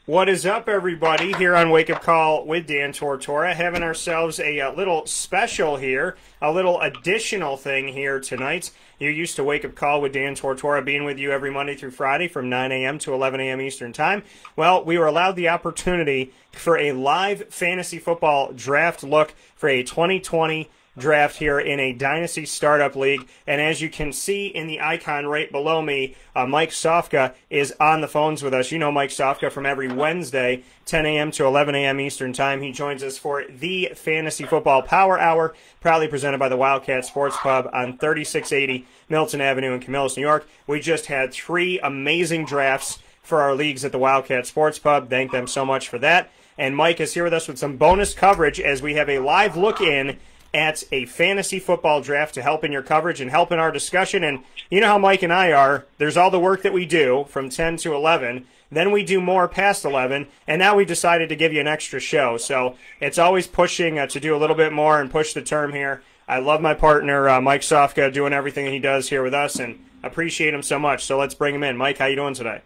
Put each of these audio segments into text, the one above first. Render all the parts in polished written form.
What is up, everybody? Here on Wake Up Call with Dan Tortora, having ourselves a little special here, a little additional thing here tonight. You're used to Wake Up Call with Dan Tortora being with you every Monday through Friday from 9 a.m. to 11 a.m. Eastern Time. Well, we were allowed the opportunity for a live fantasy football draft look for a 2020 draft here in a Dynasty Startup League. And as you can see in the icon right below me, Mike Sofka is on the phones with us. You know Mike Sofka from every Wednesday, 10 a.m. to 11 a.m. Eastern Time. He joins us for the Fantasy Football Power Hour, proudly presented by the Wildcat Sports Pub on 3680 Milton Avenue in Camillus, New York. We just had 3 amazing drafts for our leagues at the Wildcat Sports Pub. Thank them so much for that. And Mike is here with us with some bonus coverage as we have a live look in at a fantasy football draft to help in your coverage and help in our discussion. And you know how Mike and I are. There's all the work that we do from 10 to 11. Then we do more past 11. And now we decided to give you an extra show. So it's always pushing to do a little bit more and push the term here. I love my partner, Mike Sofka, doing everything he does here with us and appreciate him so much. So let's bring him in. Mike, how you doing today?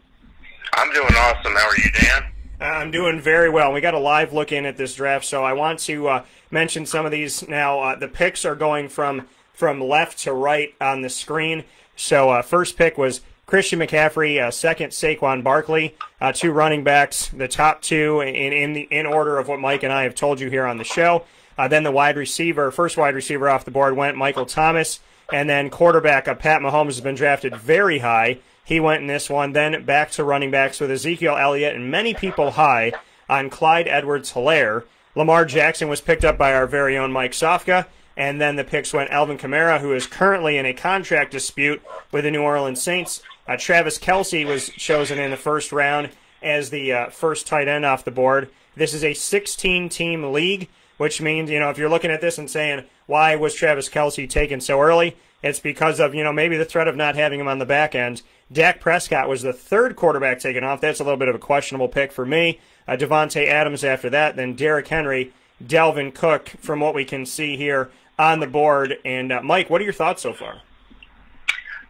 I'm doing awesome. How are you, Dan? I'm doing very well. We got a live look in at this draft, so I want to mention some of these now. The picks are going from left to right on the screen. So first pick was Christian McCaffrey, second Saquon Barkley, 2 running backs, the top 2 in order of what Mike and I have told you here on the show. Then the first wide receiver off the board went Michael Thomas, and then quarterback Pat Mahomes has been drafted very high. He went in this one. Then back to running backs with Ezekiel Elliott and many people high on Clyde Edwards-Helaire. Lamar Jackson was picked up by our very own Mike Sofka. And then the picks went Alvin Kamara, who is currently in a contract dispute with the New Orleans Saints. Travis Kelsey was chosen in the first round as the first tight end off the board. This is a 16-team league, which means, if you're looking at this and saying, why was Travis Kelsey taken so early? It's because of, maybe the threat of not having him on the back end. Dak Prescott was the 3rd quarterback taken off. That's a little bit of a questionable pick for me. Devontae Adams after that. Then Derrick Henry, Dalvin Cook, from what we can see here on the board. And, Mike, what are your thoughts so far?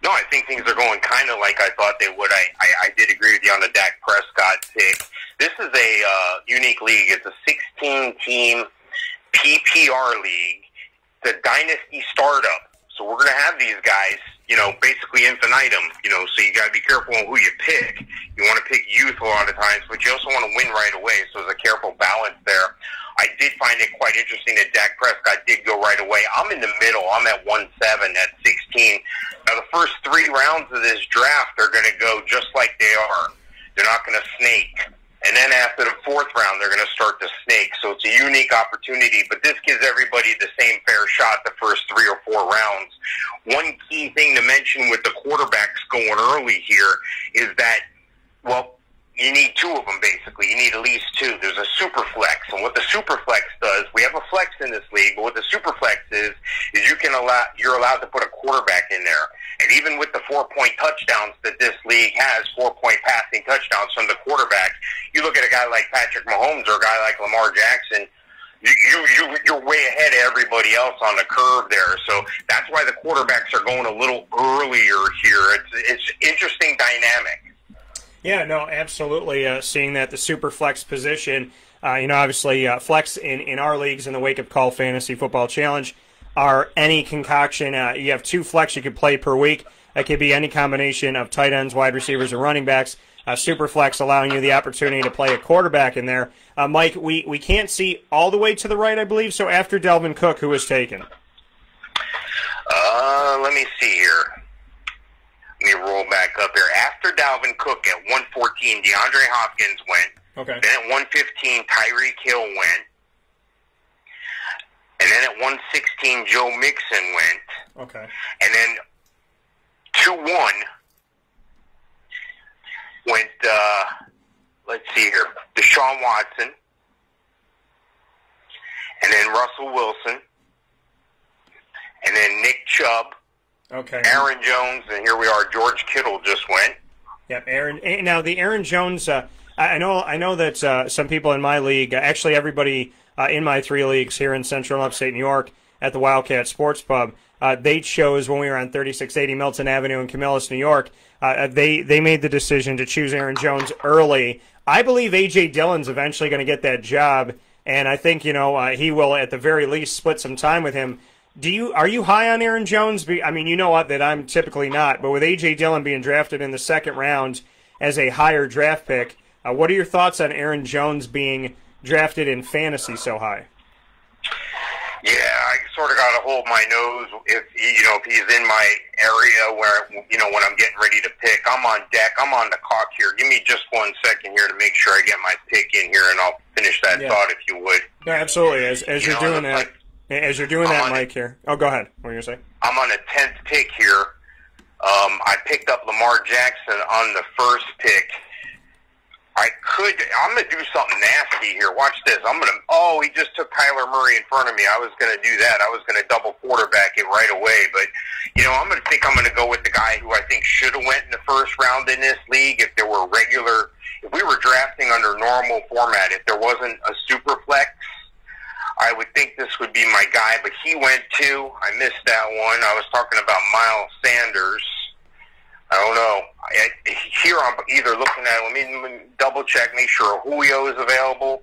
No, I think things are going kind of like I thought they would. I did agree with you on the Dak Prescott pick. This is a unique league. It's a 16-team PPR league. It's a dynasty startup. So we're going to have these guys, basically infinitum, so you got to be careful on who you pick. You want to pick youth a lot of times, but you also want to win right away, so there's a careful balance there. I did find it quite interesting that Dak Prescott did go right away. I'm in the middle. I'm at 1-7 at 16. Now, the first 3 rounds of this draft are going to go just like they are. They're not going to snake. And then after the 4th round, they're going to start to snake. So it's a unique opportunity, but this gives everybody the same fair shot the first 3 or 4 rounds. One key thing to mention with the quarterbacks going early here is that, you need 2 of them, basically. You need at least 2. There's a super flex, and what the super flex does, we have a flex in this league, but what the super flex is you're allowed to put a quarterback in there. And even with the 4-point touchdowns that this league has, 4-point passing touchdowns from the quarterback, you look at a guy like Patrick Mahomes or a guy like Lamar Jackson, you're way ahead of everybody else on the curve there. So that's why the quarterbacks are going a little earlier here. It's interesting dynamic. Yeah, no, absolutely. Seeing that the super flex position, obviously flex in our leagues in the Wake Up Call Fantasy Football Challenge are any concoction. You have 2 flex you could play per week. That could be any combination of tight ends, wide receivers, or running backs. Super flex allowing you the opportunity to play a quarterback in there. Mike, we can't see all the way to the right, I believe. So after Dalvin Cook, who was taken? Let me see here. Let me roll back up here. After Dalvin Cook at 114, DeAndre Hopkins went. Okay. Then at 115, Tyreek Hill went. And then at 116, Joe Mixon went. Okay. And then 2-1 went, let's see here, Deshaun Watson. And then Russell Wilson. And then Nick Chubb. Okay. Aaron Jones, and here we are. George Kittle just went. Yep, Aaron. Now the Aaron Jones, I know that some people in my league, actually everybody in my 3 leagues here in Central and Upstate New York, at the Wildcat Sports Pub. They chose, when we were on 3680 Milton Avenue in Camillus, New York, they made the decision to choose Aaron Jones early. I believe A.J. Dillon's eventually going to get that job, and I think, he will at the very least split some time with him. Are you high on Aaron Jones? I mean, you know what, that I'm typically not, but with A.J. Dillon being drafted in the second round as a higher draft pick, what are your thoughts on Aaron Jones being drafted in fantasy so high? Yeah, I sort of got to hold my nose if he's in my area where, when I'm getting ready to pick. I'm on deck. I'm on the clock here. Give me just 1 second here to make sure I get my pick in here, and I'll finish that thought if you would. Yeah, absolutely. As you're doing that. As you're doing that, Mike, here. Oh, go ahead. What were you going to say? I'm on the 10th pick here. I picked up Lamar Jackson on the first pick. I'm going to do something nasty here. Watch this. He just took Kyler Murray in front of me. I was going to do that. I was going to double quarterback it right away. But, I'm going to go with the guy who I think should have went in the first round in this league if we were drafting under normal format, if there wasn't a super flex. I would think this would be my guy, but he went too. I missed that one. I was talking about Miles Sanders. I don't know. Here I'm either looking at, let me double check, make sure Julio is available,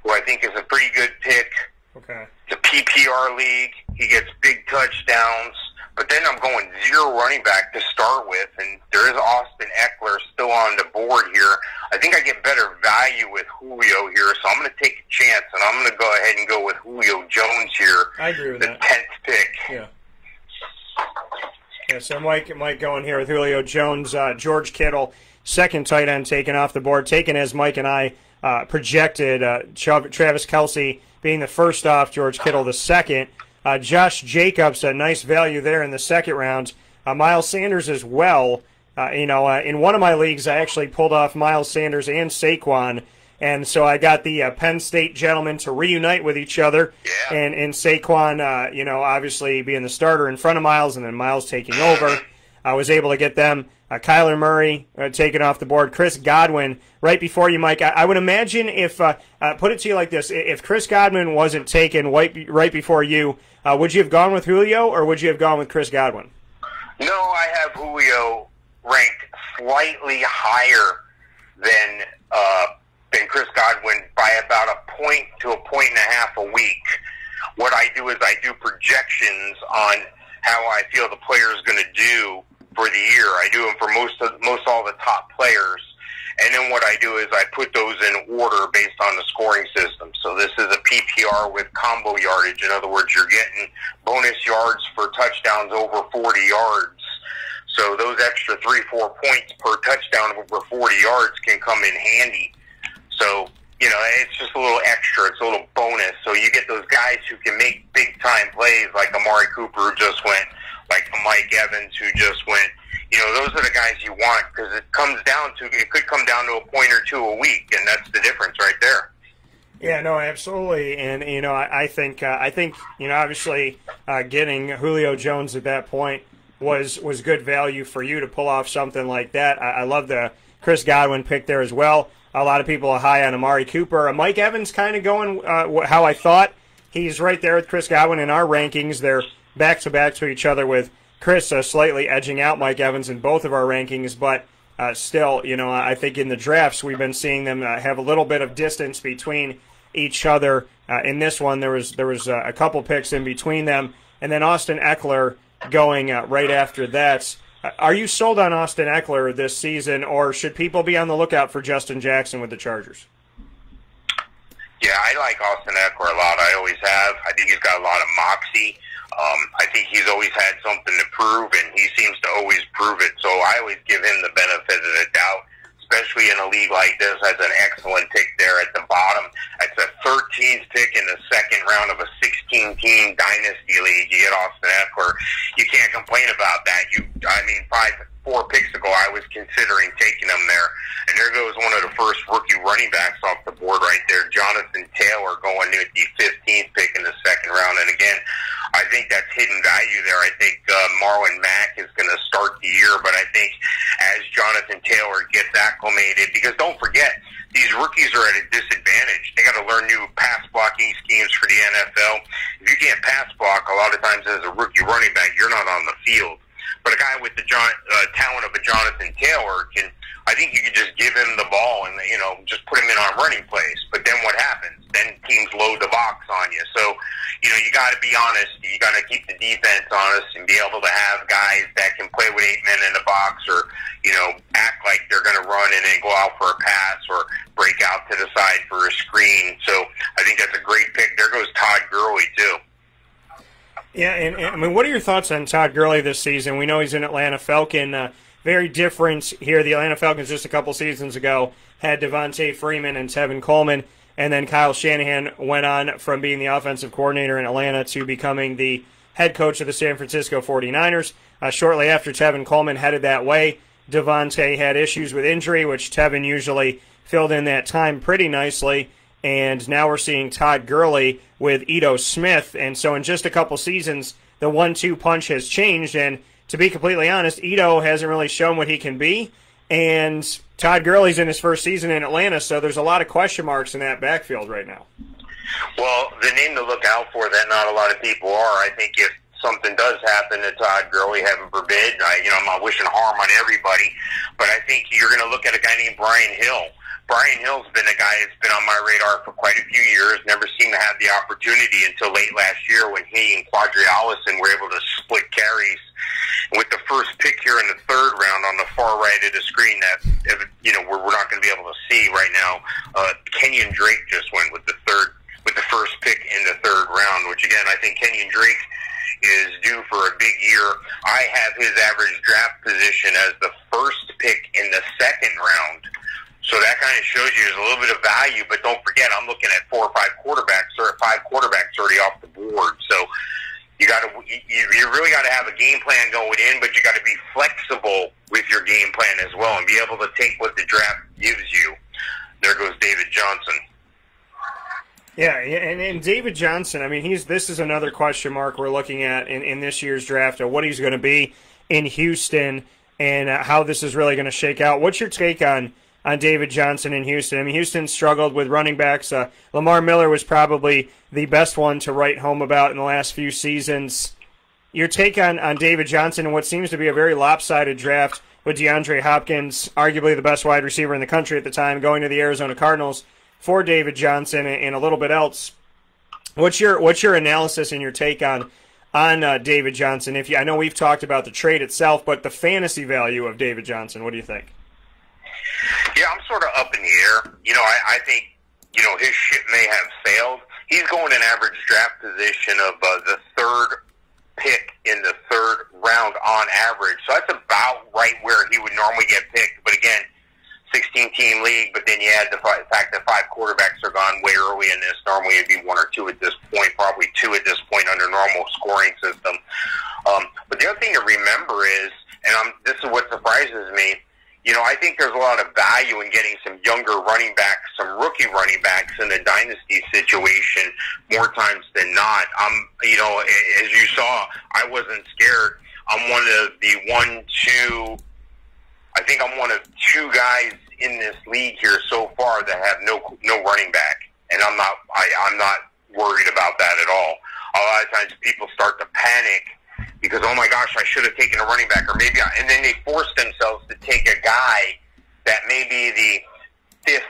who I think is a pretty good pick. Okay. It's a PPR league. He gets big touchdowns. But then I'm going 0 running back to start with, and there is Austin Eckler still on the board here. I think I get better value with Julio here, so I'm going to take a chance, and I'm going to go ahead and go with Julio Jones here. I agree with that. The 10th pick. Yeah. Yeah, so Mike going here with Julio Jones. George Kittle, second tight end taken off the board, taken as Mike and I projected. Travis Kelsey being the first off, George Kittle the second. Josh Jacobs, a nice value there in the second round. Miles Sanders as well. In one of my leagues, I actually pulled off Miles Sanders and Saquon, and so I got the Penn State gentlemen to reunite with each other. Yeah. And Saquon, obviously being the starter in front of Miles, and then Miles taking over. I was able to get them. Kyler Murray taken off the board. Chris Godwin right before you, Mike. I would imagine if, put it to you like this, if Chris Godwin wasn't taken right before you, would you have gone with Julio or would you have gone with Chris Godwin? No, I have Julio ranked slightly higher than Chris Godwin by about a point to a point and a half a week. What I do is I do projections on how I feel the player is going to do for the year. I do them for most all the top players. And then what I do is I put those in order based on the scoring system. So this is a PPR with combo yardage. In other words, you're getting bonus yards for touchdowns over 40 yards. So those extra 3-4 points per touchdown over 40 yards can come in handy. So, it's just a little extra. It's a little bonus. So you get those guys who can make big-time plays like Amari Cooper who just went, like Mike Evans who just went. Those are the guys you want because it could come down to a point or two a week, and that's the difference right there. Yeah, no, absolutely. And, I think obviously getting Julio Jones at that point was good value for you to pull off something like that. I love the Chris Godwin pick there as well. A lot of people are high on Amari Cooper. Mike Evans kind of going how I thought. He's right there with Chris Godwin in our rankings. They're back-to-back to each other with Chris slightly edging out Mike Evans in both of our rankings. But still, I think in the drafts we've been seeing them have a little bit of distance between each other. In this one, there was a couple picks in between them. And then Austin Eckler going right after that. Are you sold on Austin Eckler this season, or should people be on the lookout for Justin Jackson with the Chargers? Yeah, I like Austin Eckler a lot. I always have. I think he's got a lot of moxie. I think he's always had something to prove, and he seems to always prove it. So I always give him the benefit of the doubt, especially in a league like this. That's an excellent pick there at the bottom. That's a 13th pick in the second round of a 16-team dynasty league. You get Austin Eckler. You can't complain about that. 4 picks ago, I was considering taking him there. And there goes one of the first rookie running backs off the board right there, Jonathan Taylor, going with the 15th pick in the second round. And again, I think that's hidden value there. I think Marlon Mack is going to start the year, but I think as Jonathan Taylor gets acclimated, because don't forget, these rookies are at a disadvantage. got to learn new pass blocking schemes for the NFL. If you can't pass block, a lot of times as a rookie running back, you're not on the field. But a guy with the talent of a Jonathan Taylor can, I think you could just give him the ball and, just put him in on running plays. But then what happens? Then teams load the box on you. So, you got to be honest. You got to keep the defense honest and be able to have guys that can play with 8 men in the box or, act like they're going to run and then go out for a pass or break out to the side for a screen. So I think that's a great pick. There goes Todd Gurley, too. Yeah, and I mean, what are your thoughts on Todd Gurley this season? We know he's an Atlanta Falcon. Very different here. The Atlanta Falcons just a couple seasons ago had Devontae Freeman and Tevin Coleman, and then Kyle Shanahan went on from being the offensive coordinator in Atlanta to becoming the head coach of the San Francisco 49ers. Shortly after Tevin Coleman headed that way, Devontae had issues with injury, which Tevin usually filled in that time pretty nicely. And now we're seeing Todd Gurley with Ito Smith. And so in just a couple seasons, the 1-2 punch has changed. And to be completely honest, Ito hasn't really shown what he can be. And Todd Gurley's in his first season in Atlanta, so there's a lot of question marks in that backfield right now. Well, the name to look out for that not a lot of people are, I think if something does happen to Todd Gurley, heaven forbid, I'm not wishing harm on everybody, but I think you're going to look at a guy named Brian Hill. Brian Hill's been a guy that's been on my radar for quite a few years, never seemed to have the opportunity until late last year when he and Quadri Allison were able to split carries. With the first pick here in the third round on the far right of the screen that, we're not going to be able to see right now, Kenyon Drake just went with the first pick in the third round, which again, I think Kenyon Drake is due for a big year. I have his average draft position as the first pick in the second round. So that kind of shows you there's a little bit of value, but don't forget, I'm looking at 4 or 5 quarterbacks, or 5 quarterbacks already off the board. So you really got to have a game plan going in, but you got to be flexible with your game plan as well and be able to take what the draft gives you. There goes David Johnson. Yeah, and David Johnson, I mean, this is another question mark we're looking at in this year's draft of what he's going to be in Houston and how this is really going to shake out. What's your take on David Johnson in Houston? I mean, Houston struggled with running backs. Lamar Miller was probably the best one to write home about in the last few seasons. Your take on David Johnson and what seems to be a very lopsided draft with DeAndre Hopkins, arguably the best wide receiver in the country at the time, going to the Arizona Cardinals for David Johnson and a little bit else. What's your analysis and your take on David Johnson? I know we've talked about the trade itself, but the fantasy value of David Johnson, what do you think? Yeah, I'm sort of up in the air. I think, his ship may have sailed. He's going in average draft position of the third pick in the third round on average. So that's about right where he would normally get picked. But again, 16-team league, but then you add the fact that 5 quarterbacks are gone way early in this. Normally it'd be 1 or 2 at this point, probably 2 at this point under normal scoring system. But the other thing to remember is, and this is what surprises me, I think there's a lot of value in getting some younger running backs, some rookie running backs in a dynasty situation more times than not. As you saw, I wasn't scared. I'm one of I think I'm one of 2 guys in this league here so far that have no running back, and I'm not worried about that at all. A lot of times people start to panic because, oh my gosh, I should have taken a running back, and then they force themselves to take a guy that may be the 5th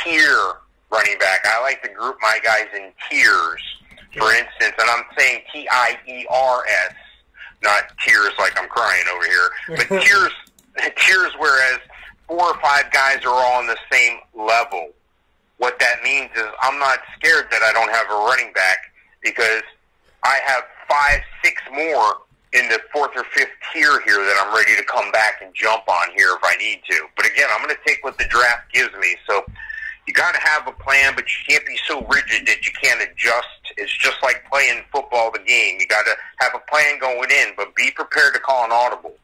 tier running back. I like to group my guys in tiers, for instance, and I'm saying Tiers, not tears like I'm crying over here, but tiers, whereas 4 or 5 guys are all on the same level. What that means is I'm not scared that I don't have a running back because I have 5, 6 more in the 4th or 5th tier here that I'm ready to come back and jump on here if I need to. But again, I'm going to take what the draft gives me. So you got to have a plan, but you can't be so rigid that you can't adjust. It's just like playing football, the game. You got to have a plan going in, but be prepared to call an audible.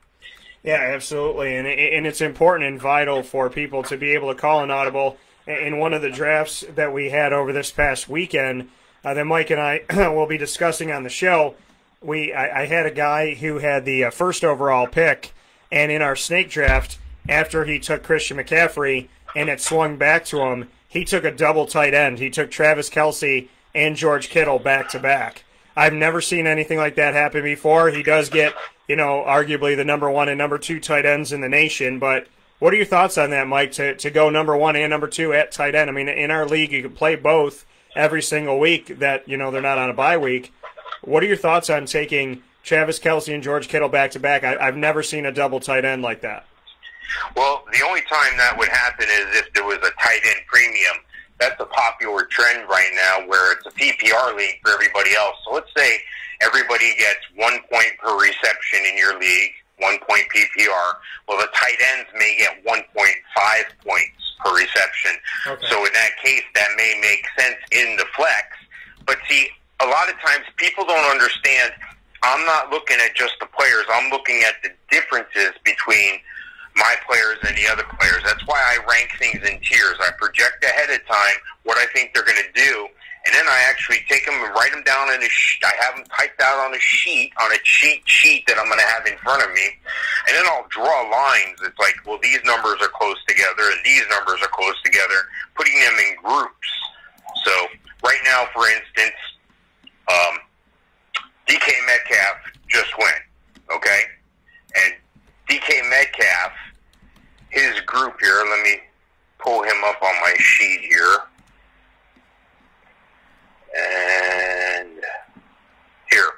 Yeah, absolutely, and it's important and vital for people to be able to call an audible. In one of the drafts that we had over this past weekend that Mike and I will be discussing on the show, I had a guy who had the first overall pick, and in our snake draft, after he took Christian McCaffrey and it swung back to him, he took a double tight end. He took Travis Kelsey and George Kittle back-to-back. I've never seen anything like that happen before. He does get, arguably the number 1 and number 2 tight ends in the nation, but what are your thoughts on that, Mike, to go number 1 and number 2 at tight end? I mean, in our league, you can play both every single week that, they're not on a bye week. What are your thoughts on taking Travis Kelsey and George Kittle back-to-back? I've never seen a double tight end like that. Well, the only time that would happen is if there was a tight end premium. That's a popular trend right now where it's a PPR league for everybody else. So let's say everybody gets 1 point per reception in your league, 1 point PPR. Well, the tight ends may get 1.5 points per reception. Okay. So in that case, that may make sense in the flex. But see, a lot of times people don't understand. I'm not looking at just the players. I'm looking at the differences between my players and the other players. That's why I rank things in tiers. I project ahead of time what I think they're going to do, and then I actually take them and write them down in I have them typed out on a cheat sheet that I'm going to have in front of me, and then I'll draw lines. It's like, well, these numbers are close together, and these numbers are close together, putting them in groups. So right now, for instance, DK Metcalf just went, okay? And DK Metcalf, his group here, let me pull him up on my sheet here. And here.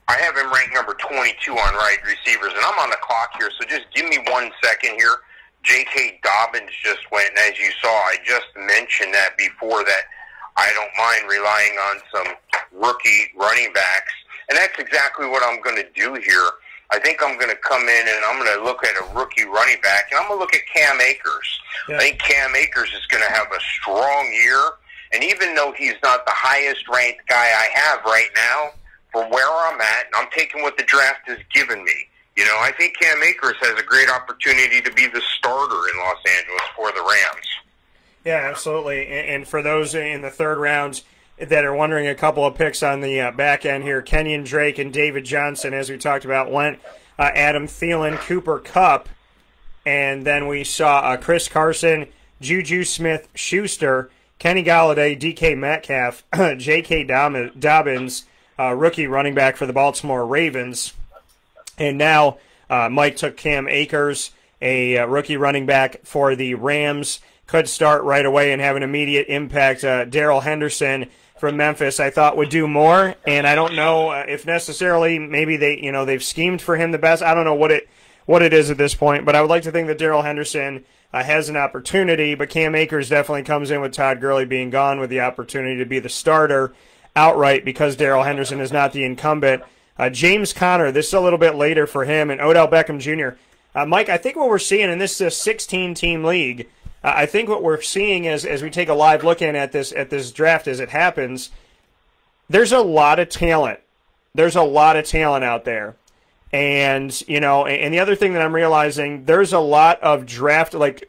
I have him ranked number 22 on wide receivers, and I'm on the clock here, so just give me 1 second here. J.K. Dobbins just went, and as you saw, I just mentioned that before, that I don't mind relying on some rookie running backs, and that's exactly what I'm going to do here. I think I'm going to come in and I'm going to look at a rookie running back, and I'm going to look at Cam Akers. Yeah. I think Cam Akers is going to have a strong year, and even though he's not the highest-ranked guy I have right now, for where I'm at, and I'm taking what the draft has given me, I think Cam Akers has a great opportunity to be the starter in Los Angeles for the Rams. Yeah, absolutely. And for those in the third round that are wondering, a couple of picks on the back end here, Kenyon Drake and David Johnson, as we talked about, went Adam Thielen, Cooper Kupp, and then we saw Chris Carson, Juju Smith-Schuster, Kenny Golladay, DK Metcalf, J.K. Dobbins, rookie running back for the Baltimore Ravens, and now Mike took Cam Akers, a rookie running back for the Rams, could start right away and have an immediate impact. Daryl Henderson from Memphis, I thought, would do more, and I don't know if necessarily maybe they've schemed for him the best. I don't know what it is at this point, but I would like to think that Daryl Henderson has an opportunity, but Cam Akers definitely comes in with Todd Gurley being gone with the opportunity to be the starter outright because Daryl Henderson is not the incumbent. James Conner, this is a little bit later for him, and Odell Beckham Jr. Mike, I think what we're seeing, and this is a 16-team league, I think what we're seeing as we take a live look in at this draft as it happens, there's a lot of talent. There's a lot of talent out there. And, and the other thing that I'm realizing, there's a lot of draft, like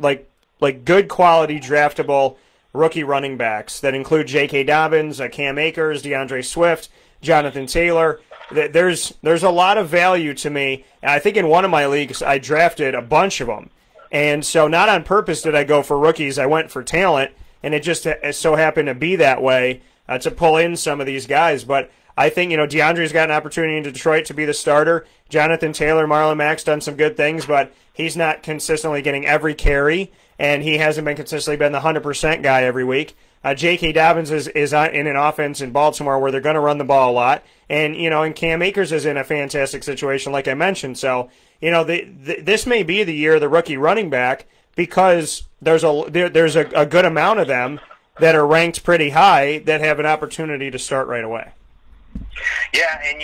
good quality draftable rookie running backs that include J.K. Dobbins, Cam Akers, DeAndre Swift, Jonathan Taylor. There's a lot of value to me. And I think in one of my leagues I drafted a bunch of them. And so not on purpose did I go for rookies. I went for talent, and it just so happened to be that way to pull in some of these guys. But I think, DeAndre's got an opportunity in Detroit to be the starter. Jonathan Taylor, Marlon Mack's done some good things, but he's not consistently getting every carry, and he hasn't been consistently been the 100% guy every week. J.K. Dobbins is in an offense in Baltimore where they're going to run the ball a lot. And, and Cam Akers is in a fantastic situation, like I mentioned. So, this may be the year of the rookie running back because there's a good amount of them that are ranked pretty high that have an opportunity to start right away. Yeah, and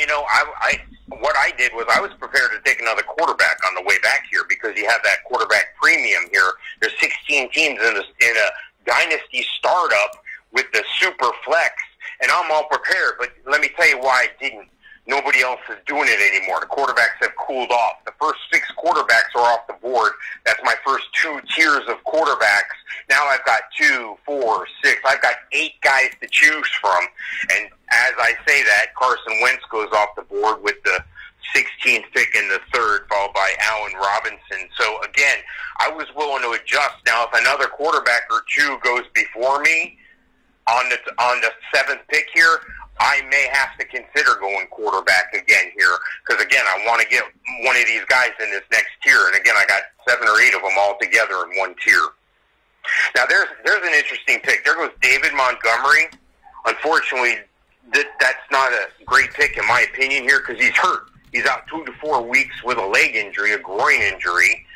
what I did was I was prepared to take another quarterback on the way back here because you have that quarterback premium here. There's 16 teams in a dynasty startup with the super flex, and I'm all prepared. But let me tell you why I didn't. Nobody else is doing it anymore. The quarterbacks have cooled off. The first 6 quarterbacks are off the board. That's my first 2 tiers of quarterbacks. Now I've got 2, 4, 6. I've got 8 guys to choose from. And as I say that, Carson Wentz goes off the board with the 16th pick in the third, followed by Allen Robinson. So again, I was willing to adjust. Now, if another quarterback or two goes before me on the 7th pick here, I may have to consider going quarterback again here, because again, I want to get one of these guys in this next tier. And again, I got 7 or 8 of them all together in one tier. Now, there's an interesting pick. There goes David Montgomery. Unfortunately, that's not a great pick in my opinion here, because he's hurt. He's out 2 to 4 weeks with a leg injury, a groin injury.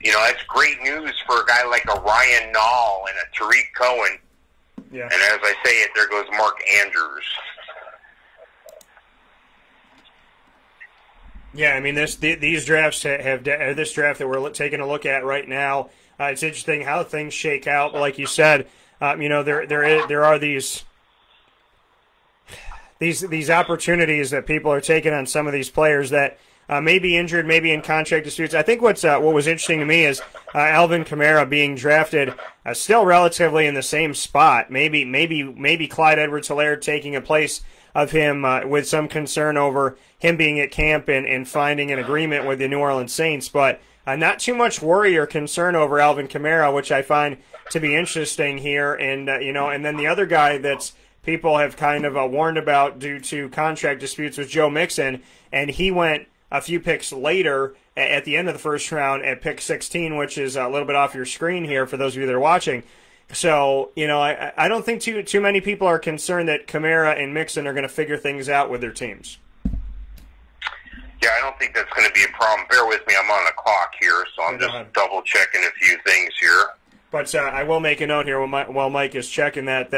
You know, that's great news for a guy like a Ryan Nall and a Tariq Cohen. Yeah. And as I say it, there goes Mark Andrews. Yeah, I mean, these drafts have this draft that we're taking a look at right now. It's interesting how things shake out. But like you said, you know, there are these opportunities that people are taking on some of these players that may be injured, maybe in contract disputes. I think what was interesting to me is Alvin Kamara being drafted still relatively in the same spot. Maybe Clyde Edwards-Helaire taking a place of him with some concern over him being at camp and finding an agreement with the New Orleans Saints. But not too much worry or concern over Alvin Kamara, which I find to be interesting here. And you know, and then the other guy that's people have kind of warned about due to contract disputes was Joe Mixon, and he went a few picks later at the end of the first round at pick 16, which is a little bit off your screen here for those of you that are watching. So, you know, I don't think too many people are concerned that Kamara and Mixon are going to figure things out with their teams. Yeah, I don't think that's going to be a problem. Bear with me. I'm on the clock here, so I'm just double-checking a few things here. But I will make a note here while Mike is checking that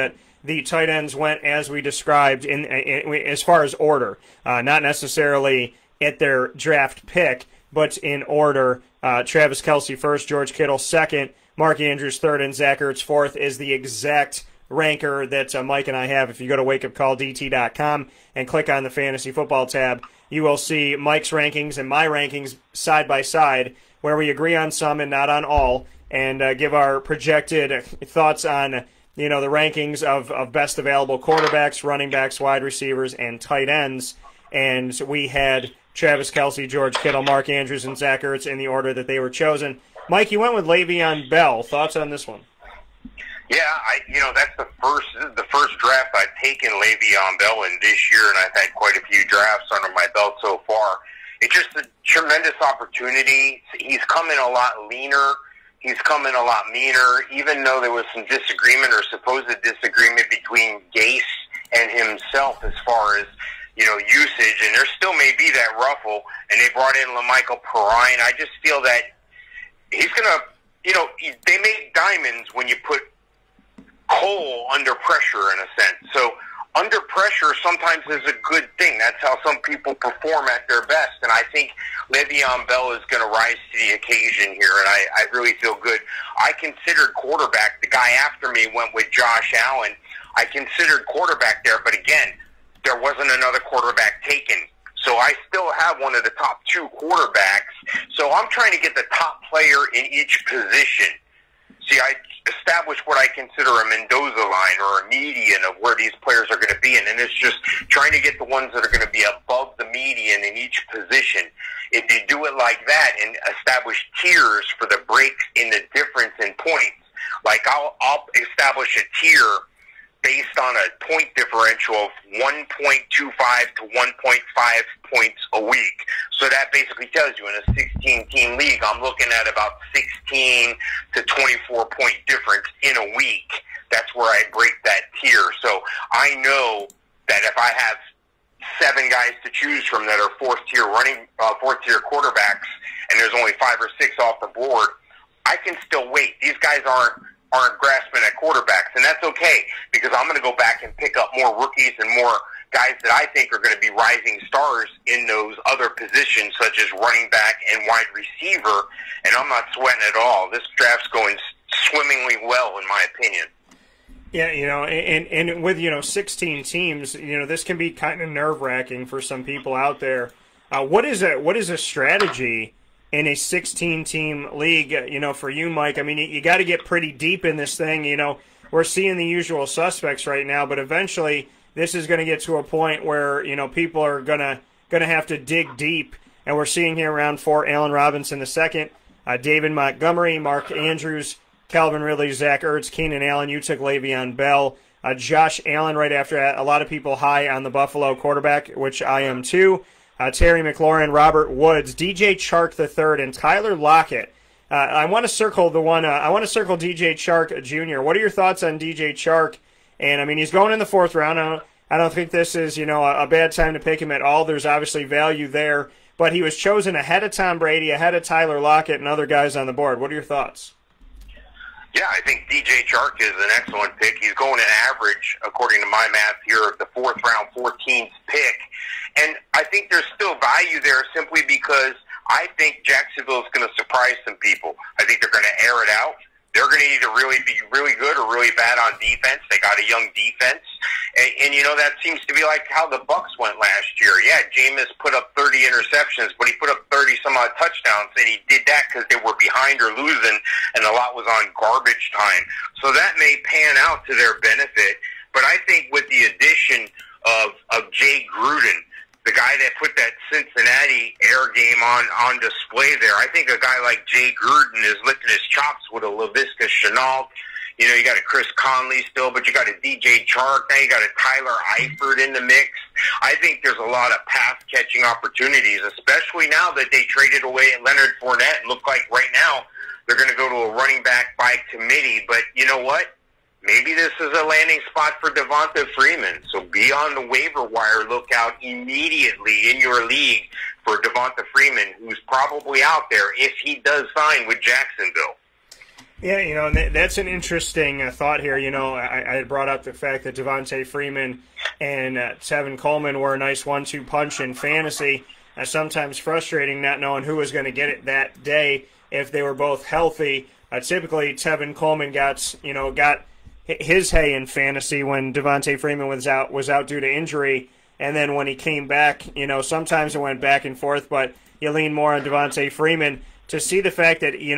the tight ends went as we described in as far as order, not necessarily at their draft pick, but in order. Travis Kelsey first, George Kittle second, Mark Andrews third, and Zach Ertz fourth is the exact ranker that Mike and I have. If you go to WakeUpCallDT.com and click on the Fantasy Football tab, you will see Mike's rankings and my rankings side by side, where we agree on some and not on all, and give our projected thoughts on, you know, the rankings of best available quarterbacks, running backs, wide receivers, and tight ends. And we had Travis Kelsey, George Kittle, Mark Andrews, and Zach Ertz in the order that they were chosen. Mike, you went with Le'Veon Bell. Thoughts on this one? Yeah, that's the first draft I've taken Le'Veon Bell in this year, and I've had quite a few drafts under my belt so far. It's just a tremendous opportunity. He's coming a lot leaner. He's coming a lot meaner, even though there was some disagreement or supposed disagreement between Gase and himself as far as, you know, usage, and there still may be that ruffle, and they brought in LaMichael Perrine. I just feel that he's going to, you know, they make diamonds when you put coal under pressure, in a sense. So under pressure sometimes is a good thing. That's how some people perform at their best, and I think Le'Veon Bell is going to rise to the occasion here, and I really feel good. I considered quarterback. The guy after me went with Josh Allen. I considered quarterback there, but again, there wasn't another quarterback taken. So I still have one of the top 2 quarterbacks. So I'm trying to get the top player in each position. See, I established what I consider a Mendoza line or a median of where these players are going to be in, and it's just trying to get the ones that are going to be above the median in each position. If you do it like that and establish tiers for the breaks in the difference in points, like I'll establish a tier based on a point differential of 1.25 to 1.5 points a week. So that basically tells you in a 16-team league, I'm looking at about 16 to 24-point difference in a week. That's where I break that tier. So I know that if I have 7 guys to choose from that are fourth-tier quarterbacks, and there's only 5 or 6 off the board, I can still wait. These guys aren't grasping at quarterbacks, and that's okay, because I'm going to go back and pick up more rookies and more guys that I think are going to be rising stars in those other positions, such as running back and wide receiver, and I'm not sweating at all. This draft's going swimmingly well, in my opinion. Yeah, you know, and with, you know, 16 teams, you know, this can be kind of nerve-wracking for some people out there. What is a strategy in a 16-team league, you know, for you, Mike? I mean, you got to get pretty deep in this thing. You know, we're seeing the usual suspects right now, but eventually this is going to get to a point where, you know, people are going to going to have to dig deep. And we're seeing here round 4, Allen Robinson the second, David Montgomery, Mark Andrews, Calvin Ridley, Zach Ertz, Keenan Allen. You took Le'Veon Bell. Josh Allen right after that. A lot of people high on the Buffalo quarterback, which I am too. Terry McLaurin, Robert Woods, DJ Chark the third, and Tyler Lockett. I want to circle the one. I want to circle DJ Chark Jr. What are your thoughts on DJ Chark? And I mean, he's going in the 4th round. I don't think this is a bad time to pick him at all. There's obviously value there, but he was chosen ahead of Tom Brady, ahead of Tyler Lockett, and other guys on the board. What are your thoughts? Yeah, I think DJ Chark is an excellent pick. He's going an average, according to my math here, of the 4th round, 14th pick. And I think there's still value there simply because I think Jacksonville is going to surprise some people. I think they're going to air it out. They're going to either really be really good or really bad on defense. They got a young defense. And that seems to be like how the Bucs went last year. Yeah, Jameis put up 30 interceptions, but he put up 30-some-odd touchdowns, and he did that because they were behind or losing, and a lot was on garbage time. So that may pan out to their benefit. But I think with the addition of Jay Gruden, the guy that put that Cincinnati air game on display there, I think a guy like Jay Gruden is licking his chops with a Laviska Shenault. You got a Chris Conley still, but you got a DJ Chark. Now you got a Tyler Eifert in the mix. I think there's a lot of pass-catching opportunities, especially now that they traded away Leonard Fournette and look like right now they're going to go to a running back by committee. But you know what? Maybe this is a landing spot for Devonta Freeman. So be on the waiver wire lookout immediately in your league for Devonta Freeman, who's probably out there if he does sign with Jacksonville. Yeah, that's an interesting thought here. I had brought up the fact that Devonta Freeman and Tevin Coleman were a nice 1-2 punch in fantasy. Sometimes frustrating not knowing who was going to get it that day if they were both healthy. Typically, Tevin Coleman got his hay in fantasy when Devonta Freeman was out due to injury, and then when he came back, sometimes it went back and forth, but you lean more on Devonta Freeman. To see the fact that he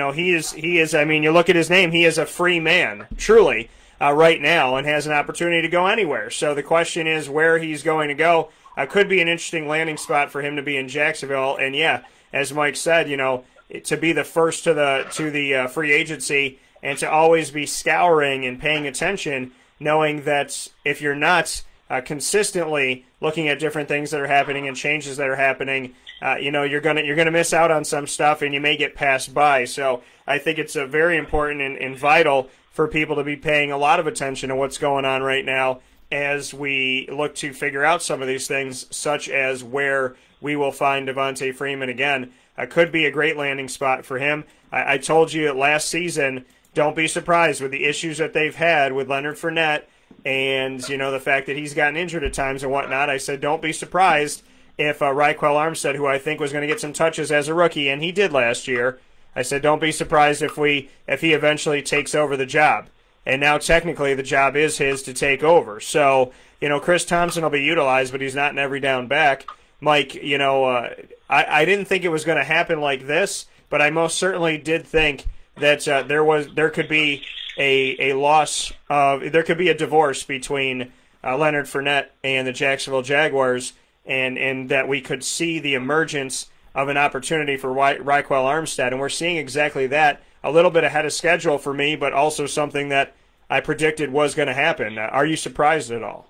is. I mean, you look at his name; he is a free man, truly, right now, and has an opportunity to go anywhere. So the question is where he's going to go. Could be an interesting landing spot for him to be in Jacksonville. And yeah, as Mike said, to be the first to the free agency and to always be scouring and paying attention, knowing that if you're not consistently looking at different things that are happening and changes that are happening, you're gonna miss out on some stuff, and you may get passed by. So I think it's a very important and vital for people to be paying a lot of attention to what's going on right now as we look to figure out some of these things, such as where we will find Devonta Freeman again. Could be a great landing spot for him. I told you last season, don't be surprised with the issues that they've had with Leonard Fournette and the fact that he's gotten injured at times and whatnot. I said don't be surprised if Raquel Armstead, who I think was going to get some touches as a rookie, and he did last year, I said don't be surprised if he eventually takes over the job. And now technically the job is his to take over. So, Chris Thompson will be utilized, but he's not an every down back. Mike, I didn't think it was going to happen like this, but I most certainly did think that there could be a loss there could be a divorce between Leonard Fournette and the Jacksonville Jaguars, and that we could see the emergence of an opportunity for Raquel Armstead, and we're seeing exactly that. A little bit ahead of schedule for me, but also something that I predicted was going to happen. Are you surprised at all?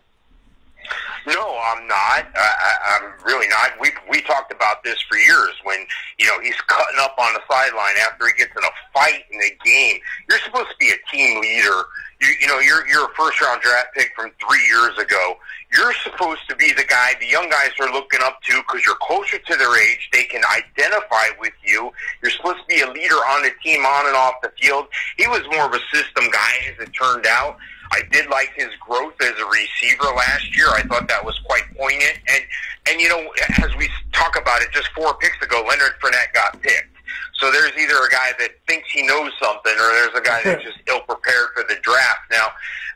No, I'm not. I'm really not. We talked about this for years when, he's cutting up on the sideline after he gets in a fight in the game. You're supposed to be a team leader. You're a first-round draft pick from 3 years ago. You're supposed to be the guy the young guys are looking up to because you're closer to their age. They can identify with you. You're supposed to be a leader on the team on and off the field. He was more of a system guy, as it turned out. I did like his growth as a receiver last year. I thought that was quite poignant. And as we talk about it, just 4 picks ago, Leonard Fournette got picked. So there's either a guy that thinks he knows something or there's a guy that's just ill-prepared for the draft. Now,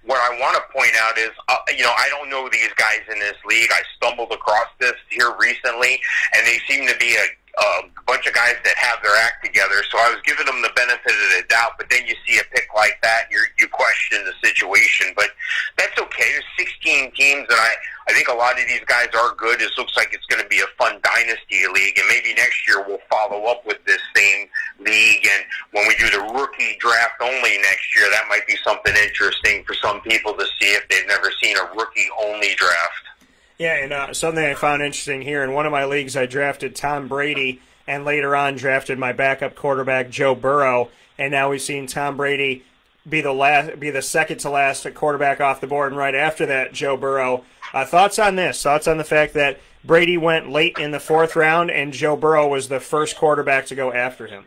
what I want to point out is, I don't know these guys in this league. I stumbled across this here recently, and they seem to be a bunch of guys that have their act together. So I was giving them the benefit of the doubt, but then you see a pick like that, you question the situation. But that's okay. There's 16 teams, and I think a lot of these guys are good. It looks like it's going to be a fun dynasty league, and maybe next year we'll follow up with this same league. And when we do the rookie draft only next year, that might be something interesting for some people to see if they've never seen a rookie only draft. Yeah, and something I found interesting here, in one of my leagues I drafted Tom Brady and later on drafted my backup quarterback Joe Burrow, and now we've seen Tom Brady be the second to last quarterback off the board, and right after that Joe Burrow. Thoughts on this? Thoughts on the fact that Brady went late in the 4th round and Joe Burrow was the first quarterback to go after him?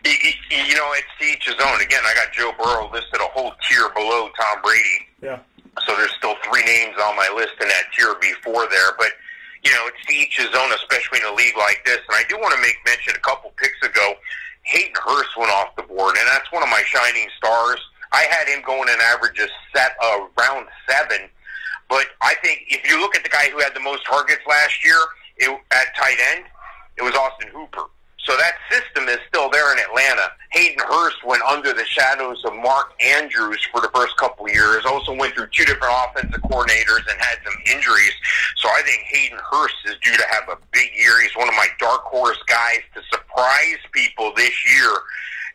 You know, it's to each his own. Again, I got Joe Burrow listed a whole tier below Tom Brady. Yeah. So there's still 3 names on my list in that tier before there. But, you know, it's to each his own, especially in a league like this. And I do want to make mention, a couple picks ago, Hayden Hurst went off the board, and that's one of my shining stars. I had him going an average of round 7. But I think if you look at the guy who had the most targets last year at tight end, it was Austin Hooper. So that system is still there in Atlanta. Hayden Hurst went under the shadows of Mark Andrews for the first couple of years, also went through 2 different offensive coordinators and had some injuries. So I think Hayden Hurst is due to have a big year. He's one of my dark horse guys to surprise people this year.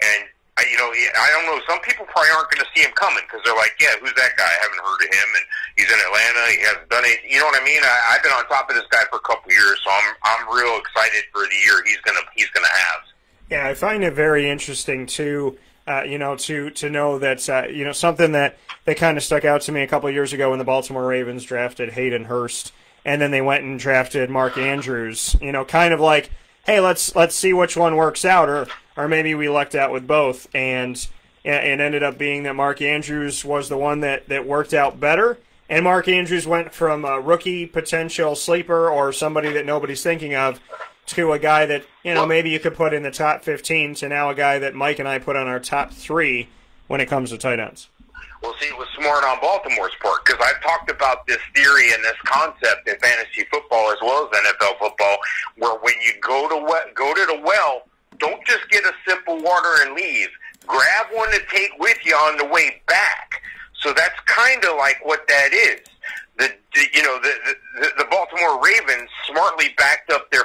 And I don't know, some people probably aren't going to see him coming because they're like, yeah, who's that guy? I haven't heard of him, and he's in Atlanta. He hasn't done anything. You know what I mean? I've been on top of this guy for a couple of years, so I'm real excited for the year he's gonna have. Yeah, I find it very interesting too. To know that something that kind of stuck out to me a couple of years ago when the Baltimore Ravens drafted Hayden Hurst, and then they went and drafted Mark Andrews. Kind of like, hey, let's see which one works out, or maybe we lucked out with both, and it ended up being that Mark Andrews was the one that worked out better, and Mark Andrews went from a rookie potential sleeper or somebody that nobody's thinking of to a guy that, maybe you could put in the top 15 to now a guy that Mike and I put on our top 3 when it comes to tight ends. Well, see, it was smart on Baltimore's part, because I've talked about this theory and this concept in fantasy football as well as NFL football, where when you go to the well, don't just get a simple water and leave. Grab one to take with you on the way back. So that's kind of like what that is. The Baltimore Ravens smartly backed up their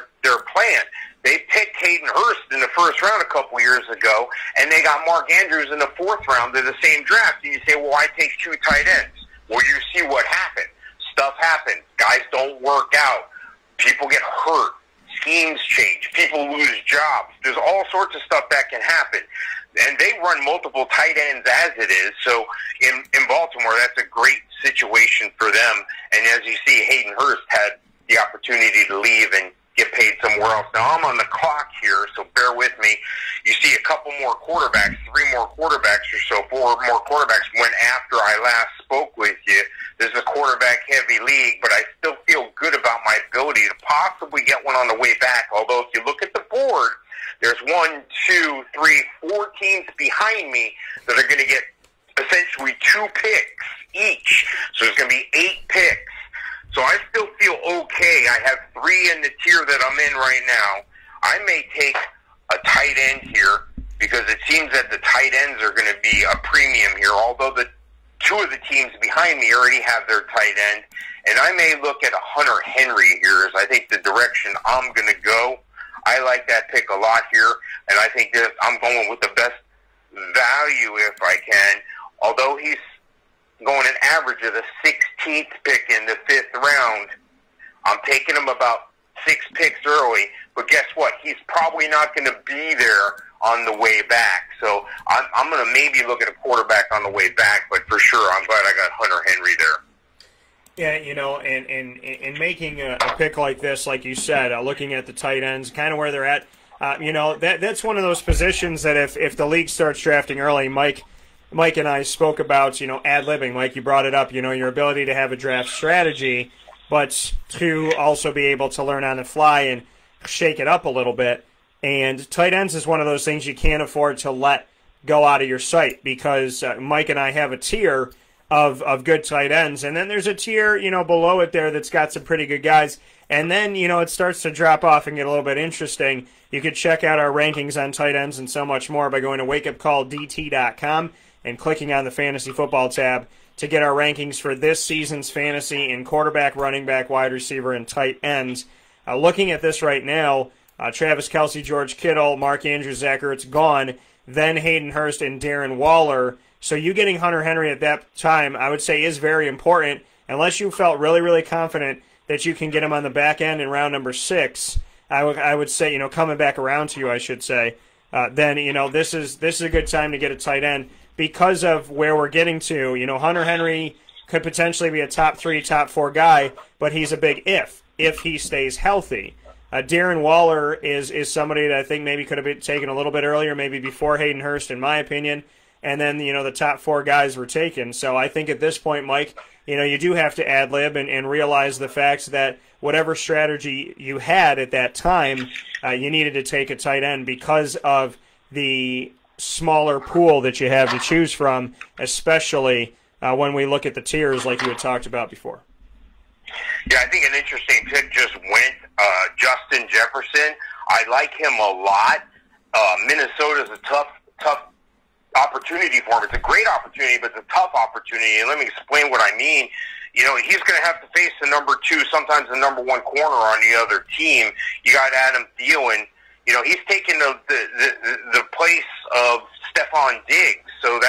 plan. They picked Hayden Hurst in the 1st round a couple years ago, and they got Mark Andrews in the 4th round of the same draft. And you say, well, why take 2 tight ends? Well, you see what happened. Stuff happens. Guys don't work out. People get hurt. Schemes change. People lose jobs. There's all sorts of stuff that can happen. And they run multiple tight ends as it is. So in Baltimore, that's a great situation for them. And as you see, Hayden Hurst had the opportunity to leave and get paid somewhere else. Now, I'm on the clock here, so bear with me. You see a couple more quarterbacks, 3 more quarterbacks or so, 4 more quarterbacks went after I last spoke with you. This is a quarterback-heavy league, but I still feel good about my ability to possibly get one on the way back. Although if you look at the board, there's 1, 2, 3, 4 teams behind me that are going to get essentially 2 picks each. So there's going to be 8 picks. So I still feel okay. I have 3 in the tier that I'm in right now. I may take a tight end here because it seems that the tight ends are going to be a premium here, although the 2 of the teams behind me already have their tight end. And I may look at a Hunter Henry here as I think the direction I'm going to go. I like that pick a lot here, and I think that I'm going with the best value if I can, although he's going an average of the 16th pick in the 5th round. I'm taking him about 6 picks early, but guess what? He's probably not going to be there on the way back. So I'm going to maybe look at a quarterback on the way back, but for sure, I'm glad I got Hunter Henry there. Yeah, and making a pick like this, like you said, looking at the tight ends, kind of where they're at, that's one of those positions that if the league starts drafting early, Mike and I spoke about, ad-libbing. Mike, you brought it up, your ability to have a draft strategy, but to also be able to learn on the fly and shake it up a little bit. And tight ends is one of those things you can't afford to let go out of your sight because Mike and I have a tier of good tight ends. And then there's a tier, below it there that's got some pretty good guys. And then, it starts to drop off and get a little bit interesting. You could check out our rankings on tight ends and so much more by going to wakeupcalldt.com and clicking on the fantasy football tab to get our rankings for this season's fantasy in quarterback, running back, wide receiver, and tight ends. Looking at this right now, Travis Kelsey, George Kittle, Mark Andrews, Zach Ertz gone, then Hayden Hurst and Darren Waller. So you getting Hunter Henry at that time, I would say, is very important. Unless you felt really, really confident that you can get him on the back end in round number 6, I would say, coming back around to you, I should say, then, this is a good time to get a tight end because of where we're getting to. Hunter Henry could potentially be a top 3, top 4 guy, but he's a big if he stays healthy. Darren Waller is somebody that I think maybe could have been taken a little bit earlier, maybe before Hayden Hurst, in my opinion. And then, the top 4 guys were taken. So I think at this point, Mike, you do have to ad-lib and realize the fact that whatever strategy you had at that time, you needed to take a tight end because of the smaller pool that you have to choose from, especially when we look at the tiers like you had talked about before. Yeah, I think an interesting pick just went, Justin Jefferson. I like him a lot. Minnesota's a tough opportunity for him. It's a great opportunity, but it's a tough opportunity. And let me explain what I mean. He's going to have to face the number 2, sometimes the number 1 corner on the other team. You got Adam Thielen. He's taking the place of Stephon Diggs. So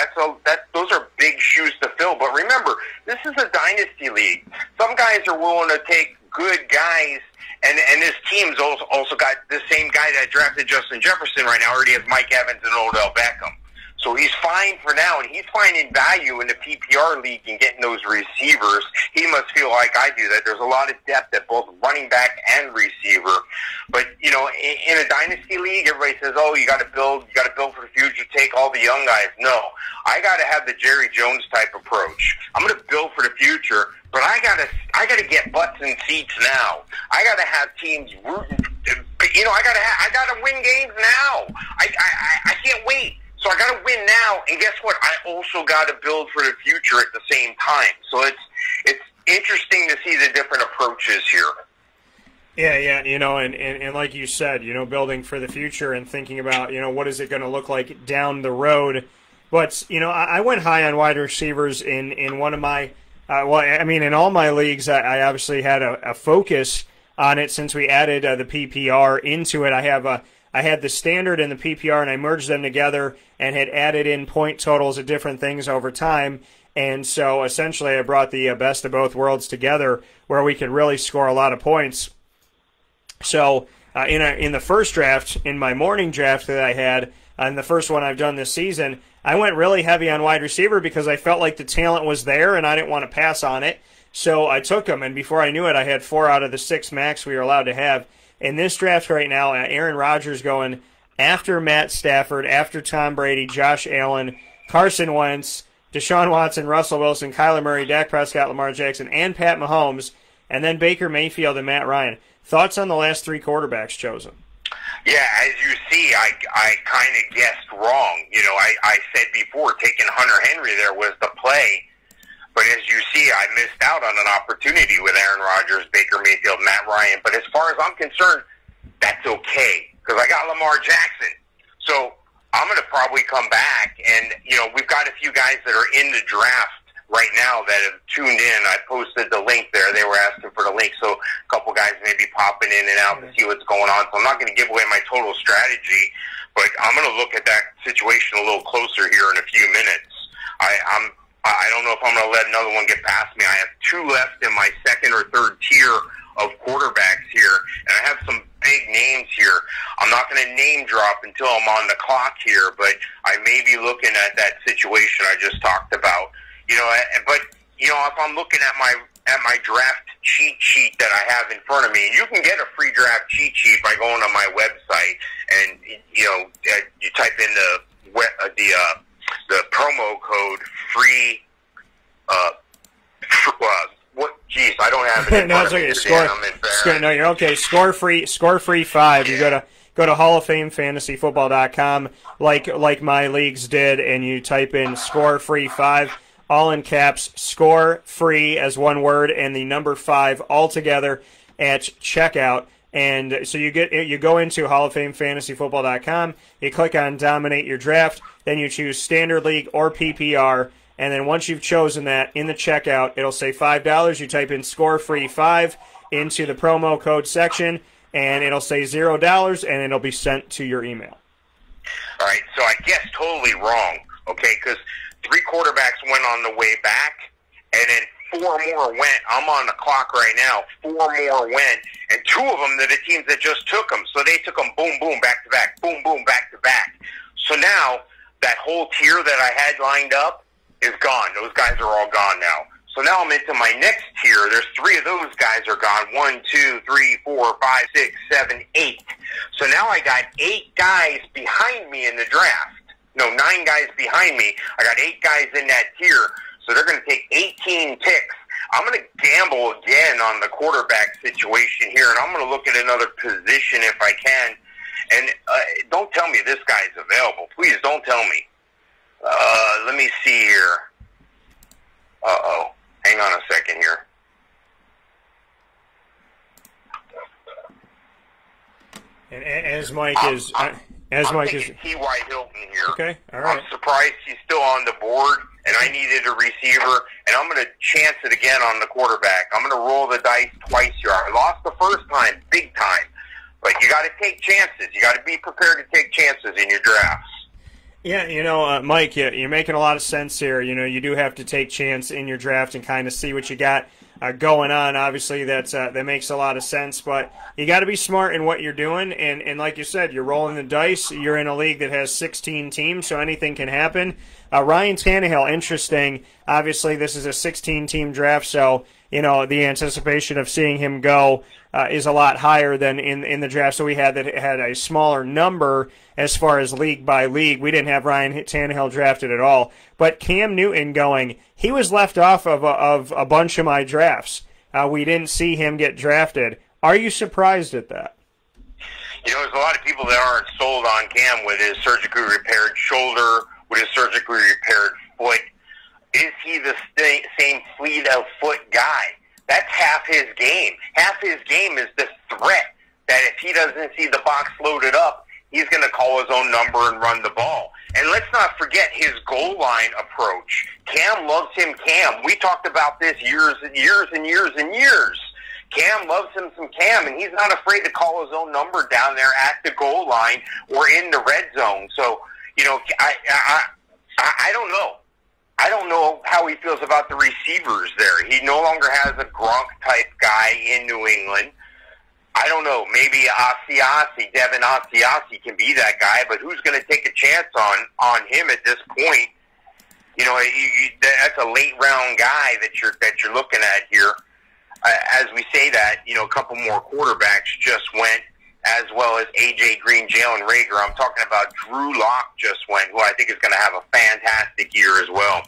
those are big shoes to fill. But remember, this is a dynasty league. Some guys are willing to take good guys, and this team's also got the same guy that drafted Justin Jefferson right now. Already has Mike Evans and Odell Beckham. So he's fine for now, and he's finding value in the PPR league and getting those receivers. He must feel like I do, that there's a lot of depth at both running back and receiver. But, in a dynasty league, everybody says, oh, you got to build for the future, take all the young guys. No, I got to have the Jerry Jones type approach. I'm going to build for the future, but I got to get butts in seats now. I got to have teams rooting. I got to win games now. I can't wait. So I got to win now, and guess what? I also got to build for the future at the same time. So it's interesting to see the different approaches here. Yeah, and like you said, building for the future and thinking about, what is it going to look like down the road. But, I went high on wide receivers in one of my, in all my leagues, I obviously had a focus on it since we added the PPR into it. I had the standard and the PPR, and I merged them together and had added in point totals of different things over time. And so essentially I brought the best of both worlds together where we could really score a lot of points. So in the first draft, in my morning draft that I had, and the first one I've done this season, I went really heavy on wide receiver because I felt like the talent was there and I didn't want to pass on it. So I took them, and before I knew it, I had 4 out of the 6 max we were allowed to have. In this draft right now, Aaron Rodgers going after Matt Stafford, after Tom Brady, Josh Allen, Carson Wentz, Deshaun Watson, Russell Wilson, Kyler Murray, Dak Prescott, Lamar Jackson, and Pat Mahomes, and then Baker Mayfield and Matt Ryan. Thoughts on the last 3 quarterbacks chosen? Yeah, as you see, I kind of guessed wrong. I said before, taking Hunter Henry there was the play. But as you see, I missed out on an opportunity with Aaron Rodgers, Baker Mayfield, Matt Ryan. But as far as I'm concerned, that's okay because I got Lamar Jackson. So I'm going to probably come back. And, we've got a few guys that are in the draft right now that have tuned in. I posted the link there. They were asking for the link. So a couple guys may be popping in and out to see what's going on. So I'm not going to give away my total strategy. But I'm going to look at that situation a little closer here in a few minutes. I don't know if I'm going to let another one get past me. I have 2 left in my second or third tier of quarterbacks here, and I have some big names here. I'm not going to name drop until I'm on the clock here, but I may be looking at that situation I just talked about. But if I'm looking at my draft cheat sheet that I have in front of me, and you can get a free draft cheat sheet by going on my website, and you type in the promo code free. I don't have it. No, it's okay. No, you're okay. Score free 5. You go to halloffamefantasyfootball.com like my leagues did, and you type in score free 5. all in caps, score free as one word, and the number 5 all together at checkout. And so you go into HallOfFameFantasyFootball.com, you click on Dominate Your Draft, then you choose Standard League or PPR, and then once you've chosen that, in the checkout, it'll say $5. You type in score free 5 into the promo code section, and it'll say $0, and it'll be sent to your email. All right, so I guess totally wrong, okay, because 3 quarterbacks went on the way back, and then 4 more went. I'm on the clock right now. 4 more went, and 2 of them are the teams that just took them. So they took them boom, boom, back to back, boom, boom, back to back. So now that whole tier that I had lined up is gone. Those guys are all gone now. So now I'm into my next tier. There's 3 of those guys are gone. 1, 2, 3, 4, 5, 6, 7, 8. So now I got 8 guys behind me in the draft. No, 9 guys behind me. I got 8 guys in that tier. So they're going to take 18 picks. I'm going to gamble again on the quarterback situation here, and I'm going to look at another position if I can. And don't tell me this guy's available. Please don't tell me. Let me see here. Uh-oh. Hang on a second here. And as Mike is... T.Y. Hilton here. Okay, all right. I'm surprised he's still on the board, and I needed a receiver, and I'm going to chance it again on the quarterback. I'm going to roll the dice twice here. I lost the first time, big time. But you got to take chances. You got to be prepared to take chances in your drafts. Yeah, Mike, you're making a lot of sense here. You do have to take chance in your draft and kind of see what you got going on. Obviously, that makes a lot of sense, but you got to be smart in what you're doing. And like you said, you're rolling the dice. You're in a league that has 16 teams, so anything can happen. Ryan Tannehill, interesting. Obviously, this is a 16-team draft, so the anticipation of seeing him go is a lot higher than in the draft. So we had a smaller number as far as league by league. We didn't have Ryan Tannehill drafted at all. But Cam Newton going, he was left off of a bunch of my drafts. We didn't see him get drafted. Are you surprised at that? There's a lot of people that aren't sold on Cam with his surgically repaired shoulder, with his surgically repaired foot. Is he the same fleet of foot guy? That's half his game. Half his game is the threat that if he doesn't see the box loaded up, he's going to call his own number and run the ball. And let's not forget his goal line approach. Cam loves him Cam. We talked about this years and years and years and years. Cam loves him some Cam, and he's not afraid to call his own number down there at the goal line or in the red zone. So, I don't know. I don't know how he feels about the receivers there. He no longer has a Gronk-type guy in New England. I don't know. Maybe Devin Asiasi can be that guy, but who's going to take a chance on him at this point? That's a late-round guy that you're looking at here. As we say that, a couple more quarterbacks just went, as well as A.J. Green, Jalen Rieger. I'm talking about Drew Lock just went, who I think is going to have a fantastic year as well.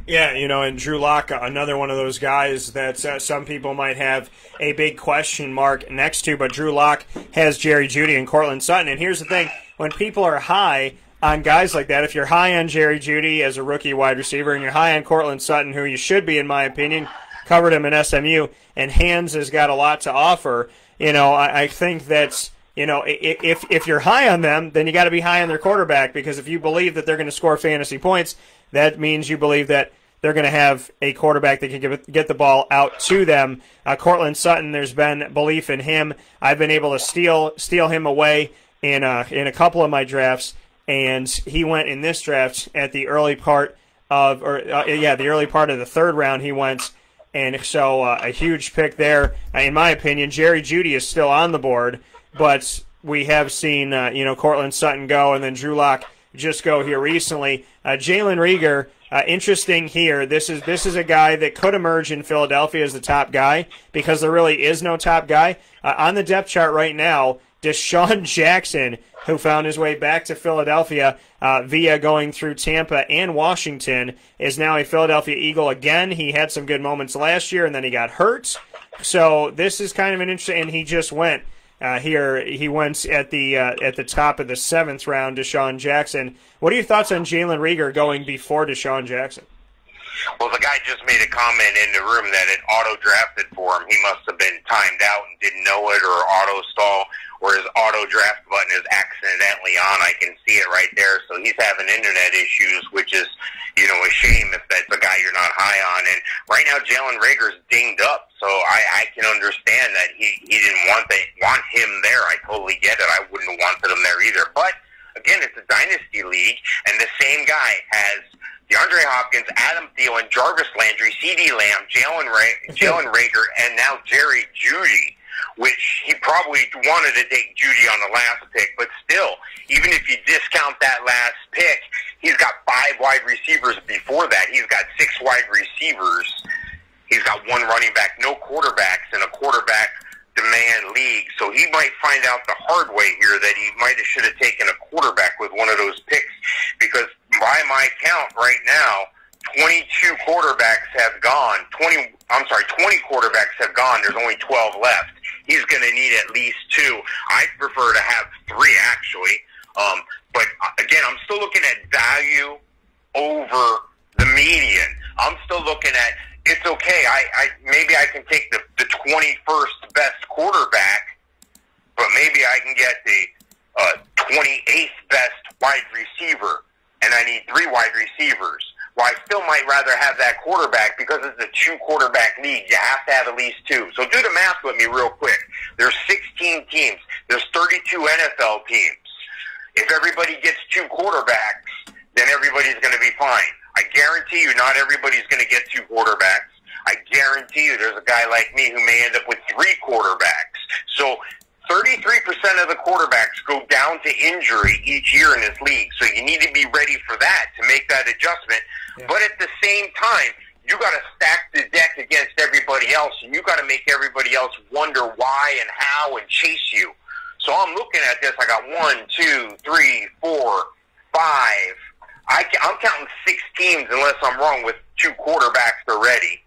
Yeah, and Drew Lock, another one of those guys that some people might have a big question mark next to, but Drew Lock has Jerry Jeudy and Cortland Sutton. And here's the thing, when people are high on guys like that, if you're high on Jerry Jeudy as a rookie wide receiver and you're high on Cortland Sutton, who you should be in my opinion, covered him in SMU, and Hands has got a lot to offer, I think that's, if you're high on them, then you got to be high on their quarterback, because if you believe that they're going to score fantasy points, that means you believe that they're going to have a quarterback that can get the ball out to them. Cortland Sutton, there's been belief in him. I've been able to steal him away in a couple of my drafts, and he went in this draft at the early part of the early part of the third round. He went. And so a huge pick there. In my opinion, Jerry Jeudy is still on the board, but we have seen Cortland Sutton go, and then Drew Lock just go here recently. Jalen Rieger, interesting here. This is a guy that could emerge in Philadelphia as the top guy, because there really is no top guy. On the depth chart right now, Deshaun Jackson, who found his way back to Philadelphia via going through Tampa and Washington, is now a Philadelphia Eagle again. He had some good moments last year, and then he got hurt. So this is kind of an interesting, and he just went here. He went at the top of the 7th round, Deshaun Jackson. What are your thoughts on Jalen Rieger going before Deshaun Jackson? Well, the guy just made a comment in the room that it auto-drafted for him. He must have been timed out and didn't know it, or auto-stall, or his auto-draft button is accidentally on. I can see it right there. So he's having internet issues, which is, a shame if that's a guy you're not high on. And right now, Jalen Rieger's dinged up, so I can understand that he didn't want him there. I totally get it. I wouldn't have wanted him there either. But, again, it's a dynasty league, and the same guy has DeAndre Hopkins, Adam Thielen, Jarvis Landry, CeeDee Lamb, Jalen Rieger, and now Jerry Jeudy, which he probably wanted to take Jeudy on the last pick, but still, even if you discount that last pick, he's got 5 wide receivers before that. He's got 6 wide receivers. He's got 1 running back, no quarterbacks in a quarterback demand league. So he might find out the hard way here that he might have should have taken a quarterback with one of those picks, because by my count right now, 22 quarterbacks have gone. 20 quarterbacks have gone. There's only 12 left. He's going to need at least 2. I'd prefer to have 3, actually. But, again, I'm still looking at value over the median. I'm still looking at, it's okay. Maybe I can take the 21st best quarterback, but maybe I can get the 28th best wide receiver, and I need 3 wide receivers. Well, I still might rather have that quarterback because it's a 2-quarterback league. You have to have at least 2. So do the math with me real quick. There's 16 teams. There's 32 NFL teams. If everybody gets 2 quarterbacks, then everybody's going to be fine. I guarantee you not everybody's going to get 2 quarterbacks. I guarantee you there's a guy like me who may end up with 3 quarterbacks. So 33% of the quarterbacks go down to injury each year in this league. So you need to be ready for that to make that adjustment. Yeah. But at the same time, you got to stack the deck against everybody else, and you got to make everybody else wonder why and how and chase you. So I'm looking at this. I got 1, 2, 3, 4, 5. I'm counting 6 teams unless I'm wrong with 2 quarterbacks already.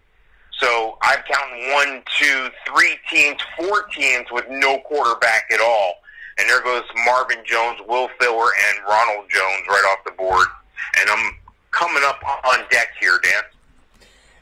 So I'm counting 1, 2, 3 teams, 4 teams with no quarterback at all. And there goes Marvin Jones, Will Fuller, and Ronald Jones right off the board. And I'm coming up on deck here, Dan.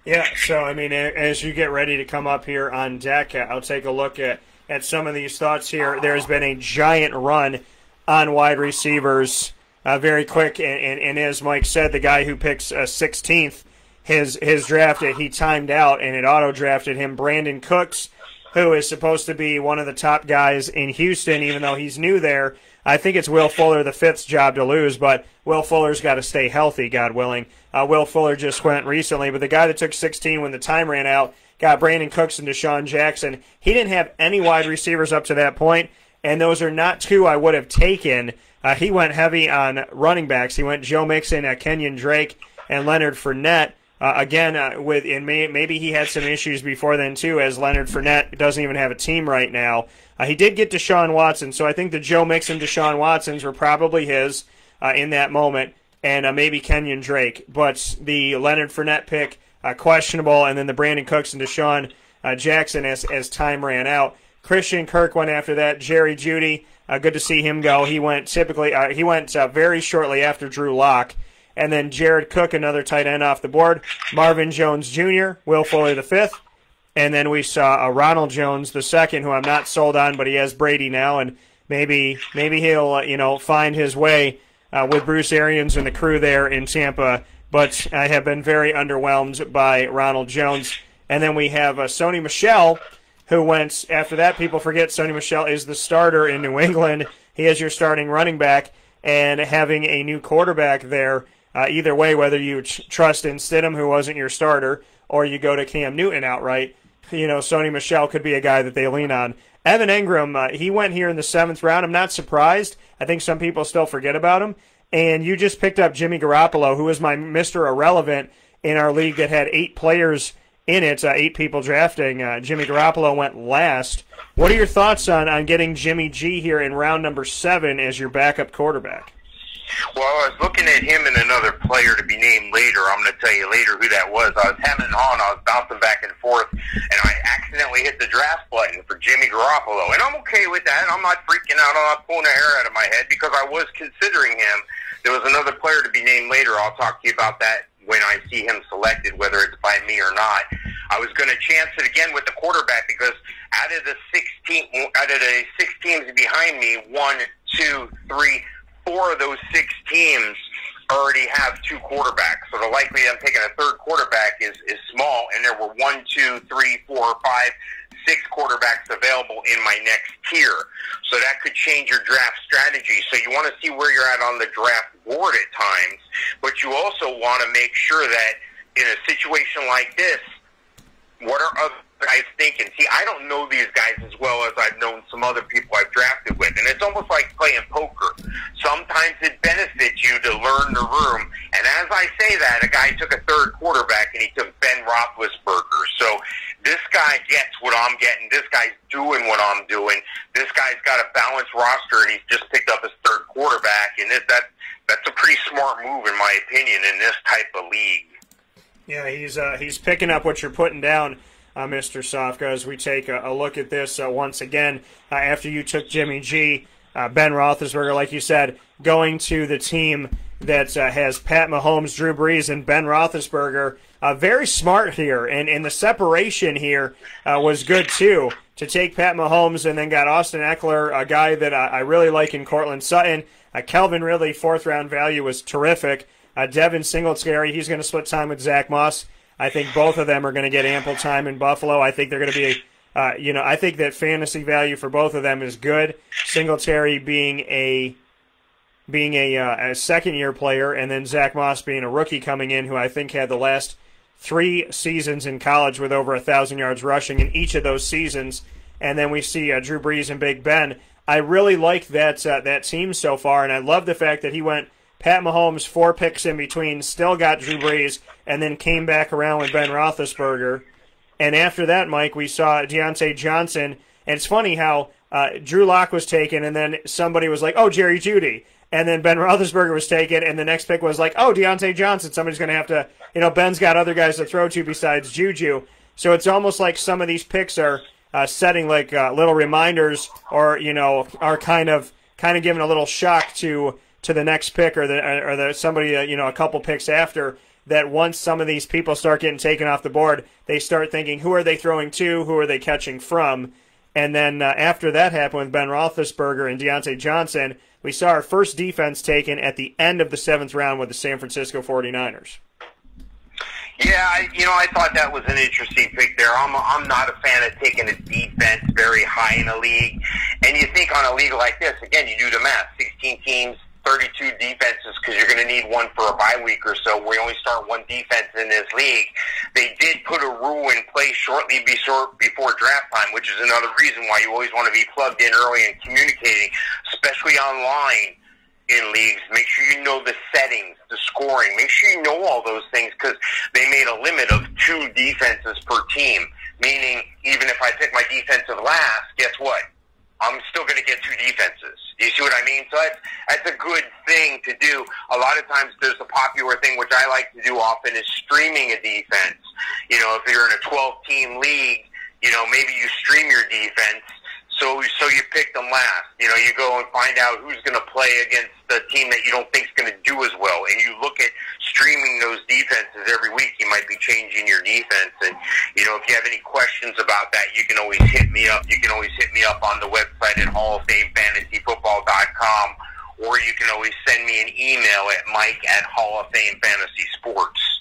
Yeah, so, I mean, as you get ready to come up here on deck, I'll take a look at some of these thoughts here. There's been a giant run on wide receivers very quick. And as Mike said, the guy who picks 16th, his draft, he timed out, and it auto-drafted him. Brandon Cooks, who is supposed to be one of the top guys in Houston, even though he's new there. I think it's Will Fuller, the 5th job to lose, but Will Fuller's got to stay healthy, God willing. Will Fuller just went recently, but the guy that took 16 when the time ran out got Brandon Cooks and Deshaun Jackson. He didn't have any wide receivers up to that point, and those are not 2 I would have taken. He went heavy on running backs. He went Joe Mixon, Kenyon Drake, and Leonard Fournette. Maybe he had some issues before then too, as Leonard Fournette doesn't even have a team right now. He did get Deshaun Watson, so I think the Joe Mixon, Deshaun Watsons were probably his in that moment, and maybe Kenyon Drake. But the Leonard Fournette pick, questionable, and then the Brandon Cooks and Deshaun Jackson as time ran out. Christian Kirk went after that. Jerry Jeudy, good to see him go. He went very shortly after Drew Lock. And then Jared Cook, another tight end off the board. Marvin Jones Jr., Will Fuller the 5th. And then we saw Ronald Jones the 2nd, who I'm not sold on, but he has Brady now, and maybe he'll find his way with Bruce Arians and the crew there in Tampa. But I have been very underwhelmed by Ronald Jones. And then we have Sony Michelle, who went after that. People forget Sony Michelle is the starter in New England. He is your starting running back, and having a new quarterback there. Either way, whether you trust in Stidham, who wasn't your starter, or you go to Cam Newton outright, Sony Michelle could be a guy that they lean on. Evan Engram, he went here in the 7th round. I'm not surprised. I think some people still forget about him. And you just picked up Jimmy Garoppolo, who was my Mr. Irrelevant in our league that had 8 players in it, 8 people drafting. Jimmy Garoppolo went last. What are your thoughts on getting Jimmy G here in round number 7 as your backup quarterback? Well, I was looking at him and another player to be named later. I'm going to tell you later who that was. I was hemming and hawing. I was bouncing back and forth, and I accidentally hit the draft button for Jimmy Garoppolo. And I'm okay with that. I'm not freaking out. I'm not pulling a hair out of my head because I was considering him. There was another player to be named later. I'll talk to you about that when I see him selected, whether it's by me or not. I was going to chance it again with the quarterback because out of the six teams behind me, 1, 2, 3, 4 of those 6 teams already have 2 quarterbacks. So the likelihood I'm taking a third quarterback is small, and there were 1, 2, 3, 4, 5, 6 quarterbacks available in my next tier. So that could change your draft strategy. So you want to see where you're at on the draft board at times, but you also want to make sure that in a situation like this, what are other guys thinking? See, I don't know these guys as well as I've known some other people I've drafted with, and it's almost like playing poker. Sometimes it benefits you to learn the room, and as I say that, a guy took a third quarterback, and he took Ben Roethlisberger. So this guy gets what I'm getting. This guy's doing what I'm doing. This guy's got a balanced roster, and he's just picked up his third quarterback, and that's a pretty smart move, in my opinion, in this type of league. Yeah, he's picking up what you're putting down, Mr. Sofka, as we take a look at this once again. After you took Jimmy G, Ben Roethlisberger, like you said, going to the team that has Pat Mahomes, Drew Brees, and Ben Roethlisberger. Very smart here, and the separation here was good, too, to take Pat Mahomes and then got Austin Eckler, a guy that I really like in Cortland Sutton. Kelvin Ridley, 4th-round value, was terrific. Devin Singletary, he's going to split time with Zach Moss. I think both of them are going to get ample time in Buffalo. I think they're going to be, I think that fantasy value for both of them is good. Singletary being a second-year player, and then Zach Moss being a rookie coming in, who I think had the last 3 seasons in college with over 1,000 yards rushing in each of those seasons. And then we see Drew Brees and Big Ben. I really like that team so far, and I love the fact that he went Pat Mahomes, 4 picks in between, still got Drew Brees, and then came back around with Ben Roethlisberger. And after that, Mike, we saw Deontay Johnson. And it's funny how Drew Lock was taken, and then somebody was like, oh, Jerry Jeudy. And then Ben Roethlisberger was taken, and the next pick was like, oh, Deontay Johnson. Somebody's going to have to, Ben's got other guys to throw to besides Juju. So it's almost like some of these picks are setting like little reminders, or, are kind of giving a little shock to the next pick or somebody, a couple picks after, that once some of these people start getting taken off the board, they start thinking, who are they throwing to? Who are they catching from? And then after that happened with Ben Roethlisberger and Deontay Johnson, we saw our first defense taken at the end of the 7th round with the San Francisco 49ers. Yeah, I thought that was an interesting pick there. I'm not a fan of taking a defense very high in a league. And you think on a league like this, again, you do the math, 16 teams, 32 defenses, because you're going to need one for a bye week or so. We only start one defense in this league. They did put a rule in place shortly before draft time, which is another reason why you always want to be plugged in early and communicating, especially online in leagues. Make sure you know the settings, the scoring. Make sure you know all those things, because they made a limit of 2 defenses per team, meaning even if I pick my defensive last, guess what? I'm still going to get 2 defenses. Do you see what I mean? So that's a good thing to do. A lot of times there's a popular thing, which I like to do often, is streaming a defense. If you're in a 12-team league, maybe you stream your defense, so you pick them last. You go and find out who's going to play against the team that you don't think is going to do as well, and you look at streaming those defenses every week. You might be changing your defense, and if you have any questions about that, you can always hit me up. You can always hit me up on the website at HallOfFameFantasyFootball.com, or you can always send me an email at Mike@HallOfFameFantasySports.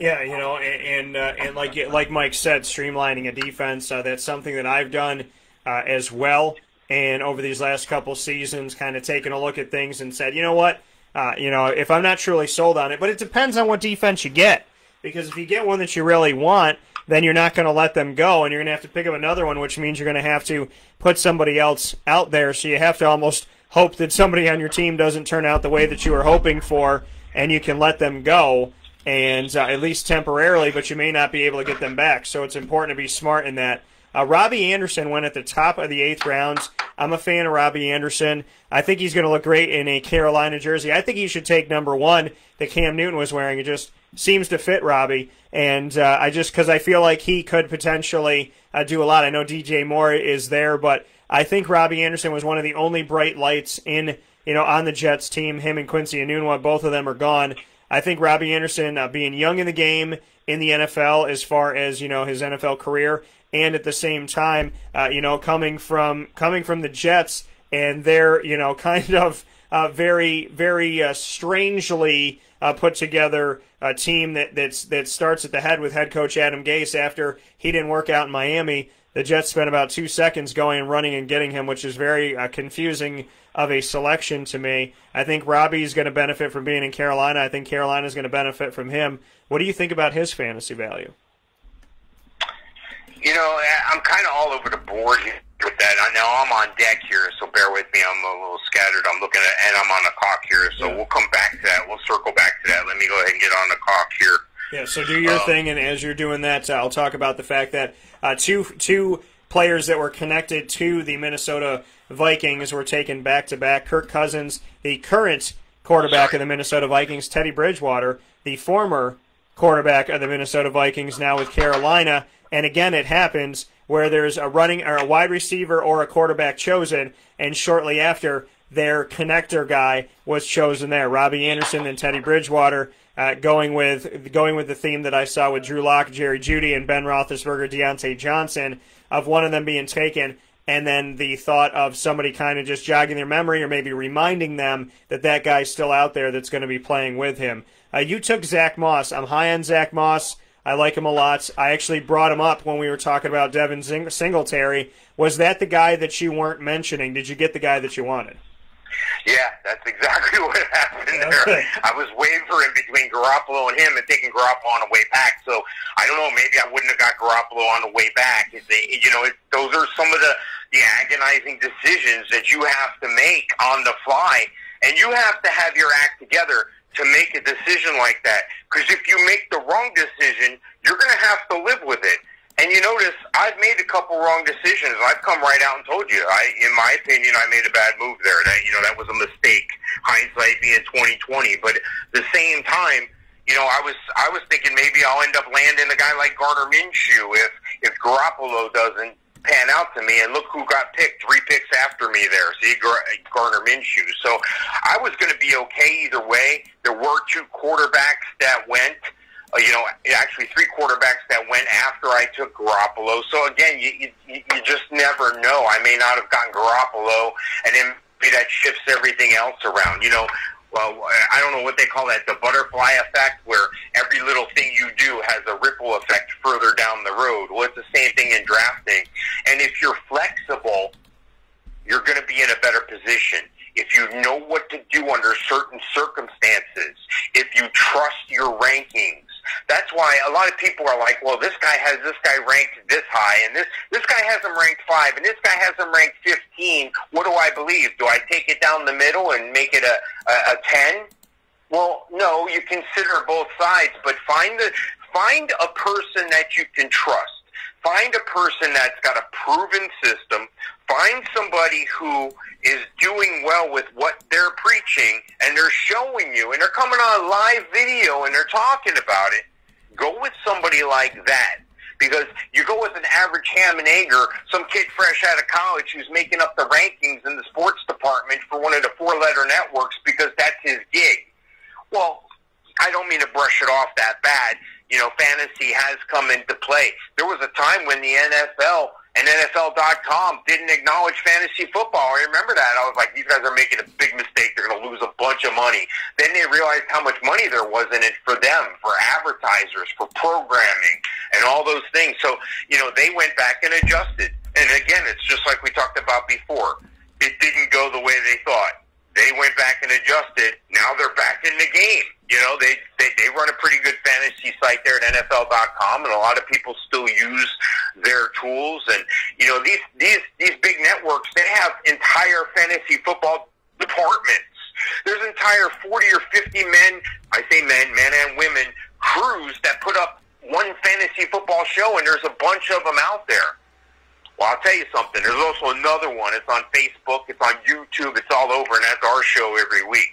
Yeah, and like Mike said, streamlining a defense, that's something that I've done as well. And over these last couple seasons, kind of taken a look at things and said, what, if I'm not truly sold on it, but it depends on what defense you get. Because if you get one that you really want, then you're not going to let them go, and you're going to have to pick up another one, which means you're going to have to put somebody else out there. So you have to almost hope that somebody on your team doesn't turn out the way that you were hoping for, and you can let them go, and at least temporarily, but you may not be able to get them back. So it's important to be smart in that. Robbie Anderson went at the top of the 8th round. I'm a fan of Robbie Anderson. I think he's going to look great in a Carolina jersey. I think he should take number 1 that Cam Newton was wearing. It just seems to fit Robbie. And because I feel like he could potentially do a lot. I know DJ Moore is there, but I think Robbie Anderson was one of the only bright lights in, on the Jets team. Him and Quincy Enunwa, both of them are gone. I think Robbie Anderson, being young in the game in the NFL as far as, his NFL career, and at the same time, coming from the Jets and their, kind of very, very strangely put together a team that starts at the head with head coach Adam Gase after he didn't work out in Miami. The Jets spent about 2 seconds going and running and getting him, which is very confusing of a selection to me. I think Robbie's going to benefit from being in Carolina. I think Carolina's going to benefit from him. What do you think about his fantasy value? I'm kind of all over the board here with that. Now I'm on deck here, so bear with me. I'm a little scattered. I'm looking at, and I'm on the clock here, so we'll come back to that. We'll circle back to that. Let me go ahead and get on the clock here. Yeah, so do your thing, and as you're doing that, I'll talk about the fact that two players that were connected to the Minnesota Vikings were taken back-to-back. Kirk Cousins, the current quarterback of the Minnesota Vikings, Teddy Bridgewater, the former quarterback of the Minnesota Vikings, now with Carolina. And again, it happens where there's a running or a wide receiver or a quarterback chosen, and shortly after, their connector guy was chosen there. Robbie Anderson and Teddy Bridgewater, going with the theme that I saw with Drew Lock, Jerry Jeudy, and Ben Roethlisberger, Deontay Johnson, of one of them being taken, and then the thought of somebody kind of just jogging their memory or maybe reminding them that guy's still out there that's going to be playing with him. You took Zach Moss. I'm high on Zach Moss. I like him a lot. I actually brought him up when we were talking about Devin Singletary. Was that the guy that you weren't mentioning? Did you get the guy that you wanted? Yeah, that's exactly what happened there. I was wavering between Garoppolo and him and taking Garoppolo on the way back. So I don't know, maybe I wouldn't have got Garoppolo on the way back. Those are some of the agonizing decisions that you have to make on the fly, and you have to have your act together to make a decision like that. Because if you make the wrong decision, you're going to have to live with it. And you notice, I've made a couple wrong decisions. I've come right out and told you, in my opinion, I made a bad move there. That was a mistake. Hindsight being 20/20. But at the same time, I was thinking maybe I'll end up landing a guy like Gardner Minshew if Garoppolo doesn't pan out to me. And look who got picked 3 picks after me there. See, Gardner Minshew. So I was going to be okay either way. There were 2 quarterbacks that went. Actually 3 quarterbacks that went after I took Garoppolo. So again, you just never know. I may not have gotten Garoppolo, and then maybe that shifts everything else around. Well, I don't know what they call that, the butterfly effect, where every little thing you do has a ripple effect further down the road. Well, it's the same thing in drafting. And if you're flexible, you're going to be in a better position. If you know what to do under certain circumstances, if you trust your rankings. That's why a lot of people are like, well, this guy has this guy ranked this high, and this guy has him ranked 5, and this guy has him ranked 15. What do I believe? Do I take it down the middle and make it a 10? Well, no, you consider both sides, but find a person that you can trust. Find a person that's got a proven system. Find somebody who is doing well with what they're preaching, and they're showing you, and they're coming on live video, and they're talking about it. Go with somebody like that. Because you go with an average ham and egger, some kid fresh out of college who's making up the rankings in the sports department for one of the 4-letter networks because that's his gig. Well, I don't mean to brush it off that bad. Fantasy has come into play. There was a time when the NFL and NFL.com didn't acknowledge fantasy football. I remember that. I was like, these guys are making a big mistake. They're going to lose a bunch of money. Then they realized how much money there was in it for them, for advertisers, for programming, and all those things. So, they went back and adjusted. And again, it's just like we talked about before. It didn't go the way they thought. They went back and adjusted. Now they're back in the game. They run a pretty good fantasy site there at NFL.com, and a lot of people still use their tools. And these big networks, they have entire fantasy football departments. There's entire 40 or 50 men, I say men and women, crews that put up one fantasy football show, and there's a bunch of them out there. Well, I'll tell you something. There's also another one. It's on Facebook. It's on YouTube. It's all over, and that's our show every week.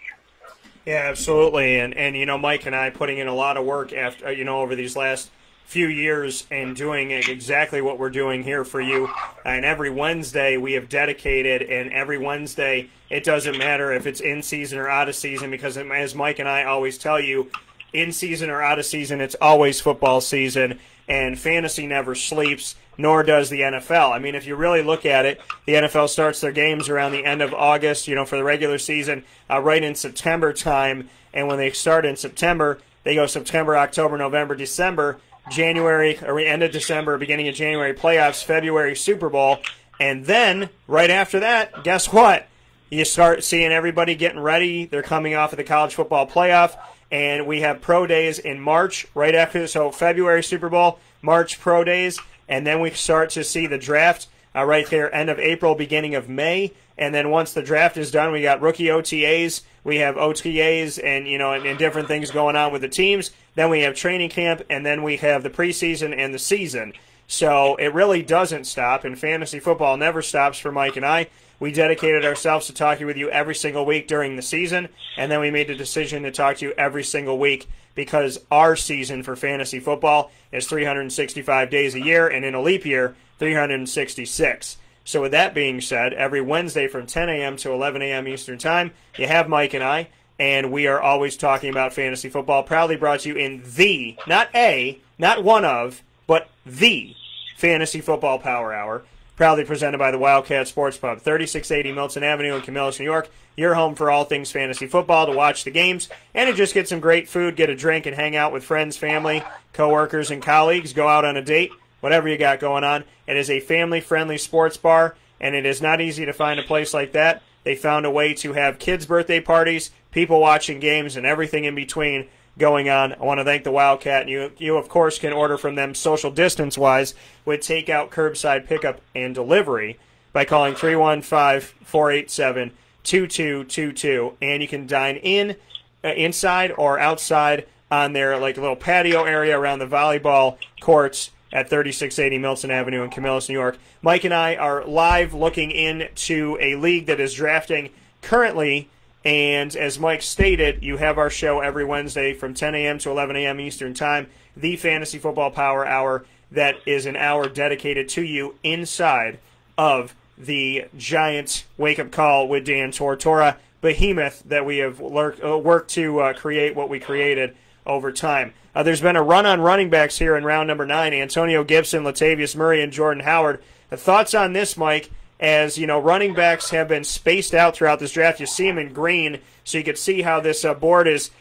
Yeah, absolutely. And Mike and I putting in a lot of work after over these last few years and doing exactly what we're doing here for you. And every Wednesday we have dedicated, and every Wednesday it doesn't matter if it's in season or out of season, because as Mike and I always tell you, in season or out of season, it's always football season, and fantasy never sleeps, nor does the NFL. I mean, if you really look at it, the NFL starts their games around the end of August, for the regular season, right in September time. And when they start in September, they go September, October, November, December, January, or end of December, beginning of January, playoffs, February, Super Bowl. And then, right after that, guess what? You start seeing everybody getting ready. They're coming off of the college football playoff. And we have pro days in March, right after, so February Super Bowl, March pro days. And then we start to see the draft right there, end of April, beginning of May. And then once the draft is done, we got rookie OTAs. We have OTAs and, and different things going on with the teams. Then we have training camp, and then we have the preseason and the season. So it really doesn't stop, and fantasy football never stops for Mike and I. We dedicated ourselves to talking with you every single week during the season, and then we made the decision to talk to you every single week because our season for fantasy football is 365 days a year, and in a leap year, 366. So with that being said, every Wednesday from 10 a.m. to 11 a.m. Eastern Time, you have Mike and I, and we are always talking about fantasy football, proudly brought to you in the, not a, not one of, but the Fantasy Football Power Hour, proudly presented by the Wildcat Sports Pub, 3680 Milton Avenue in Camillus, New York, your home for all things fantasy football, to watch the games, and to just get some great food, get a drink, and hang out with friends, family, coworkers, and colleagues, go out on a date, whatever you got going on. It is a family-friendly sports bar, and it is not easy to find a place like that. They found a way to have kids' birthday parties, people watching games, and everything in between going on. I want to thank the Wildcat. You of course, can order from them social distance-wise with takeout, curbside pickup, and delivery by calling 315-487-2222. And you can dine in, inside or outside on their little patio area around the volleyball courts at 3680 Milton Avenue in Camillus, New York. Mike and I are live looking into a league that is drafting currently. And as Mike stated, you have our show every Wednesday from 10 a.m. to 11 a.m. Eastern Time, the Fantasy Football Power Hour, that is an hour dedicated to you inside of the giant wake-up call with Dan Tortora behemoth that we have worked to create what we created over time. There's been a run on running backs here in round number 9. Antonio Gibson, Latavius Murray, and Jordan Howard. Thoughts on this, Mike? As running backs have been spaced out throughout this draft. You see them in green, so you can see how this board is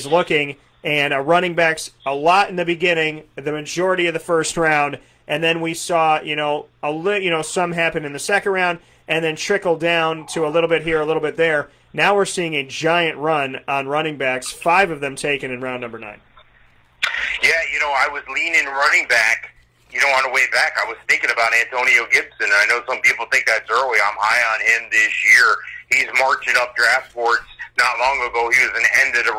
looking. And running backs a lot in the beginning, the majority of the first round, and then we saw some happen in the second round, and then trickle down to a little bit here, a little bit there. Now we're seeing a giant run on running backs. 5 of them taken in round number 9. Yeah, I was leaning running back. On the way back, I was thinking about Antonio Gibson. I know some people think that's early. I'm high on him this year. He's marching up draft boards. Not long ago, he was an end of the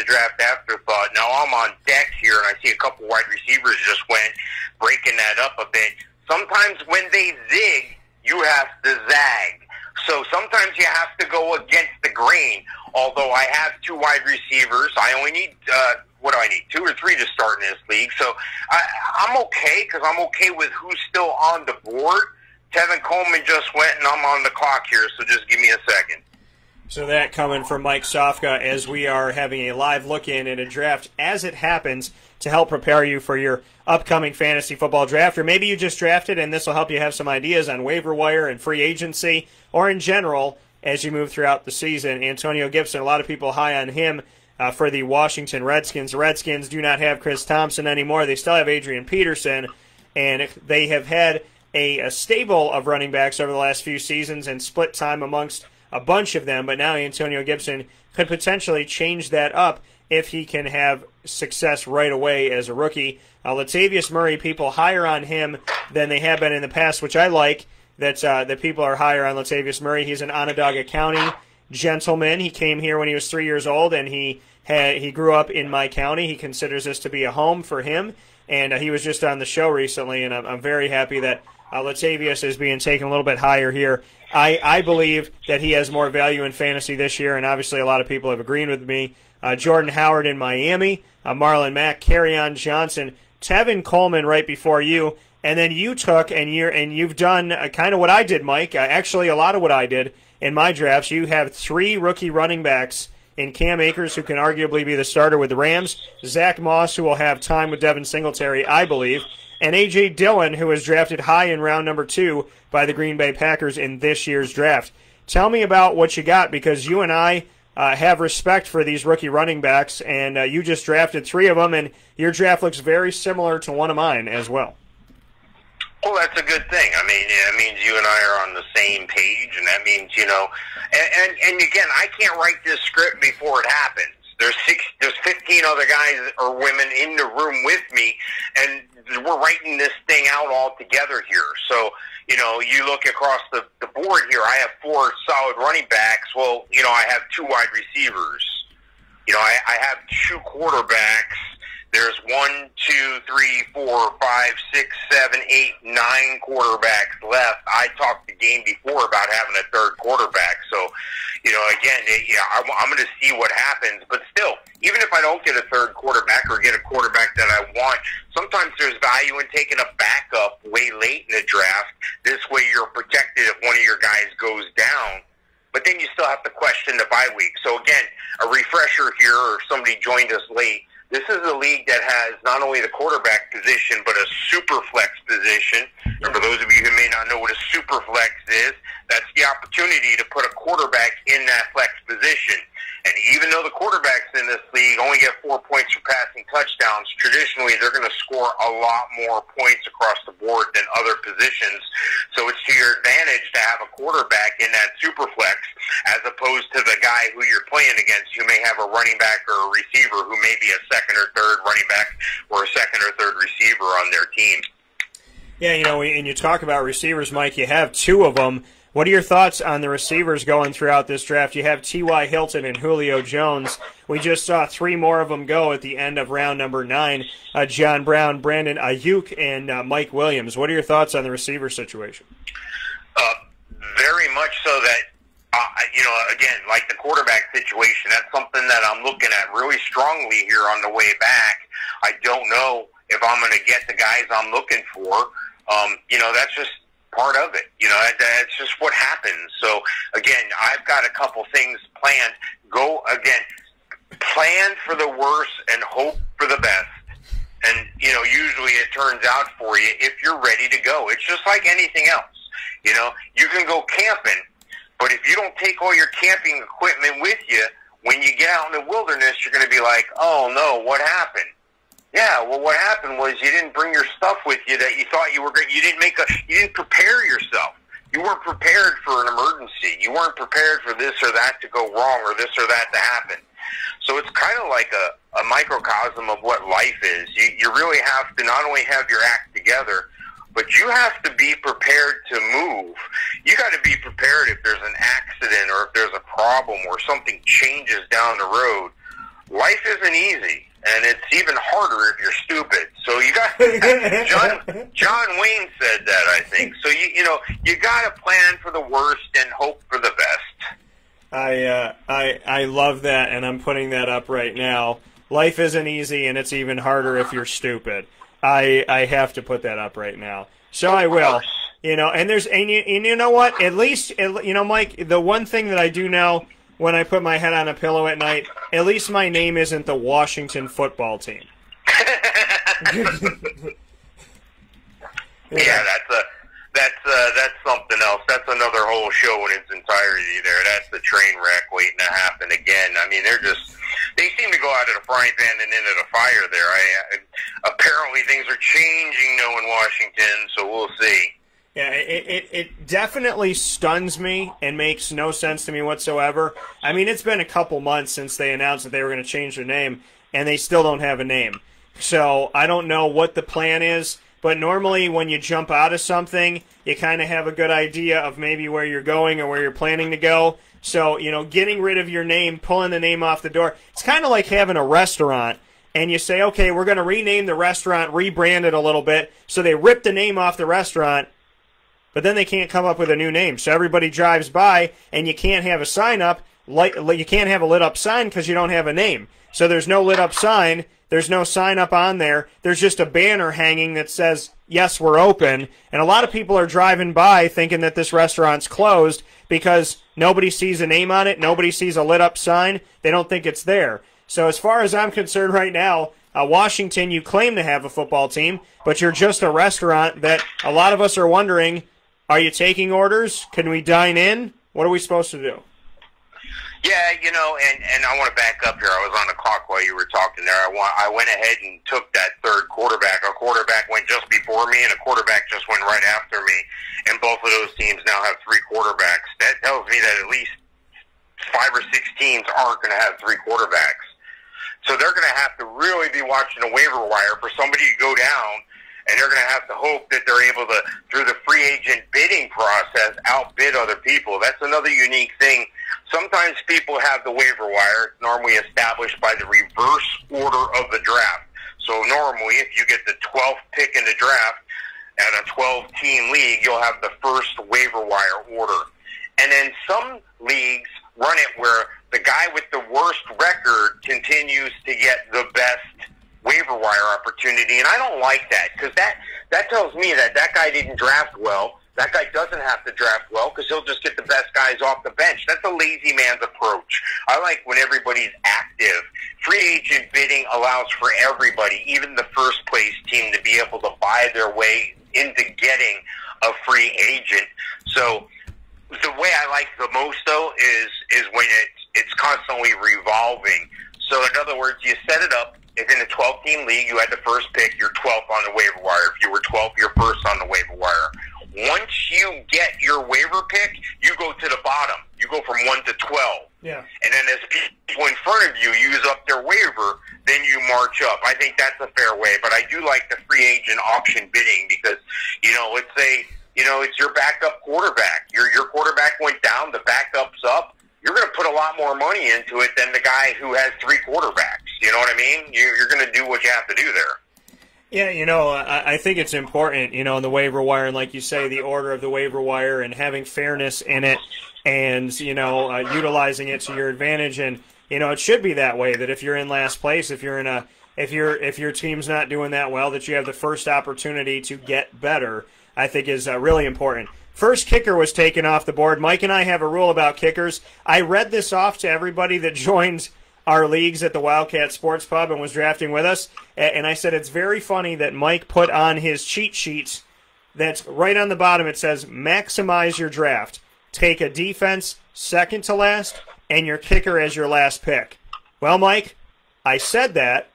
draft afterthought. Now I'm on deck here, and I see a couple wide receivers just went, breaking that up a bit. Sometimes when they zig, you have to zag. So sometimes you have to go against the grain. Although I have 2 wide receivers, I only need what do I need? 2 or 3 to start in this league. So I'm okay because I'm okay with who's still on the board. Tevin Coleman just went, and I'm on the clock here, so just give me a second. So that coming from Mike Sofka as we are having a live look-in at a draft as it happens to help prepare you for your upcoming fantasy football draft. Or maybe you just drafted, and this will help you have some ideas on waiver wire and free agency, or in general as you move throughout the season. Antonio Gibson, a lot of people high on him for the Washington Redskins. The Redskins do not have Chris Thompson anymore. They still have Adrian Peterson, and they have had a stable of running backs over the last few seasons and split time amongst a bunch of them. But now Antonio Gibson could potentially change that up if he can have success right away as a rookie. Latavius Murray, people higher on him than they have been in the past, which I like, that people are higher on Latavius Murray. He's an Onondaga County gentleman. He came here when he was 3 years old, and he grew up in my county. He considers this to be a home for him, and he was just on the show recently, and I'm very happy that Latavius is being taken a little bit higher here. I believe that he has more value in fantasy this year, and obviously a lot of people have agreed with me. Jordan Howard in Miami, Marlon Mack, Kerryon Johnson, Tevin Coleman right before you, and then you took and you've done kind of what I did, Mike. Actually, a lot of what I did in my drafts. You have 3 rookie running backs in Cam Akers, who can arguably be the starter with the Rams, Zach Moss, who will have time with Devin Singletary, I believe, and A.J. Dillon, who was drafted high in round number 2 by the Green Bay Packers in this year's draft. Tell me about what you got, because you and I have respect for these rookie running backs, and you just drafted 3 of them, and your draft looks very similar to one of mine as well. Well, that's a good thing. I mean, it means you and I are on the same page, and that means, and again, I can't write this script before it happens. There's 15 other guys or women in the room with me, and we're writing this thing out all together here. So, you look across the board here, I have 4 solid running backs. Well, I have 2 wide receivers. I have 2 quarterbacks. There's 1, 2, 3, 4, 5, 6, 7, 8, 9 quarterbacks left. I talked the game before about having a 3rd quarterback. So, again, I'm going to see what happens. But still, even if I don't get a 3rd quarterback or get a quarterback that I want, sometimes there's value in taking a backup way late in the draft. This way you're protected if one of your guys goes down. But then you still have to question the bye week. So, again, a refresher here, or somebody joined us late. This is a league that has not only the quarterback position, but a super flex position. And for those of you who may not know what a super flex is, that's the opportunity to put a quarterback in that flex position. And even though the quarterbacks in this league only get 4 points for passing touchdowns, traditionally they're going to score a lot more points across the board than other positions. So it's to your advantage to have a quarterback in that super flex as opposed to the guy who you're playing against who may have a running back or a receiver who may be a 2nd or 3rd running back or a 2nd or 3rd receiver on their team. Yeah, and you talk about receivers, Mike. You have 2 of them. What are your thoughts on the receivers going throughout this draft? You have T.Y. Hilton and Julio Jones. We just saw 3 more of them go at the end of round number 9. John Brown, Brandon Ayuk, and Mike Williams. What are your thoughts on the receiver situation? Very much so that, again, like the quarterback situation, that's something that I'm looking at really strongly here on the way back. I don't know if I'm going to get the guys I'm looking for. That's just part of it. That's just what happens. So, again, I've got a couple things planned. Plan for the worst and hope for the best. And, usually it turns out for you if you're ready to go. It's just like anything else. You can go camping, but if you don't take all your camping equipment with you, when you get out in the wilderness, you're going to be like, oh, no, what happened? Yeah, well, what happened was you didn't bring your stuff with you that you thought you were going. You didn't prepare yourself. You weren't prepared for an emergency. You weren't prepared for this or that to go wrong or this or that to happen. So it's kind of like a microcosm of what life is. You really have to not only have your act together, but you have to be prepared to move. You got to be prepared if there's an accident or if there's a problem or something changes down the road. Life isn't easy. And it's even harder if you're stupid. So you got John Wayne said that, I think. So you got to plan for the worst and hope for the best. I love that, and I'm putting that up right now. Life isn't easy, and it's even harder if you're stupid. I have to put that up right now. So I will. And you know what? At least Mike, the one thing that I do know when I put my head on a pillow at night, at least my name isn't the Washington football team. Yeah, that's something else. That's another whole show in its entirety there. That's the train wreck waiting to happen again. I mean, they seem to go out of the frying pan and into the fire there. Apparently things are changing now in Washington, so we'll see. Yeah, it definitely stuns me and makes no sense to me whatsoever. I mean, it's been a couple months since they announced that they were going to change their name, and they still don't have a name. So I don't know what the plan is, but normally when you jump out of something, you kind of have a good idea of maybe where you're going or where you're planning to go. So, getting rid of your name, pulling the name off the door, it's kind of like having a restaurant, and you say, okay, we're going to rename the restaurant, rebrand it a little bit, so they rip the name off the restaurant, but then they can't come up with a new name. So everybody drives by, and you can't have a sign up. You can't have a lit-up sign because you don't have a name. So there's no lit-up sign. There's no sign up on there. There's just a banner hanging that says, yes, we're open. And a lot of people are driving by thinking that this restaurant's closed because nobody sees a name on it. Nobody sees a lit up sign. They don't think it's there. So as far as I'm concerned right now, Washington, you claim to have a football team, but you're just a restaurant that a lot of us are wondering, are you taking orders? Can we dine in? What are we supposed to do? Yeah, and I want to back up here. I was on the clock while you were talking there. I went ahead and took that third quarterback. A quarterback went just before me, and a quarterback just went right after me. And both of those teams now have three quarterbacks. That tells me that at least 5 or 6 teams aren't going to have 3 quarterbacks. So they're going to have to really be watching the waiver wire for somebody to go down, and they're going to have to hope that they're able to, through the free agent bidding process, outbid other people. That's another unique thing. Sometimes people have the waiver wire normally established by the reverse order of the draft. So normally, if you get the 12th pick in the draft at a 12-team league, you'll have the first waiver wire order. And then some leagues run it where the guy with the worst record continues to get the best waiver wire opportunity. And I don't like that, because that tells me that guy didn't draft well. That guy doesn't have to draft well because he'll just get the best guys off the bench. That's a lazy man's approach. I like when everybody's active. Free agent bidding allows for everybody, even the first place team, to be able to buy their way into getting a free agent. So the way I like the most, though, is when it's constantly revolving. So in other words, you set it up. If in a 12-team league you had the first pick, you're 12th on the waiver wire. If you were 12th, you're first on the waiver wire. Once you get your waiver pick, you go to the bottom. You go from 1 to 12. Yeah. And then as people in front of you use up their waiver, then you march up. I think that's a fair way. But I do like the free agent auction bidding because, let's say, it's your backup quarterback. Your quarterback went down, the backup's up. You're going to put a lot more money into it than the guy who has 3 quarterbacks. You know what I mean? You're going to do what you have to do there. Yeah, I think it's important, in the waiver wire, and like you say, the order of the waiver wire and having fairness in it and, utilizing it to your advantage. And, it should be that way, that if you're in last place, if your team's not doing that well, that you have the first opportunity to get better, I think is really important. First kicker was taken off the board. Mike and I have a rule about kickers. I read this off to everybody that joined our leagues at the Wildcat Sports Pub and was drafting with us, and I said it's very funny that Mike put on his cheat sheet that's right on the bottom. It says, maximize your draft. Take a defense second to last and your kicker as your last pick. Well, Mike, I said that,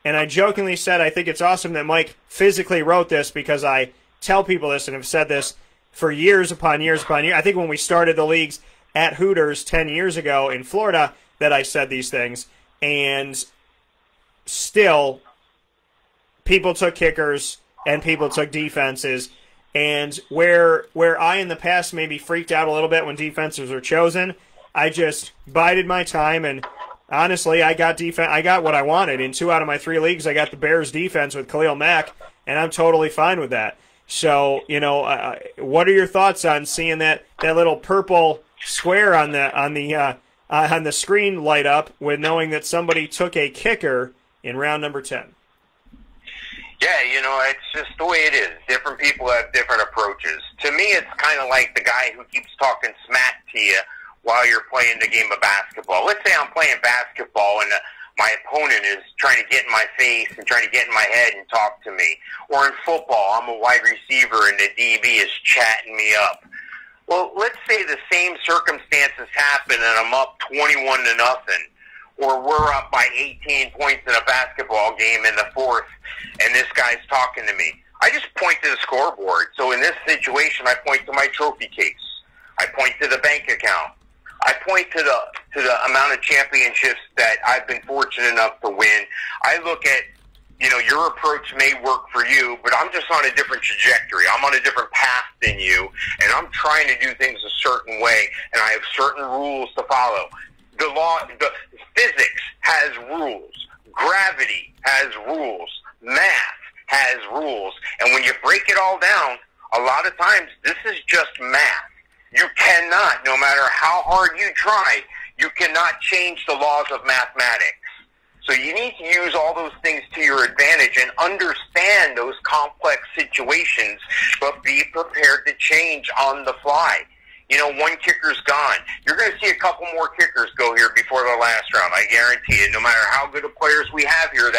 and I jokingly said I think it's awesome that Mike physically wrote this because I tell people this and have said this for years upon years upon years. I think when we started the leagues at Hooters 10 years ago in Florida that I said these things, and still people took kickers and people took defenses. And where I in the past maybe freaked out a little bit when defenses were chosen, I just bided my time, and honestly, I got what I wanted. In 2 out of my 3 leagues, I got the Bears defense with Khalil Mack, and I'm totally fine with that. So, what are your thoughts on seeing that little purple square on the screen light up with knowing that somebody took a kicker in round number 10? Yeah, it's just the way it is. Different people have different approaches. To me, it's kind of like the guy who keeps talking smack to you while you're playing the game of basketball. Let's say I'm playing basketball and my opponent is trying to get in my face and trying to get in my head and talk to me. Or in football, I'm a wide receiver and the DB is chatting me up. Well, let's say the same circumstances happen and I'm up 21-0, or we're up by 18 points in a basketball game in the 4th, and this guy's talking to me. I just point to the scoreboard. So in this situation, I point to my trophy case. I point to the bank account. I point to the amount of championships that I've been fortunate enough to win. I look at, your approach may work for you, but I'm just on a different trajectory. I'm on a different path than you, and I'm trying to do things a certain way, and I have certain rules to follow. The physics has rules. Gravity has rules. Math has rules. And when you break it all down, a lot of times this is just math. You cannot, no matter how hard you try, you cannot change the laws of mathematics. So you need to use all those things to your advantage and understand those complex situations, but be prepared to change on the fly. You know, one kicker's gone. You're going to see a couple more kickers go here before the last round. I guarantee it. No matter how good of players we have here, and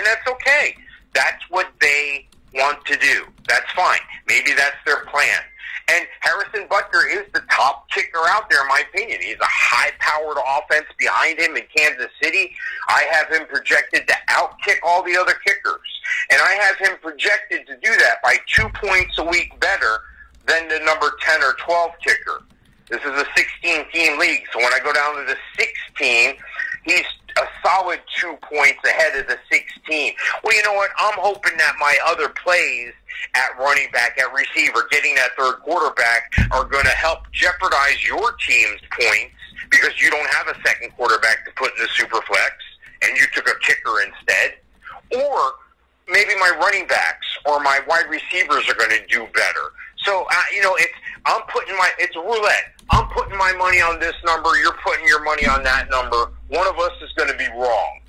that's okay. That's what they want to do. That's fine. Maybe that's their plan. And Harrison Butker is the top kicker out there, in my opinion. He's a high-powered offense behind him in Kansas City. I have him projected to outkick all the other kickers. And I have him projected to do that by 2 points a week better than the number 10 or 12 kicker. This is a 16-team league, so when I go down to the 16, he's a solid 2 points ahead of the 16. Well, you know what? I'm hoping that my other plays at running back, at receiver, getting that third quarterback are going to help jeopardize your team's points because you don't have a second quarterback to put in the super flex and you took a kicker instead. Or maybe my running backs or my wide receivers are going to do better. So, you know, it's roulette. I'm putting my money on this number. You're putting your money on that number. One of us is going to be wrong.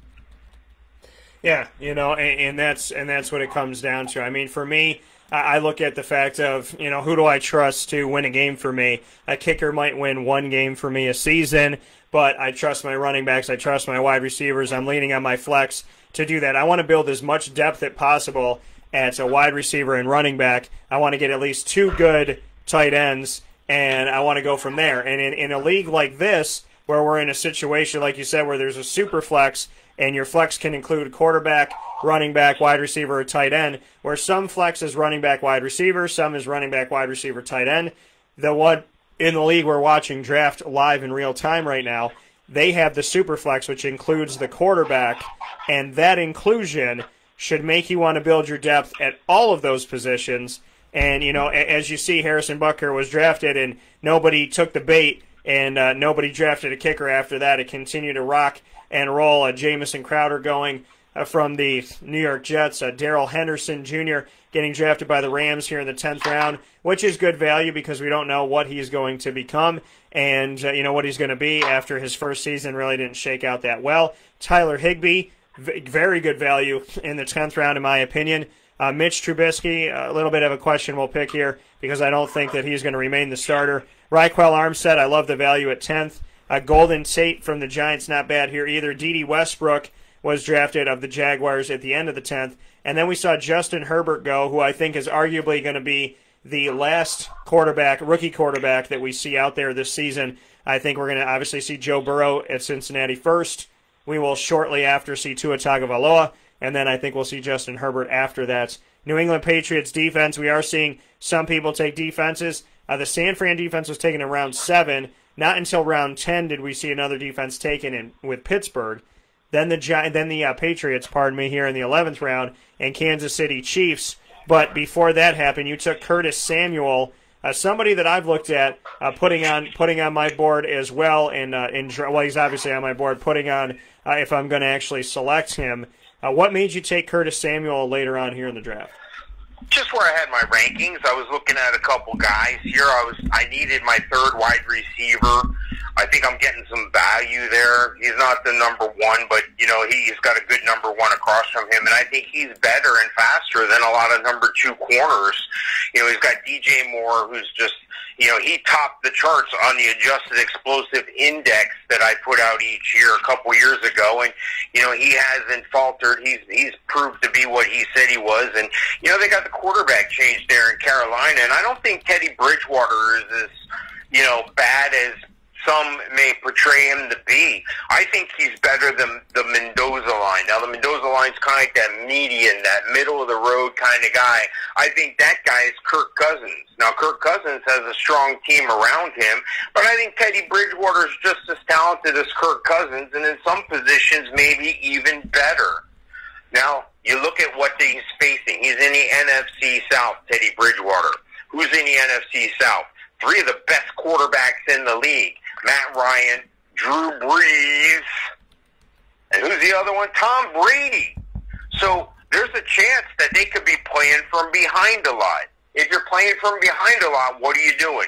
Yeah, you know, and that's what it comes down to. I mean, for me, I look at the fact of, you know, who do I trust to win a game for me? A kicker might win one game for me a season, but I trust my running backs. I trust my wide receivers. I'm leaning on my flex to do that. I want to build as much depth as possible at a wide receiver and running back. I want to get at least 2 good tight ends, and I want to go from there. And in a league like this, where we're in a situation, like you said, where there's a super flex, and your flex can include quarterback, running back, wide receiver, or tight end, where some flex is running back, wide receiver, some is running back, wide receiver, tight end. The one in the league we're watching draft live in real time right now, they have the super flex, which includes the quarterback, and that inclusion should make you want to build your depth at all of those positions. And, you know, as you see, Harrison Butker was drafted, and nobody took the bait, and nobody drafted a kicker after that. It continued to rock and roll. Jamison Crowder going from the New York Jets. Daryl Henderson Jr. getting drafted by the Rams here in the 10th round, which is good value because we don't know what he's going to become and, you know, what he's going to be after his first season really didn't shake out that well. Tyler Higbee, very good value in the 10th round, in my opinion. Mitch Trubisky, a little bit of a questionable pick here because I don't think that he's going to remain the starter. Raquel Armstead, I love the value at 10th. Golden Tate from the Giants, not bad here either. Dede Westbrook was drafted of the Jaguars at the end of the 10th. And then we saw Justin Herbert go, who I think is arguably going to be the last rookie quarterback that we see out there this season. I think we're going to obviously see Joe Burrow at Cincinnati first. We will shortly after see Tua Tagovailoa, and then I think we'll see Justin Herbert after that. New England Patriots defense, we are seeing some people take defenses. The San Fran defense was taken in round 7. Not until round 10 did we see another defense taken with Pittsburgh. Then the Patriots, here in the 11th round, and Kansas City Chiefs. But before that happened, you took Curtis Samuel, somebody that I've looked at putting on my board as well. Well, he's obviously on my board. Putting on if I'm going to actually select him. What made you take Curtis Samuel later on here in the draft? Just where I had my rankings, I was looking at a couple guys here. I needed my third wide receiver. I think I'm getting some value there. He's not the number 1, but, you know, he's got a good number 1 across from him, and I think he's better and faster than a lot of number 2 corners. You know, he's got DJ Moore, who's just, you know, he topped the charts on the adjusted explosive index that I put out each year a couple years ago, and, you know, he hasn't faltered. He's proved to be what he said he was, and, you know, they got the quarterback change there in Carolina, and I don't think Teddy Bridgewater is as, you know, bad as some may portray him to be. I think he's better than the Mendoza line. Now, the Mendoza line's kind of like that median, that middle-of-the-road kind of guy. I think that guy is Kirk Cousins. Now, Kirk Cousins has a strong team around him, but I think Teddy Bridgewater is just as talented as Kirk Cousins, and in some positions, maybe even better. Now, you look at what he's facing. He's in the NFC South, Teddy Bridgewater. Who's in the NFC South? 3 of the best quarterbacks in the league. Matt Ryan, Drew Brees, and who's the other one? Tom Brady. So there's a chance that they could be playing from behind a lot. If you're playing from behind a lot, what are you doing?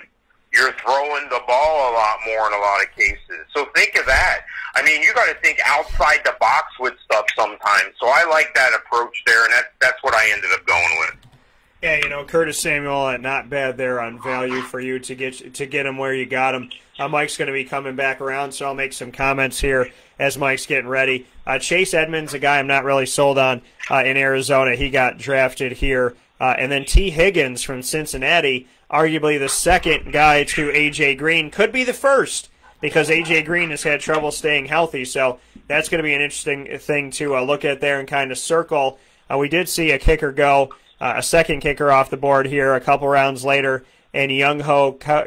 You're throwing the ball a lot more in a lot of cases. So think of that. I mean, you got to think outside the box with stuff sometimes. So I like that approach there, and that's what I ended up going with. Yeah, you know, Curtis Samuel, not bad there on value for you to get him where you got him. Mike's going to be coming back around, so I'll make some comments here as Mike's getting ready. Chase Edmonds, a guy I'm not really sold on in Arizona. He got drafted here. And then T. Higgins from Cincinnati, arguably the second guy to A.J. Green, could be the first because A.J. Green has had trouble staying healthy. So that's going to be an interesting thing to look at there and kind of circle. We did see a kicker go. A second kicker off the board here a couple rounds later, and Young Ho Koo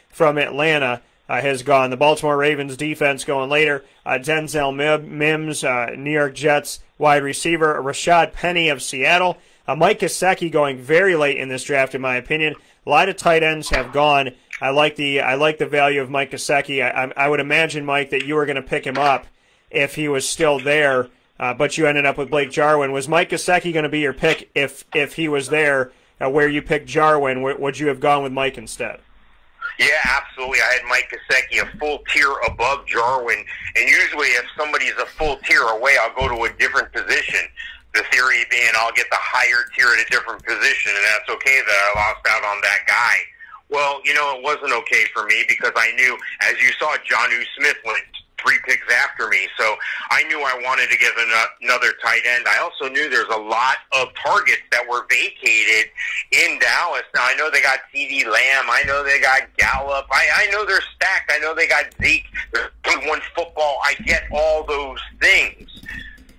from Atlanta has gone. The Baltimore Ravens defense going later. Denzel Mims, New York Jets wide receiver. Rashad Penny of Seattle. Mike Gesicki going very late in this draft, in my opinion. A lot of tight ends have gone. I like the value of Mike Gesicki. I would imagine, Mike, that you were going to pick him up if he was still there. But you ended up with Blake Jarwin. Was Mike Gesicki going to be your pick if he was there where you picked Jarwin? Would you have gone with Mike instead? Yeah, absolutely. I had Mike Gesicki a full tier above Jarwin. And usually if somebody's a full tier away, I'll go to a different position. The theory being I'll get the higher tier at a different position, and that's okay that I lost out on that guy. Well, you know, it wasn't okay for me because I knew, as you saw, Jonnu Smith went 3 picks after me, so I knew I wanted to get another tight end. I also knew there's a lot of targets that were vacated in Dallas. Now, I know they got CeeDee Lamb. I know they got Gallup. I know they're stacked. I know they got Zeke. They're playing one football. I get all those things.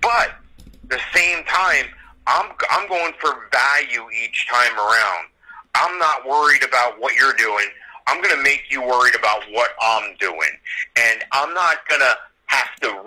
But at the same time, I'm going for value each time around. I'm not worried about what you're doing. I'm going to make you worried about what I'm doing, and I'm not going to have to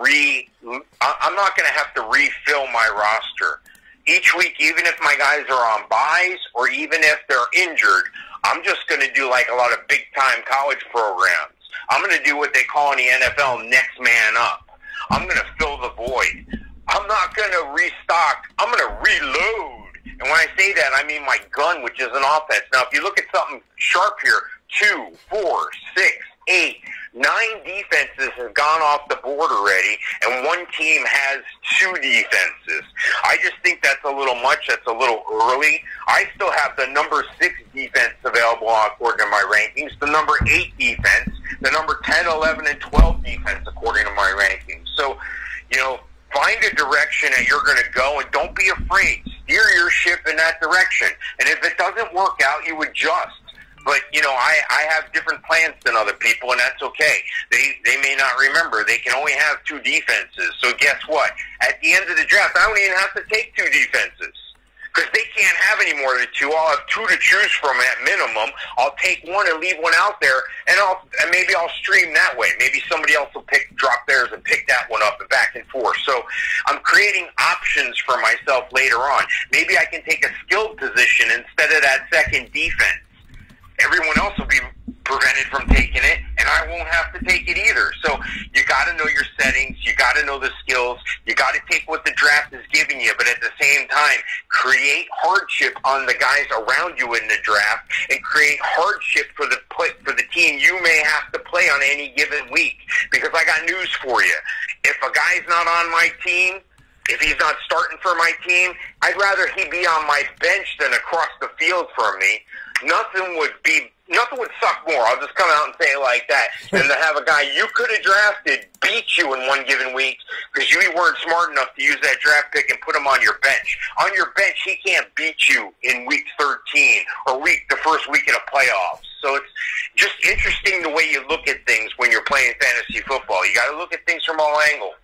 refill my roster each week. Even if my guys are on buys or even if they're injured, I'm just going to do like a lot of big time college programs. I'm going to do what they call in the NFL next man up. I'm going to fill the void. I'm not going to restock. I'm going to reload. And when I say that, I mean my gun, which is an offense. Now, if you look at something sharp here, 2, 4, 6, 8, 9 defenses have gone off the board already, and one team has 2 defenses. I just think that's a little much. That's a little early. I still have the number 6 defense available according to my rankings, the number 8 defense, the number 10, 11, and 12 defense according to my rankings. So, you know, find a direction that you're going to go, and don't be afraid. Steer your ship in that direction. And if it doesn't work out, you adjust. But, you know, I have different plans than other people, and that's okay. They may not remember. They can only have 2 defenses. So guess what? At the end of the draft, I don't even have to take 2 defenses because they can't have any more than 2. I'll have 2 to choose from at minimum. I'll take one and leave one out there, and maybe I'll stream that way. Maybe somebody else will drop theirs and pick that one up and back and forth. So I'm creating options for myself later on. Maybe I can take a skilled position instead of that second defense. Everyone else will be prevented from taking it, and I won't have to take it either. So you got to know your settings. You got to know the skills. You got to take what the draft is giving you, but at the same time, create hardship on the guys around you in the draft, and create hardship for the team you may have to play on any given week. Because I got news for you: if a guy's not on my team, if he's not starting for my team, I'd rather he be on my bench than across the field from me. Nothing would suck more. I'll just come out and say it like that, than to have a guy you could have drafted beat you in one given week because you weren't smart enough to use that draft pick and put him on your bench. On your bench, he can't beat you in week 13 or the first week of the playoffs. So it's just interesting the way you look at things when you're playing fantasy football. You got to look at things from all angles.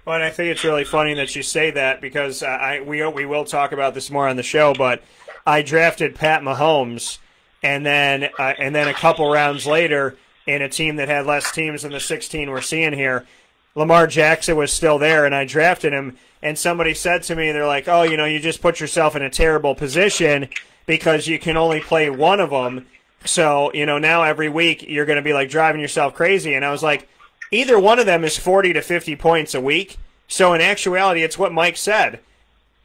Well, and I think it's really funny that you say that because we will talk about this more on the show, but I drafted Pat Mahomes. And then a couple rounds later, in a team that had less teams than the 16 we're seeing here, Lamar Jackson was still there, and I drafted him. And somebody said to me, they're like, oh, you know, you just put yourself in a terrible position because you can only play one of them. So, you know, now every week you're going to be, like, driving yourself crazy. And I was like, either one of them is 40 to 50 points a week. So in actuality, it's what Mike said.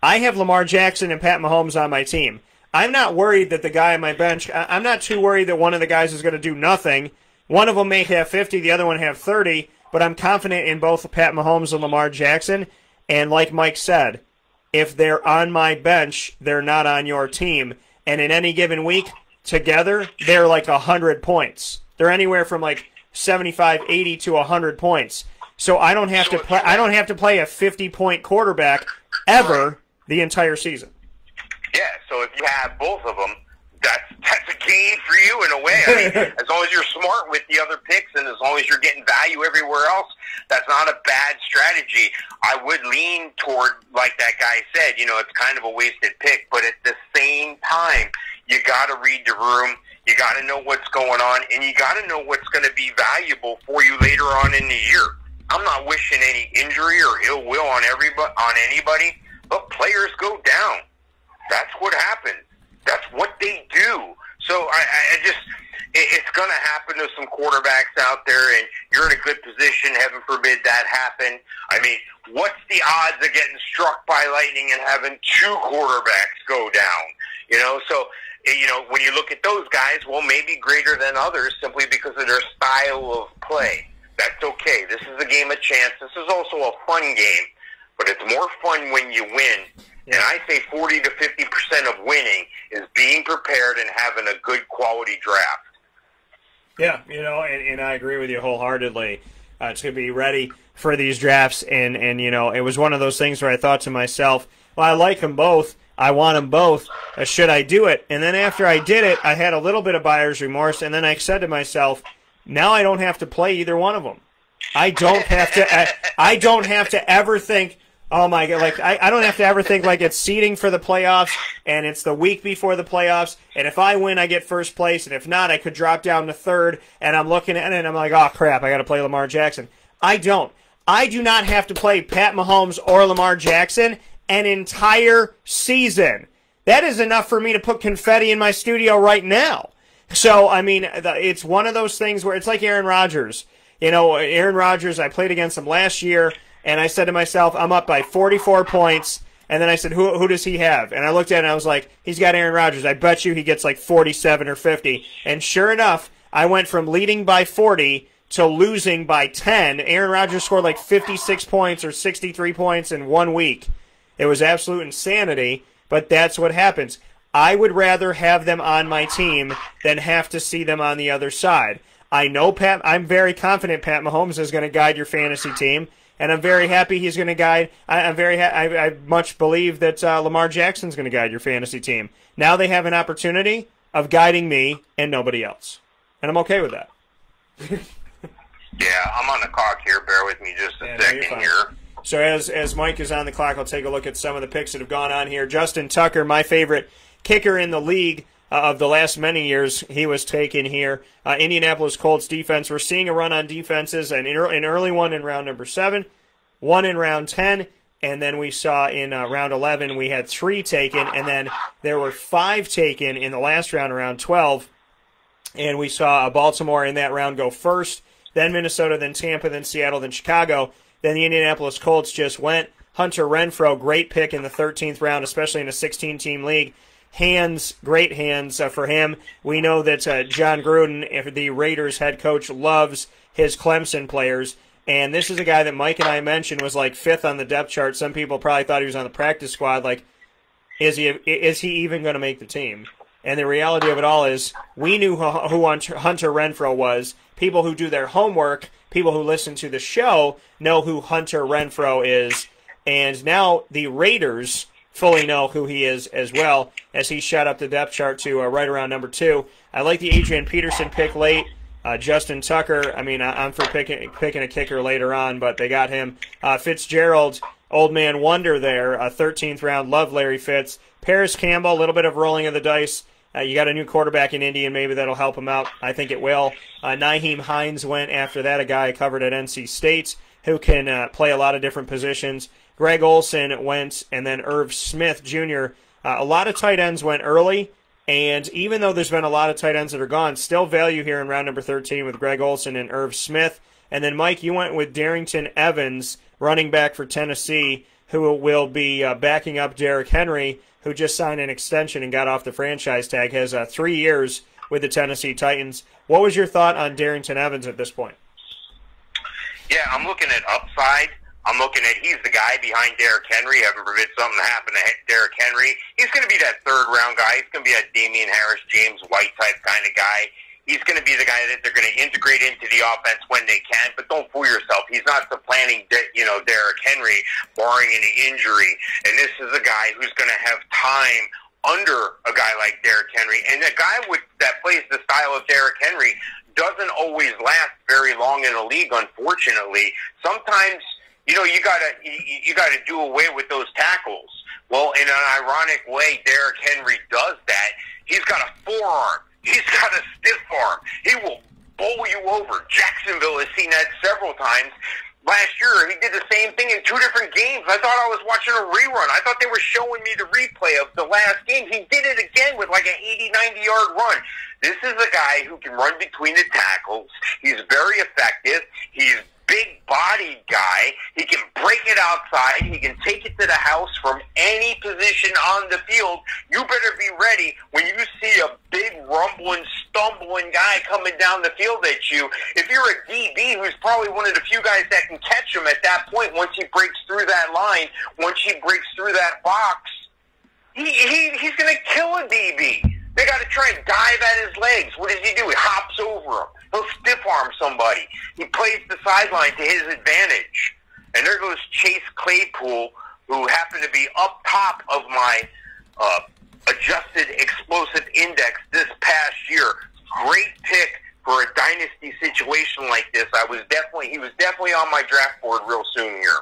I have Lamar Jackson and Pat Mahomes on my team. I'm not worried that the guy on my bench, I'm not too worried that one of the guys is going to do nothing. One of them may have 50, the other one have 30, but I'm confident in both Pat Mahomes and Lamar Jackson. And like Mike said, if they're on my bench, they're not on your team. And in any given week, together, they're like 100 points. They're anywhere from like 75, 80 to 100 points. So I don't have to play. I don't have to play a 50-point quarterback ever the entire season. Yeah. So if you have both of them, that's a gain for you in a way. I mean, as long as you're smart with the other picks and as long as you're getting value everywhere else, that's not a bad strategy. I would lean toward, like that guy said, it's kind of a wasted pick, but at the same time, you got to read the room. You got to know what's going on, and you got to know what's going to be valuable for you later on in the year. I'm not wishing any injury or ill will on anybody, but players go down. That's what happens. That's what they do. So it's going to happen to some quarterbacks out there, and you're in a good position. Heaven forbid that happen. I mean, what's the odds of getting struck by lightning and having two quarterbacks go down? So when you look at those guys, well, maybe greater than others simply because of their style of play. That's okay. This is a game of chance. This is also a fun game, but it's more fun when you win. And I say 40 to 50% of winning is being prepared and having a good quality draft. Yeah, and I agree with you wholeheartedly. To be ready for these drafts, and it was one of those things where I thought to myself, well, I like them both. I want them both. Should I do it? And then after I did it, I had a little bit of buyer's remorse, and then I said to myself, now I don't have to play either one of them. I don't have to ever think, oh my God, like I don't have to ever think like it's seeding for the playoffs and it's the week before the playoffs, and if I win I get first place, and if not I could drop down to third, and I'm looking at it and I'm like, oh crap, I got to play Lamar Jackson. I do not have to play Pat Mahomes or Lamar Jackson an entire season. That is enough for me to put confetti in my studio right now. So, I mean, it's one of those things where it's like Aaron Rodgers. Aaron Rodgers, I played against him last year, and I said to myself, I'm up by 44 points, and then I said, who does he have? And I looked at it and I was like, he's got Aaron Rodgers. I bet you he gets like 47 or 50. And sure enough, I went from leading by 40 to losing by 10. Aaron Rodgers scored like 56 points or 63 points in 1 week. It was absolute insanity, but that's what happens. I would rather have them on my team than have to see them on the other side. I'm very confident Pat Mahomes is going to guide your fantasy team, and I'm very happy he's going to guide. I much believe that Lamar Jackson's going to guide your fantasy team. Now they have an opportunity of guiding me and nobody else, and I'm okay with that. Yeah, I'm on the clock here. Bear with me just a second here. So as Mike is on the clock, I'll take a look at some of the picks that have gone on here. Justin Tucker, my favorite kicker in the league of the last many years, he was taken here. Indianapolis Colts defense. We're seeing a run on defenses, an early one in round number 7, one in round 10, and then we saw in round 11 we had 3 taken, and then there were 5 taken in the last round, around 12, and we saw Baltimore in that round go first, then Minnesota, then Tampa, then Seattle, then Chicago. Then the Indianapolis Colts just went. Hunter Renfrow, great pick in the 13th round, especially in a 16-team league. Great hands for him. We know that John Gruden, the Raiders head coach, loves his Clemson players. And this is a guy that Mike and I mentioned was like 5th on the depth chart. Some people probably thought he was on the practice squad. Like, is he even going to make the team? And the reality of it all is we knew who Hunter Renfrow was. People who do their homework, people who listen to the show, know who Hunter Renfrow is. And now the Raiders fully know who he is as well, as he shot up the depth chart to right around number 2. I like the Adrian Peterson pick late. Justin Tucker, I mean, I'm for picking a kicker later on, but they got him. Fitzgerald, old man wonder there, 13th round, love Larry Fitz. Paris Campbell, a little bit of rolling of the dice. You got a new quarterback in Indy, and maybe that'll help him out. I think it will. Nyheim Hines went after that, a guy I covered at NC State who can play a lot of different positions. Greg Olsen went, and then Irv Smith Jr. A lot of tight ends went early, and even though there's been a lot of tight ends that are gone, still value here in round number 13 with Greg Olsen and Irv Smith. And then, Mike, you went with Darrington Evans, running back for Tennessee. who will be backing up Derrick Henry, who just signed an extension and got off the franchise tag, has 3 years with the Tennessee Titans. What was your thought on Darrington Evans at this point? Yeah, I'm looking at upside. I'm looking at he's the guy behind Derrick Henry. Heaven forbid something happen to Derrick Henry. He's going to be that third-round guy. He's going to be that Damian Harris, James White type kind of guy. He's going to be the guy that they're going to integrate into the offense when they can, but don't fool yourself. He's not supplanting, Derrick Henry, barring any injury. And this is a guy who's going to have time under a guy like Derrick Henry. And a guy that plays the style of Derrick Henry doesn't always last very long in a league, unfortunately. Sometimes, you gotta do away with those tackles. Well, in an ironic way, Derrick Henry does that. He's got a forearm. He's got a stiff arm. He will bowl you over. Jacksonville has seen that several times. Last year, he did the same thing in 2 different games. I thought I was watching a rerun. I thought they were showing me the replay of the last game. He did it again with like an 80, 90-yard run. This is a guy who can run between the tackles. He's very effective. He's big-bodied guy. He can break it outside. He can take it to the house from any position on the field. You better be ready when you see a big, rumbling, stumbling guy coming down the field at you. If you're a DB who's probably one of the few guys that can catch him at that point once he breaks through that line, once he breaks through that box, he's going to kill a DB. They got to try and dive at his legs. What does he do? He hops over him. He'll stiff-arm somebody. He plays the sideline to his advantage. And there goes Chase Claypool, who happened to be up top of my adjusted explosive index this past year. Great pick for a dynasty situation like this. He was definitely on my draft board real soon here.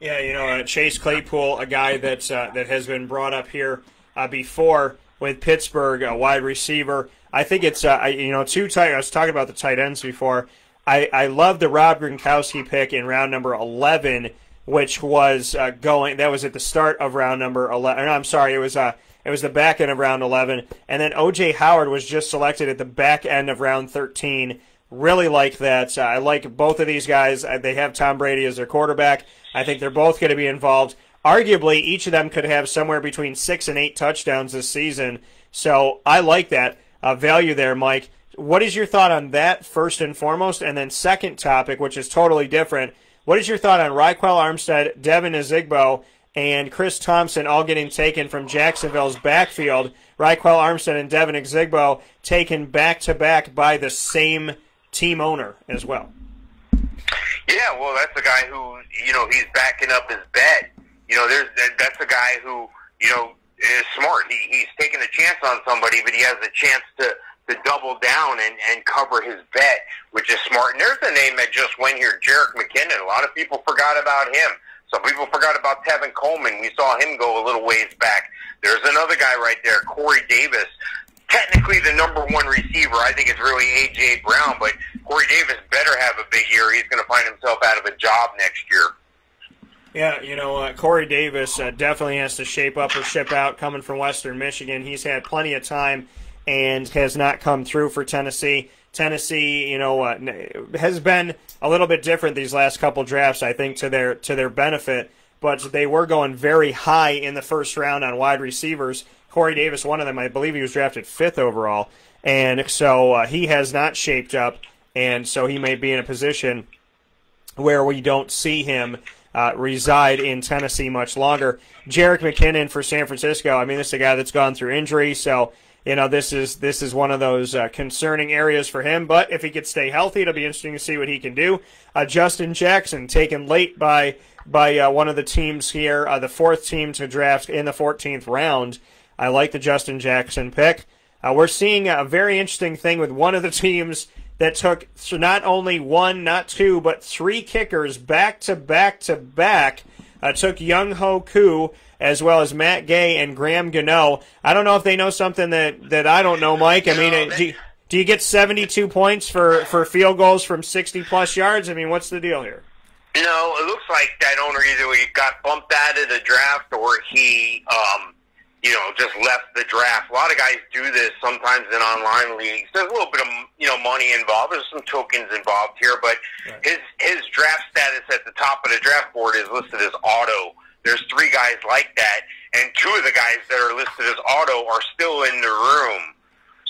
Yeah, Chase Claypool, a guy that has been brought up here before with Pittsburgh, a wide receiver. I think it's, too tight. I was talking about the tight ends before. I love the Rob Gronkowski pick in round number 11, which was that was at the start of round number 11. No, I'm sorry, it was the back end of round 11. And then O.J. Howard was just selected at the back end of round 13. Really like that. I like both of these guys. They have Tom Brady as their quarterback. I think they're both going to be involved. Arguably, each of them could have somewhere between 6 and 8 touchdowns this season. So I like that value there, Mike. What is your thought on that, first and foremost? And then second topic, which is totally different, what is your thought on Raquel Armstead, Devin Ezigbo, and Chris Thompson all getting taken from Jacksonville's backfield? Raquel Armstead and Devin Ezigbo taken back-to-back by the same team owner as well. Yeah, well, that's a guy who, he's backing up his bet. That's a guy who, is smart. He's taking a chance on somebody, but he has a chance to double down and cover his bet, which is smart. And there's a name that just went here, Jerick McKinnon. A lot of people forgot about him. Some people forgot about Tevin Coleman. We saw him go a little ways back. There's another guy right there, Corey Davis. Technically the number 1 receiver. I think it's really A.J. Brown, but Corey Davis better have a big year. He's going to find himself out of a job next year. Yeah, Corey Davis definitely has to shape up or ship out coming from Western Michigan. He's had plenty of time and has not come through for Tennessee. Tennessee, has been a little bit different these last couple drafts, I think, to their benefit, but they were going very high in the first round on wide receivers. Corey Davis, one of them, I believe he was drafted 5th overall, and so he has not shaped up, and so he may be in a position where we don't see him reside in Tennessee much longer. Jerick McKinnon for San Francisco. I mean, this is a guy that's gone through injury, so this is one of those concerning areas for him. But if he could stay healthy, it'll be interesting to see what he can do. Justin Jackson taken late by one of the teams here, the 4th team to draft in the 14th round. I like the Justin Jackson pick. We're seeing a very interesting thing with one of the teams that took not only 1, not 2, but 3 kickers back to back to back. Took Young Ho Koo as well as Matt Gay and Graham Gano. I don't know if they know something that I don't know, Mike. I mean, do you get 72 points for field goals from 60-plus yards? I mean, what's the deal here? No, it looks like that owner either he got bumped out of the draft or he just left the draft. A lot of guys do this sometimes in online leagues. There's a little bit of money involved. There's some tokens involved here, but right. His draft status at the top of the draft board is listed as auto. there's 3 guys like that, and 2 of the guys that are listed as auto are still in the room.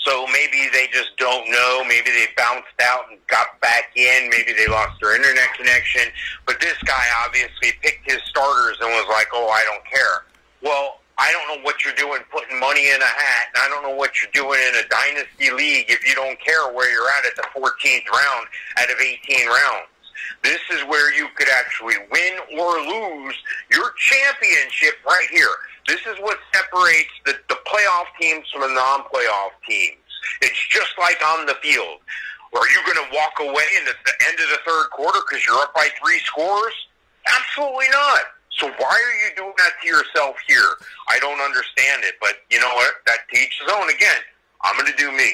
So maybe they just don't know. Maybe they bounced out and got back in. Maybe they lost their internet connection. But this guy obviously picked his starters and was like, oh, I don't care. Well, I don't know what you're doing putting money in a hat, and I don't know what you're doing in a dynasty league if you don't care where you're at the 14th round out of 18 rounds. This is where you could actually win or lose your championship right here. This is what separates the playoff teams from the non-playoff teams. It's just like on the field. Are you going to walk away in the end of the third quarter because you're up by 3 scores? Absolutely not. So why are you doing that to yourself here? I don't understand it, but you know what? That to each his own. Again, I'm going to do me.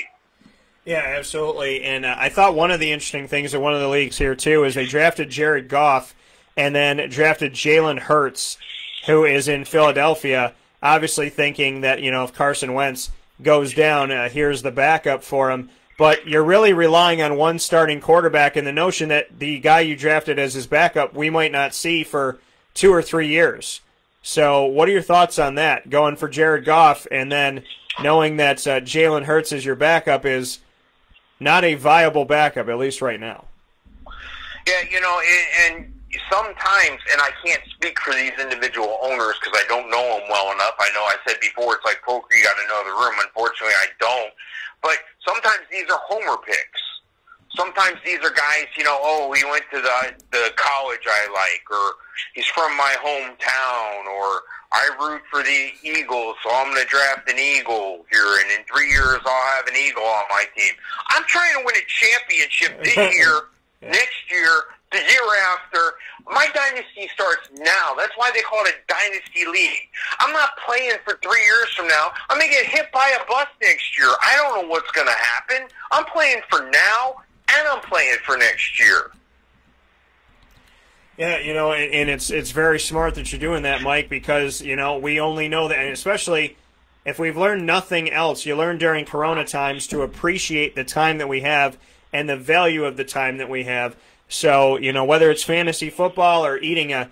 Yeah, absolutely. And I thought one of the interesting things in one of the leagues here, too, is they drafted Jared Goff and then drafted Jalen Hurts, who is in Philadelphia, obviously thinking that, you know, if Carson Wentz goes down, here's the backup for him. But you're really relying on one starting quarterback, and the notion that the guy you drafted as his backup we might not see for 2 or 3 years. So what are your thoughts on that, going for Jared Goff and then knowing that Jalen Hurts as your backup is not a viable backup, at least right now? Yeah, you know, and sometimes, and I can't speak for these individual owners because I don't know them well enough. I know I said before it's like poker, you got to know the room. Unfortunately, I don't. But sometimes these are homer picks. Sometimes these are guys, you know, oh, he went to the college I like, or he's from my hometown, or I root for the Eagles, so I'm going to draft an Eagle here, and in 3 years I'll have an Eagle on my team. I'm trying to win a championship this year, next year, the year after. My dynasty starts now. That's why they call it a dynasty league. I'm not playing for 3 years from now. I'm going to get hit by a bus next year. I don't know what's going to happen. I'm playing for now, and I'm playing for next year. Yeah, you know, and it's very smart that you're doing that, Mike, because, you know, we only know that, and especially if we've learned nothing else, you learn during Corona times to appreciate the time that we have and the value of the time that we have. So, you know, whether it's fantasy football or eating a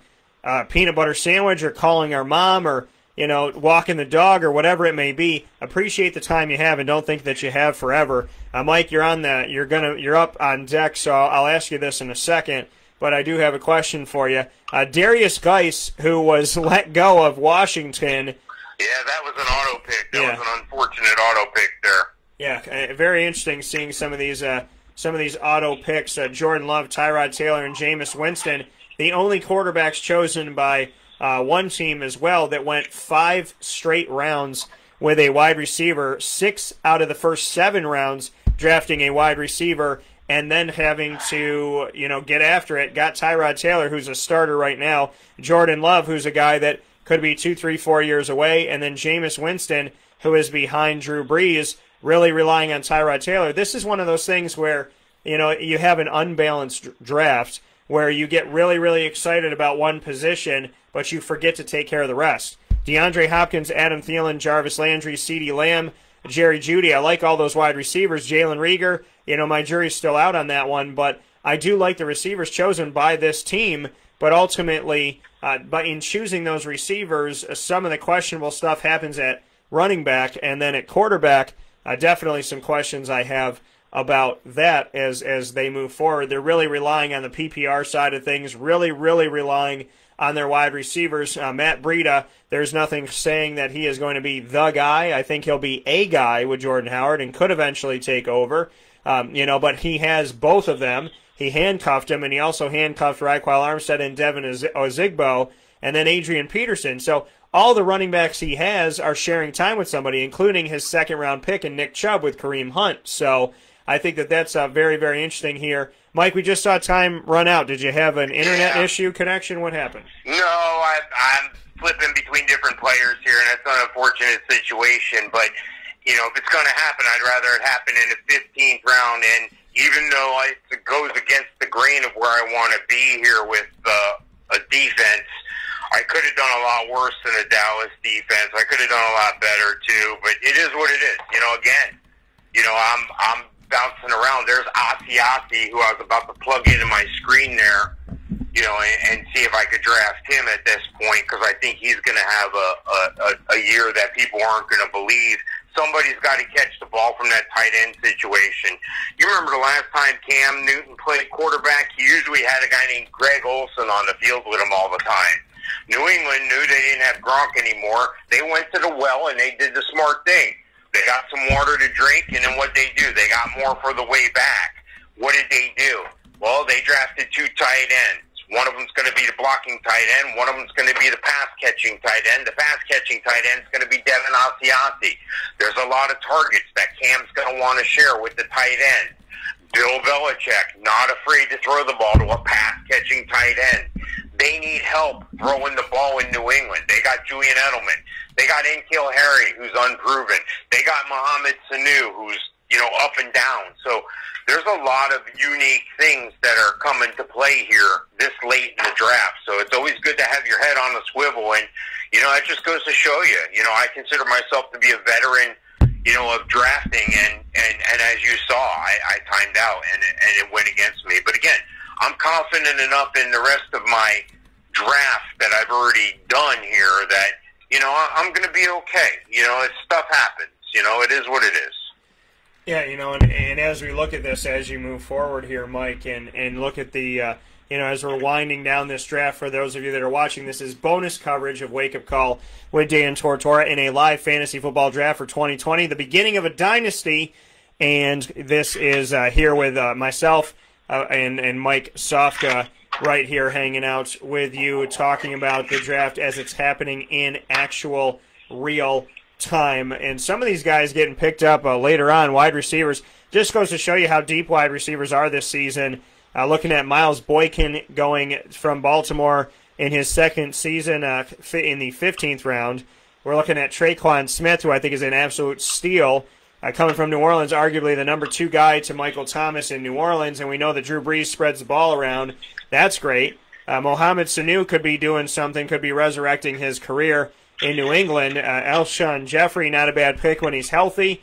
peanut butter sandwich or calling our mom or, you know, walking the dog or whatever it may be, appreciate the time you have and don't think that you have forever. Mike, you're up on deck, so I'll ask you this in a second. But I do have a question for you. Darius Geis, who was let go of Washington. Yeah, that was an auto pick. That was an unfortunate auto pick there. Yeah, very interesting seeing some of these auto picks. Jordan Love, Tyrod Taylor, and Jameis Winston, the only quarterbacks chosen by one team as well that went 5 straight rounds with a wide receiver, 6 out of the first 7 rounds drafting a wide receiver, and then having to, you know, get after it. Got Tyrod Taylor, who's a starter right now, Jordan Love, who's a guy that could be 2, 3, 4 years away, and then Jameis Winston, who is behind Drew Brees, really relying on Tyrod Taylor. This is one of those things where, you know, you have an unbalanced draft where you get really, really excited about one position, but you forget to take care of the rest. DeAndre Hopkins, Adam Thielen, Jarvis Landry, CeeDee Lamb, Jerry Jeudy. I like all those wide receivers. Jalen Rieger, you know, my jury's still out on that one, but I do like the receivers chosen by this team. But ultimately, in choosing those receivers, some of the questionable stuff happens at running back, and then at quarterback, definitely some questions I have about that as they move forward. They're really relying on the PPR side of things, really, really relying on their wide receivers. Matt Breida, there's nothing saying that he is going to be the guy. I think he'll be a guy with Jordan Howard and could eventually take over. You know, but he has both of them. He handcuffed him, and he also handcuffed Raquel Armstead and Devin Ozigbo, and then Adrian Peterson. So all the running backs he has are sharing time with somebody, including his second-round pick and Nick Chubb with Kareem Hunt. So I think that that's very, very interesting here. Mike, we just saw time run out. Did you have an internet issue connection? What happened? No, I'm flipping between different players here, and it's an unfortunate situation. But, you know, if it's going to happen, I'd rather it happen in the 15th round. And even though it goes against the grain of where I want to be here with a defense, I could have done a lot worse than a Dallas defense. I could have done a lot better, too. But it is what it is. You know, again, you know, I'm bouncing around. There's Asiasi, who I was about to plug into my screen there. and see if I could draft him at this point, because I think he's going to have a year that people aren't going to believe. Somebody's got to catch the ball from that tight end situation. You remember the last time Cam Newton played quarterback? He usually had a guy named Greg Olson on the field with him all the time. New England knew they didn't have Gronk anymore. They went to the well, and they did the smart thing. They got some water to drink, and then what they do? They got more for the way back. What did they do? Well, they drafted 2 tight ends. One of them's going to be the blocking tight end. One of them's going to be the pass-catching tight end. The pass-catching tight end is going to be Devin Asiasi. There's a lot of targets that Cam's going to want to share with the tight end. Bill Belichick, not afraid to throw the ball to a pass-catching tight end. They need help throwing the ball in New England. They got Julian Edelman. They got N'Keal Harry, who's unproven. They got Mohamed Sanu, who's, up and down. So there's a lot of unique things that are coming to play here this late in the draft. So it's always good to have your head on the swivel. And, it just goes to show you, I consider myself to be a veteran, of drafting. And as you saw, I timed out and it went against me. But again, I'm confident enough in the rest of my draft that I've already done here that, I'm going to be okay. Stuff happens. It is what it is. Yeah, and as we look at this, as you move forward here, Mike, and look at the, as we're winding down this draft, for those of you that are watching, this is bonus coverage of Wake Up Call with Dan Tortora in a live fantasy football draft for 2020, the beginning of a dynasty, and this is here with myself and Mike Sofka right here hanging out with you, talking about the draft as it's happening in actual real time. And some of these guys getting picked up later on, wide receivers, just goes to show you how deep wide receivers are this season. Looking at Miles Boykin going from Baltimore in his second season in the 15th round. We're looking at Traquan Smith, who I think is an absolute steal, coming from New Orleans, arguably the number 2 guy to Michael Thomas in New Orleans, and we know that Drew Brees spreads the ball around. That's great. Mohamed Sanu could be doing something, could be resurrecting his career in New England. Alshon Jeffrey, not a bad pick when he's healthy.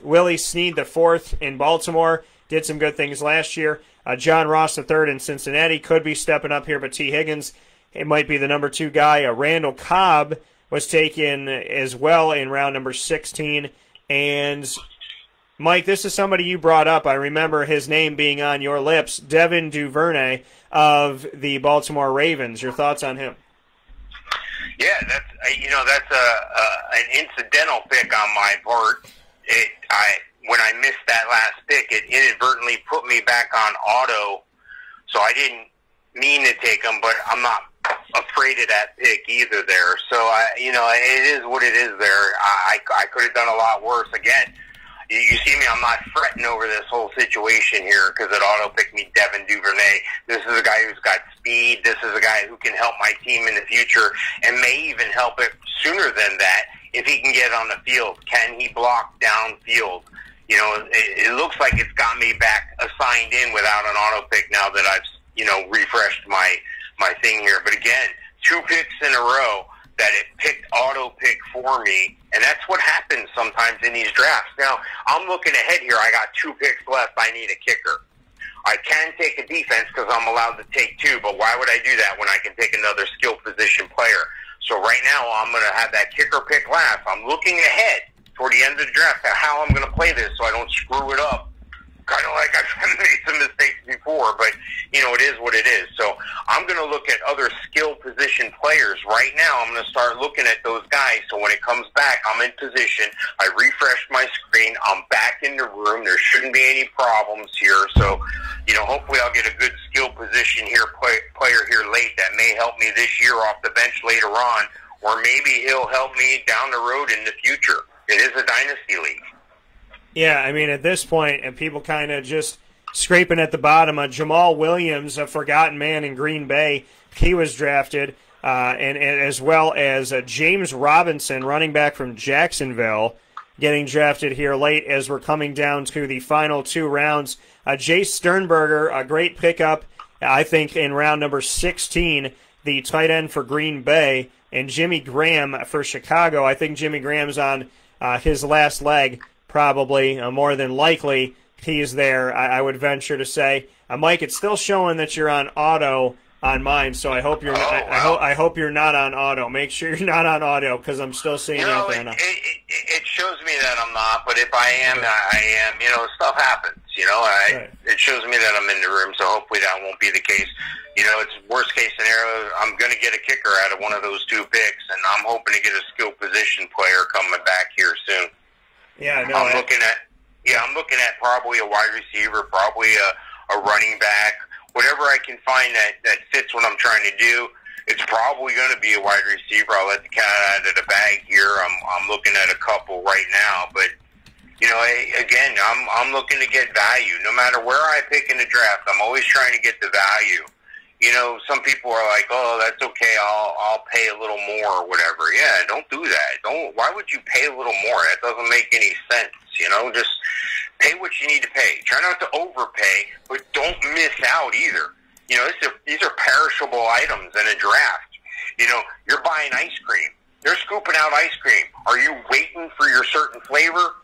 Willie Snead IV in Baltimore did some good things last year. John Ross III in Cincinnati could be stepping up here, but T. Higgins, it might be the number 2 guy. Randall Cobb was taken as well in round number 16. And, Mike, this is somebody you brought up. I remember his name being on your lips, Devin Duvernay of the Baltimore Ravens. Your thoughts on him? Yeah, that's an incidental pick on my part. When I missed that last pick, it inadvertently put me back on auto, so I didn't mean to take him, but I'm not afraid of that pick either there. So it is what it is there. I could have done a lot worse. Again, you see me, I'm not fretting over this whole situation here because it auto-picked me Devin Duvernay. This is a guy who's got speed. This is a guy who can help my team in the future and may even help it sooner than that if he can get on the field. Can he block downfield? It looks like it's got me back assigned in without an auto-pick now that I've, refreshed my thing here. But again, 2 picks in a row that it picked auto-pick for me, and that's what happens sometimes in these drafts. Now, I'm looking ahead here. I got 2 picks left. I need a kicker. I can take a defense because I'm allowed to take 2, but why would I do that when I can take another skill position player? So right now, I'm going to have that kicker pick last. I'm looking ahead toward the end of the draft at how I'm going to play this so I don't screw it up. Kind of like I've made some mistakes before, but, it is what it is. So I'm going to look at other skill position players. Right now, I'm going to start looking at those guys. So when it comes back, I'm in position. I refreshed my screen. I'm back in the room. There shouldn't be any problems here. So, hopefully I'll get a good skill position here, player here late that may help me this year off the bench later on, or maybe he'll help me down the road in the future. It is a dynasty league. Yeah, I mean, at this point, and people kind of just scraping at the bottom. Jamal Williams, a forgotten man in Green Bay, he was drafted, and as well as James Robinson, running back from Jacksonville, getting drafted here late as we're coming down to the final 2 rounds. Jace Sternberger, a great pickup, I think, in round number 16, the tight end for Green Bay, and Jimmy Graham for Chicago. I think Jimmy Graham's on his last leg, probably, more than likely. He's there, I would venture to say. Mike, it's still showing that you're on auto on mine, so I hope you're not, I hope you're not on auto. Make sure you're not on auto because I'm still seeing you out there now. It shows me that I'm not, but if I am, I am. Stuff happens. It shows me that I'm in the room, so hopefully that won't be the case. It's worst case scenario. I'm going to get a kicker out of one of those two picks, and I'm hoping to get a skill position player coming back here soon. Yeah, no, I'm looking at probably a wide receiver, probably a running back, whatever I can find that fits what I'm trying to do. It's probably going to be a wide receiver. I'll let the cat out of the bag here. I'm looking at a couple right now, but again, I'm looking to get value. No matter where I pick in the draft, I'm always trying to get the value. Some people are like, "Oh, that's okay. I'll pay a little more or whatever." Yeah, don't do that. Why would you pay a little more? That doesn't make any sense. Just pay what you need to pay. Try not to overpay, but don't miss out either. These are perishable items in a draft. You're buying ice cream. They're scooping out ice cream. Are you waiting for your certain flavor?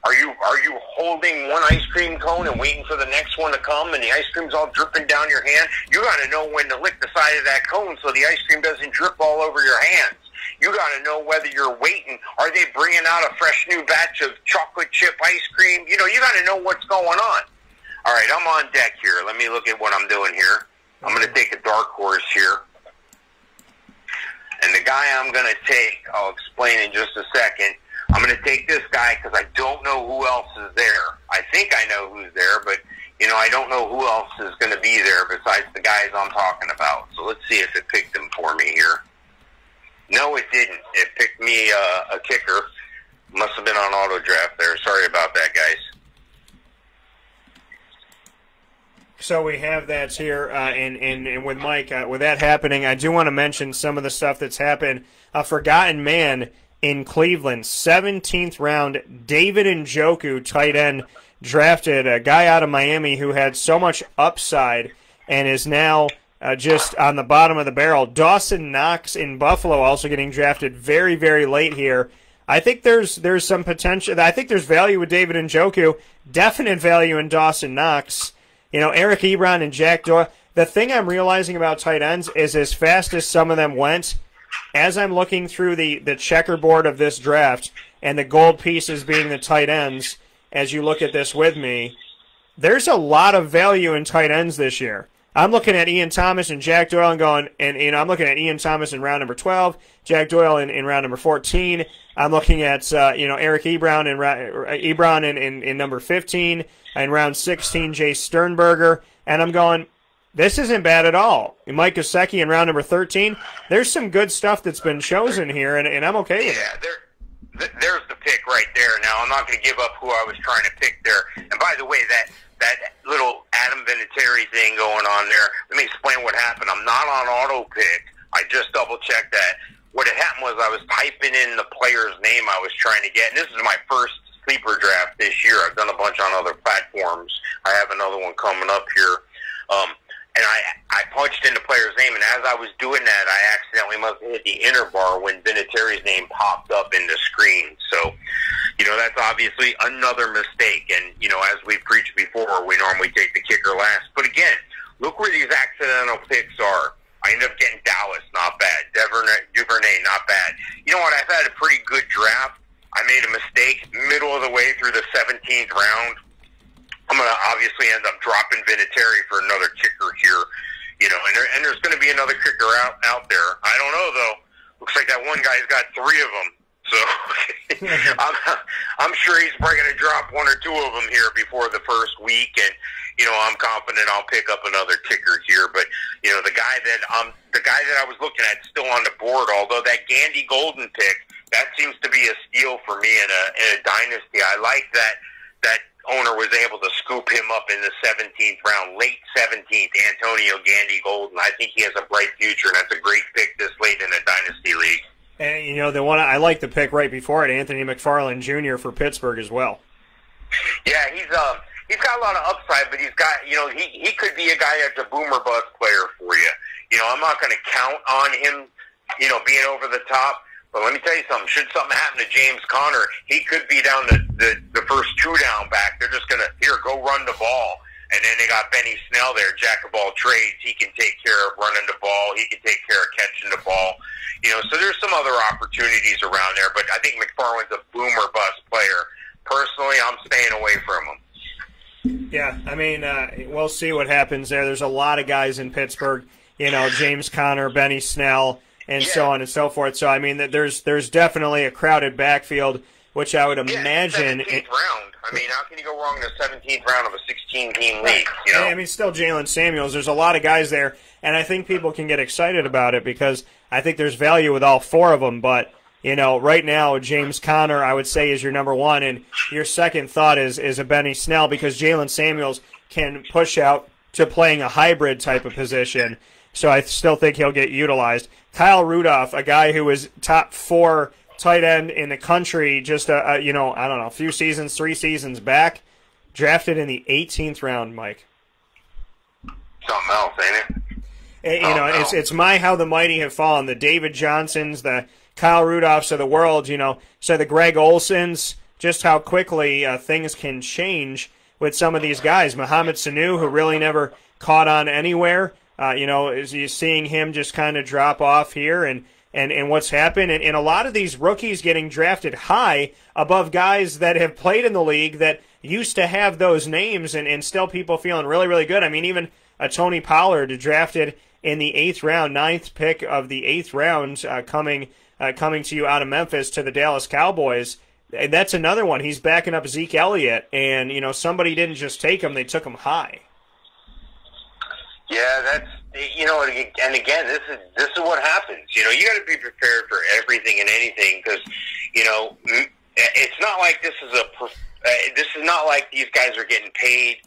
Are you holding one ice cream cone and waiting for the next one to come and the ice cream's all dripping down your hand? You got to know when to lick the side of that cone so the ice cream doesn't drip all over your hands. You got to know whether you're waiting. Are they bringing out a fresh new batch of chocolate chip ice cream? You got to know what's going on. All right, I'm on deck here. Let me look at what I'm doing here. I'm going to take a dark horse here. And the guy I'm going to take, I'll explain in just a second. I'm going to take this guy because I don't know who else is there. I think I know who's there, but, I don't know who else is going to be there besides the guys I'm talking about. So let's see if it picked them for me here. No, it didn't. It picked me a kicker. Must have been on auto draft there. Sorry about that, guys. So we have that here, and with Mike, with that happening, I do want to mention some of the stuff that's happened. A forgotten man in Cleveland, 17th round, David Njoku, tight end, drafted, a guy out of Miami who had so much upside and is now just on the bottom of the barrel. Dawson Knox in Buffalo also getting drafted very, very late here. I think there's some potential. I think there's value with David Njoku, definite value in Dawson Knox. Eric Ebron and Jack Doyle. The thing I'm realizing about tight ends is as fast as some of them went, as I'm looking through the checkerboard of this draft and the gold pieces being the tight ends, as you look at this with me, there's a lot of value in tight ends this year. I'm looking at Ian Thomas and Jack Doyle and going, and I'm looking at Ian Thomas in round number 12, Jack Doyle in round number 14. I'm looking at Eric Ebron in number 15, in round 16, Jay Sternberger, and I'm going, this isn't bad at all. Mike Gesicki in round number 13. There's some good stuff that's been chosen here, and I'm okay with it. Yeah, there's the pick right there. Now, I'm not going to give up who I was trying to pick there. And by the way, that little Adam Vinatieri thing going on there, let me explain what happened. I'm not on auto pick. I just double-checked that. What had happened was I was typing in the player's name I was trying to get, and this is my first sleeper draft this year. I've done a bunch on other platforms. I have another one coming up here. And I punched in the player's name, and as I was doing that, I accidentally must have hit the enter bar when Vinatieri's name popped up in the screen. So, that's obviously another mistake. And, as we preached before, we normally take the kicker last. But again, look where these accidental picks are. I ended up getting Dallas, not bad. Duvernay, not bad. You know what? I've had a pretty good draft. I made a mistake middle of the way through the 17th round. I'm going to obviously end up dropping Vinatieri for another kicker here, and there's going to be another kicker out there. I don't know, though. Looks like that one guy's got 3 of them. So I'm sure he's probably going to drop 1 or 2 of them here before the first week, and I'm confident I'll pick up another kicker here. But the guy that I was looking at still on the board, although that Gandy Golden pick, that seems to be a steal for me in a dynasty. I like that owner was able to scoop him up in the 17th round, late 17th, Antonio Gandy Golden. I think he has a bright future, and that's a great pick this late in a dynasty league. And, the one I like the pick right before it, Anthony McFarland Jr. for Pittsburgh as well. Yeah, he's got a lot of upside, but he's got, he could be a guy that's a boomer bust player for you. I'm not going to count on him, being over the top. But let me tell you something. Should something happen to James Conner, he could be down the first 2 down back. They're just going to, here, go run the ball. And then they got Benny Snell there, jack of all trades. He can take care of running the ball. He can take care of catching the ball. So there's some other opportunities around there. But I think McFarland's a boom or bust player. Personally, I'm staying away from him. Yeah, I mean, we'll see what happens there. There's a lot of guys in Pittsburgh, James Conner, Benny Snell, and so on and so forth. So, I mean, there's definitely a crowded backfield, which I would imagine. 17th round. I mean, how can you go wrong in the 17th round of a 16-team league? I mean, still Jalen Samuels. There's a lot of guys there, and I think people can get excited about it because I think there's value with all four of them. But, right now, James Conner, I would say, is your number one, and your second thought is a Benny Snell because Jalen Samuels can push out to playing a hybrid type of position. So I still think he'll get utilized. Kyle Rudolph, a guy who was top 4 tight end in the country just, I don't know, a few seasons, 3 seasons back, drafted in the 18th round, Mike. Something else, ain't it? It's how the mighty have fallen. The David Johnsons, the Kyle Rudolphs of the world, so the Greg Olsons, just how quickly things can change with some of these guys. Mohamed Sanu, who really never caught on anywhere, is you seeing him just kind of drop off here and what's happened. And a lot of these rookies getting drafted high above guys that have played in the league that used to have those names and still people feeling really, really good. I mean, even Tony Pollard drafted in the 8th round, 9th pick of the 8th round coming to you out of Memphis to the Dallas Cowboys. And that's another one. He's backing up Zeke Elliott, and, somebody didn't just take him, they took him high. Yeah, that's and again, this is what happens. You got to be prepared for everything and anything because it's not like this is not like these guys are getting paid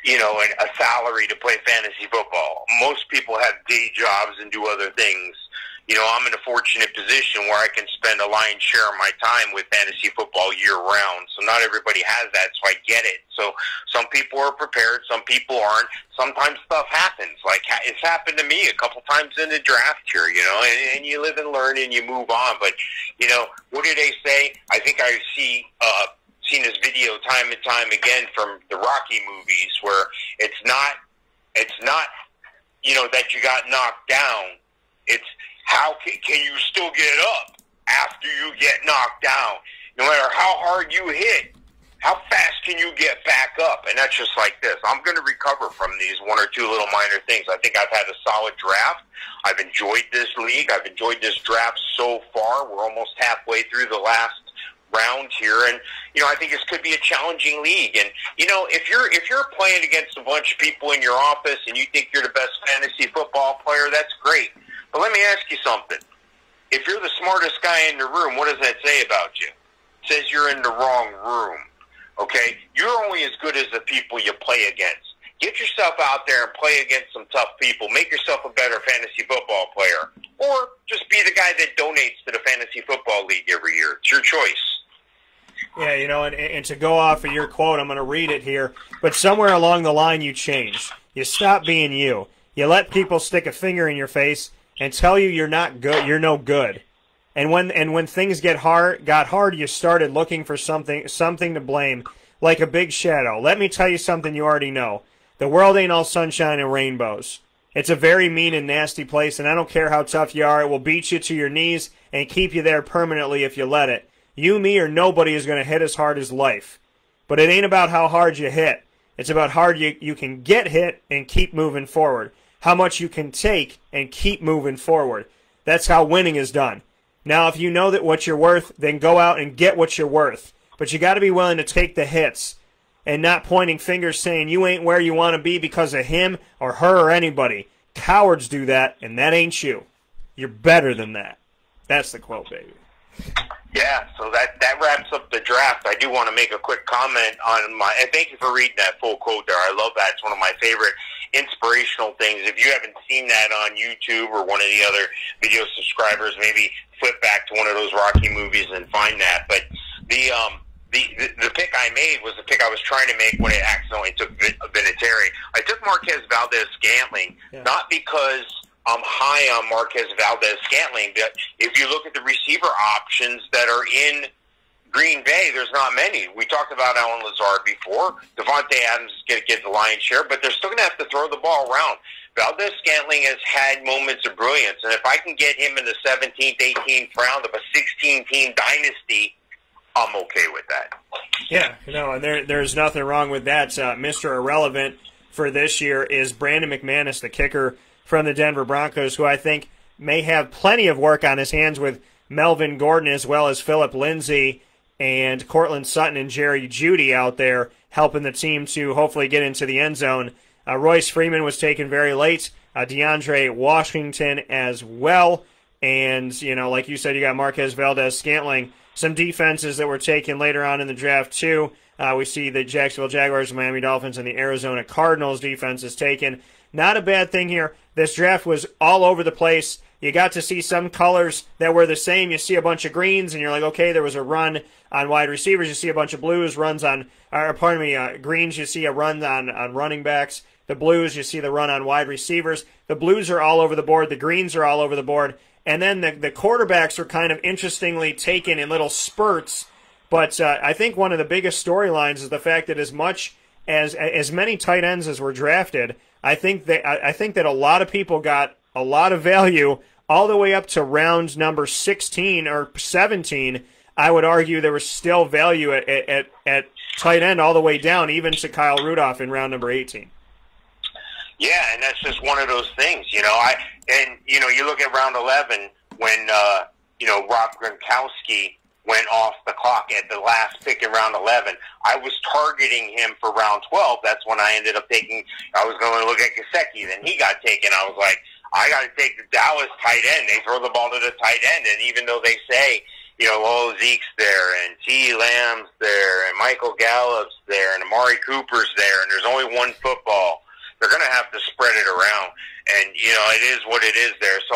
a salary to play fantasy football. Most people have day jobs and do other things. I'm in a fortunate position where I can spend a lion's share of my time with fantasy football year-round. So not everybody has that, so I get it. So some people are prepared, some people aren't. Sometimes stuff happens. Like it's happened to me a couple times in the draft here, and you live and learn and you move on. But, what do they say? I think I've seen this video time and time again from the Rocky movies where it's not that you got knocked down. It's how can you still get up after you get knocked down? No matter how hard you hit, how fast can you get back up? And that's just like this. I'm going to recover from these 1 or 2 little minor things. I think I've had a solid draft. I've enjoyed this league. I've enjoyed this draft so far. We're almost halfway through the last round here, and I think this could be a challenging league. And if you're playing against a bunch of people in your office and you think you're the best fantasy football player, that's great. But let me ask you something. If you're the smartest guy in the room, what does that say about you? It says you're in the wrong room, okay? You're only as good as the people you play against. Get yourself out there and play against some tough people. Make yourself a better fantasy football player. Or just be the guy that donates to the fantasy football league every year. It's your choice. Yeah, and to go off of your quote, I'm going to read it here, but somewhere along the line you changed. You stopped being you. You let people stick a finger in your face and tell you you're not good, you're no good. And when things got hard, you started looking for something to blame, like a big shadow. Let me tell you something you already know. The world ain't all sunshine and rainbows. It's a very mean and nasty place, and I don't care how tough you are, it will beat you to your knees and keep you there permanently if you let it. You, me, or nobody is going to hit as hard as life. But it ain't about how hard you hit. It's about how hard you can get hit and keep moving forward. How much you can take and keep moving forward. That's how winning is done. Now, if you know that what you're worth, then go out and get what you're worth. But you got to be willing to take the hits and not pointing fingers saying you ain't where you want to be because of him or her or anybody. Cowards do that, and that ain't you. You're better than that. That's the quote, baby. Yeah, so that wraps up the draft. I do want to make a quick comment on and thank you for reading that full quote there. I love that. It's one of my favorite inspirational things. If you haven't seen that on YouTube or one of the other video subscribers, maybe flip back to one of those Rocky movies and find that. But the pick I made was the pick I was trying to make when I accidentally took Vinatieri. I took Marquez Valdez-Scantling, not because I'm high on Marquez Valdez-Scantling, but if you look at the receiver options that are in Green Bay, there's not many. We talked about Allen Lazard before. Devontae Adams is going to get the lion's share, but they're still going to have to throw the ball around. Valdez-Scantling has had moments of brilliance, and if I can get him in the 17th, 18th round of a 16-team dynasty, I'm okay with that. Yeah, and there's nothing wrong with that. Mr. Irrelevant for this year is Brandon McManus, the kicker from the Denver Broncos, who I think may have plenty of work on his hands with Melvin Gordon as well as Phillip Lindsay and Cortland Sutton and Jerry Jeudy out there helping the team to hopefully get into the end zone. Royce Freeman was taken very late. DeAndre Washington as well. And, like you said, you got Marquez Valdez-Scantling. Some defenses that were taken later on in the draft, too. We see the Jacksonville Jaguars, Miami Dolphins, and the Arizona Cardinals defenses taken. Not a bad thing here. This draft was all over the place. You got to see some colors that were the same. You see a bunch of greens, and you're like, okay, there was a run on wide receivers. You see a bunch of blues, greens, you see a run on running backs. The blues, you see the run on wide receivers. The blues are all over the board. The greens are all over the board. And then the quarterbacks are kind of interestingly taken in little spurts. But I think one of the biggest storylines is the fact that as many tight ends as were drafted, I think that a lot of people got a lot of value all the way up to round number 16 or 17. I would argue there was still value at tight end all the way down, even to Kyle Rudolph in round number 18. Yeah, and that's just one of those things, you look at round 11 when, Rob Gronkowski went off the clock at the last pick in round 11. I was targeting him for round 12. That's when I ended up I was going to look at Gesicki. Then he got taken. I was like, I got to take the Dallas tight end. They throw the ball to the tight end, and even though they say, Zeke's there, and T. Lamb's there, and Michael Gallup's there, and Amari Cooper's there, and there's only one football, they're going to have to spread it around. And, it is what it is there. So,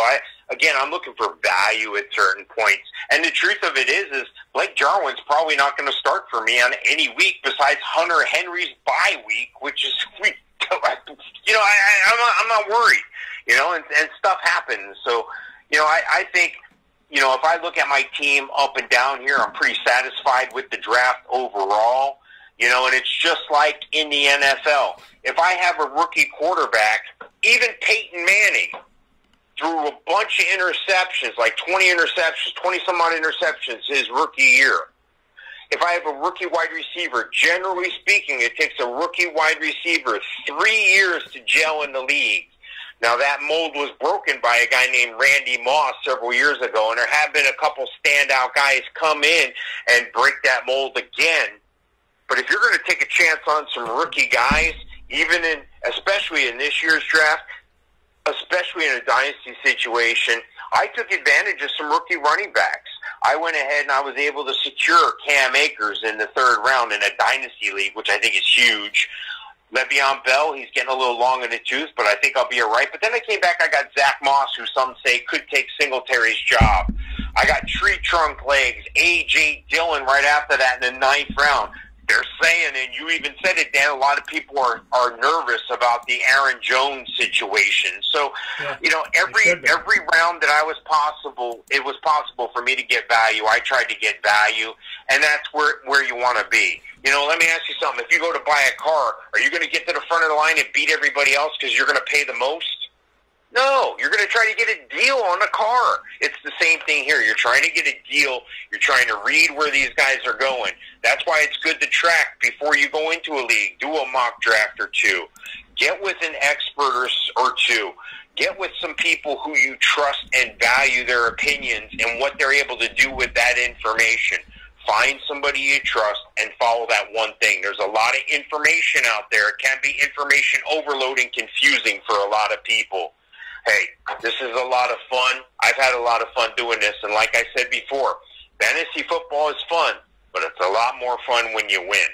I'm looking for value at certain points. And the truth of it is Blake Jarwin's probably not going to start for me on any week besides Hunter Henry's bye week, which is, I'm not worried, and stuff happens. So, I think, if I look at my team up and down here, I'm pretty satisfied with the draft overall. And it's just like in the NFL. If I have a rookie quarterback, even Peyton Manning threw a bunch of interceptions, like 20-some-odd interceptions his rookie year. If I have a rookie wide receiver, generally speaking, it takes a rookie wide receiver 3 years to gel in the league. Now, that mold was broken by a guy named Randy Moss several years ago, and there have been a couple standout guys come in and break that mold again. But if you're going to take a chance on some rookie guys, especially in this year's draft, especially in a dynasty situation, I took advantage of some rookie running backs. I went ahead and I was able to secure Cam Akers in the third round in a dynasty league, which I think is huge. Le'Veon Bell, he's getting a little long in the tooth, but I think I'll be all right. But then I came back, I got Zach Moss, who some say could take Singletary's job. I got Tree Trunk Legs, A.J. Dillon right after that in the 9th round. They're saying, and you even said it, Dan, a lot of people are nervous about the Aaron Jones situation. So, every round that it was possible for me to get value. I tried to get value, and that's where you want to be. Let me ask you something. If you go to buy a car, are you going to get to the front of the line and beat everybody else because you're going to pay the most? No, you're going to try to get a deal on a car. It's the same thing here. You're trying to get a deal. You're trying to read where these guys are going. That's why it's good to track before you go into a league. Do a mock draft or two. Get with an expert or two. Get with some people who you trust and value their opinions and what they're able to do with that information. Find somebody you trust and follow that one thing. There's a lot of information out there. It can be information overload and confusing for a lot of people. Hey, this is a lot of fun. I've had a lot of fun doing this. And like I said before, fantasy football is fun, but it's a lot more fun when you win.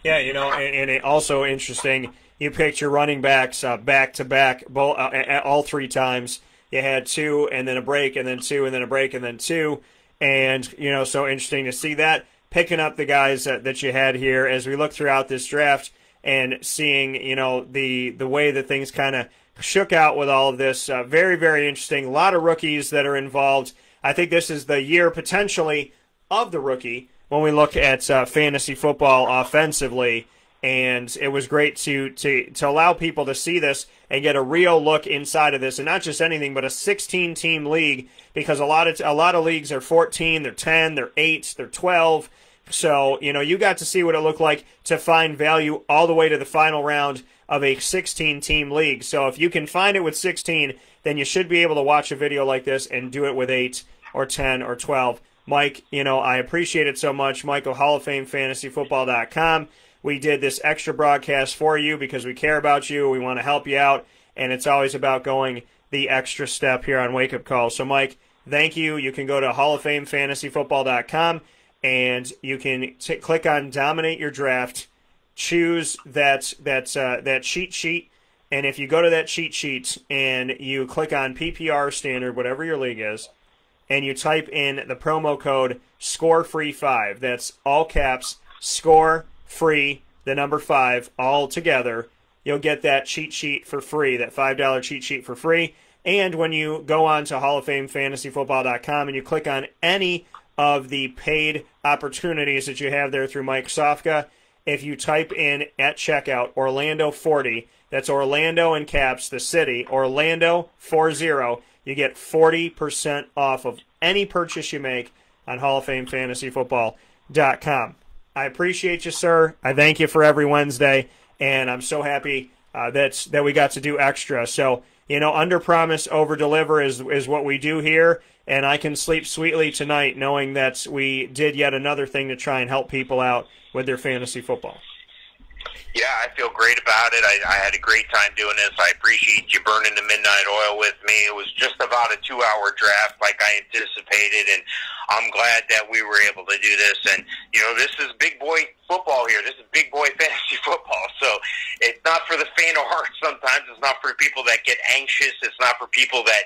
Yeah, and it also interesting, you picked your running backs back-to-back all 3 times. You had 2 and then a break and then 2 and then a break and then 2. And, so interesting to see that. Picking up the guys that you had here as we look throughout this draft and seeing, the way that things kind of shook out with all of this. Very, very interesting. A lot of rookies that are involved. I think this is the year potentially of the rookie when we look at fantasy football offensively. And it was great to allow people to see this and get a real look inside of this, and not just anything, but a 16-team league, because a lot of leagues are 14, they're 10, they're 8, they're 12. So, you got to see what it looked like to find value all the way to the final round of a 16-team league. So if you can find it with 16, then you should be able to watch a video like this and do it with 8 or 10 or 12. Mike, I appreciate it so much. Michael, Hall of Fame FantasyFootball.com. We did this extra broadcast for you because we care about you. We want to help you out, and it's always about going the extra step here on Wake Up Call. So, Mike, thank you. You can go to HallOfFameFantasyFootball.com, and you can click on Dominate Your Draft, choose that cheat sheet, and if you go to that cheat sheet and you click on PPR Standard, whatever your league is, and you type in the promo code SCOREFREE5, that's all caps, SCORE free, the number 5, all together, you'll get that cheat sheet for free, that $5 cheat sheet for free. And when you go on to HallOfFameFantasyFootball.com and you click on any of the paid opportunities that you have there through Mike Sofka, if you type in at checkout Orlando 40, that's Orlando in caps, the city, Orlando 40, you get 40% off of any purchase you make on HallOfFameFantasyFootball.com. I appreciate you, sir. I thank you for every Wednesday, and I'm so happy that we got to do extra. So, under promise, over deliver is what we do here, and I can sleep sweetly tonight knowing that we did yet another thing to try and help people out with their fantasy football. Yeah, I feel great about it. I had a great time doing this. I appreciate you burning the midnight oil with me. It was just about a 2-hour draft like I anticipated, and I'm glad that we were able to do this. And, this is big boy football here. This is big boy fantasy football. So it's not for the faint of heart sometimes. It's not for people that get anxious. It's not for people that,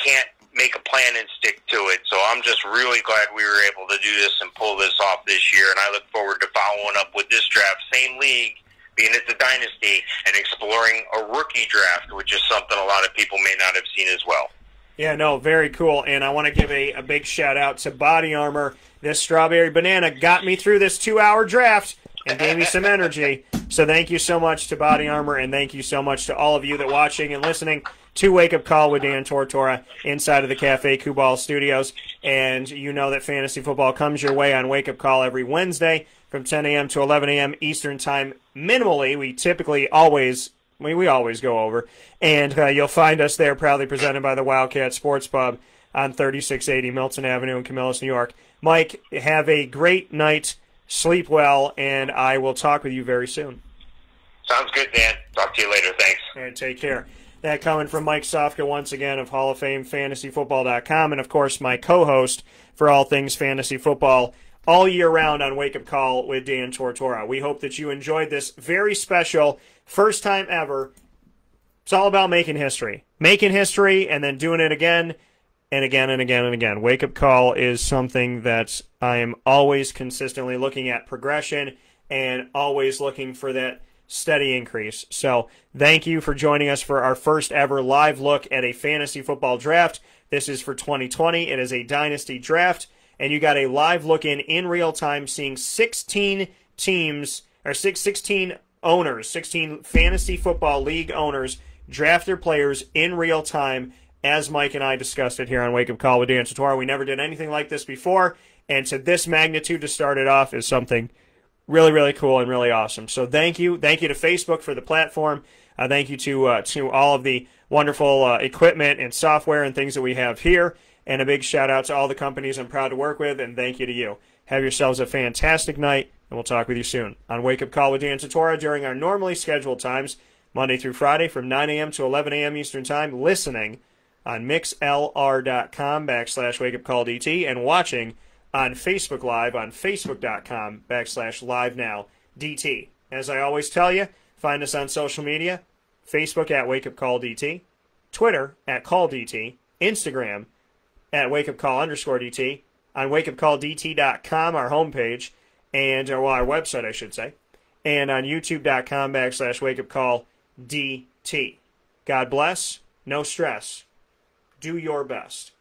can't make a plan and stick to it. So I'm just really glad we were able to do this and pull this off this year, and I look forward to following up with this draft. Same league, being it's a dynasty, and exploring a rookie draft, which is something a lot of people may not have seen as well. Yeah, no, very cool. And I want to give a big shout-out to Body Armor. This strawberry banana got me through this 2-hour draft and gave me some energy. So thank you so much to Body Armor, and thank you so much to all of you that are watching and listening to Wake Up Call with Dan Tortora inside of the Cafe Kubal Studios. And you know that fantasy football comes your way on Wake Up Call every Wednesday from 10 a.m. to 11 a.m. Eastern Time minimally. We typically always go over. And you'll find us there, proudly presented by the Wildcat Sports Pub on 3680 Milton Avenue in Camillus, New York. Mike, have a great night. Sleep well, and I will talk with you very soon. Sounds good, Dan. Talk to you later. Thanks. All right, take care. That coming from Mike Sofka once again of Hall of Fame FantasyFootball.com, and of course my co-host for all things fantasy football all year round on Wake Up Call with Dan Tortora. We hope that you enjoyed this very special, first time ever. It's all about making history. Making history and then doing it again and again and again and again. Wake Up Call is something that I am always consistently looking at progression and always looking for that steady increase. So thank you for joining us for our first ever live look at a fantasy football draft. This is for 2020. It is a dynasty draft, and you got a live look in real time, seeing 16 teams, or 16 owners, 16 fantasy football league owners draft their players in real time, as Mike and I discussed it here on Wake Up Call with Dan Tortora. We never did anything like this before, and to this magnitude to start it off is something really, really cool and really awesome. So thank you. Thank you to Facebook for the platform. Thank you to all of the wonderful equipment and software and things that we have here. And a big shout out to all the companies I'm proud to work with, and thank you to you. Have yourselves a fantastic night, and we'll talk with you soon on Wake Up Call with Dan Tortora during our normally scheduled times, Monday through Friday from 9 a.m. to 11 a.m. Eastern Time, listening on mixlr.com/wakeupcalldt and watching on Facebook Live on facebook.com/livenowdt. As I always tell you, find us on social media, Facebook at WakeUpCallDT, Twitter at CallDT, Instagram at WakeUpCall_DT, on WakeUpCallDT.com, our homepage, and our website, I should say, and on YouTube.com/WakeUpCallDT. God bless, no stress, do your best.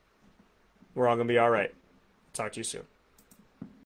We're all going to be all right. Talk to you soon.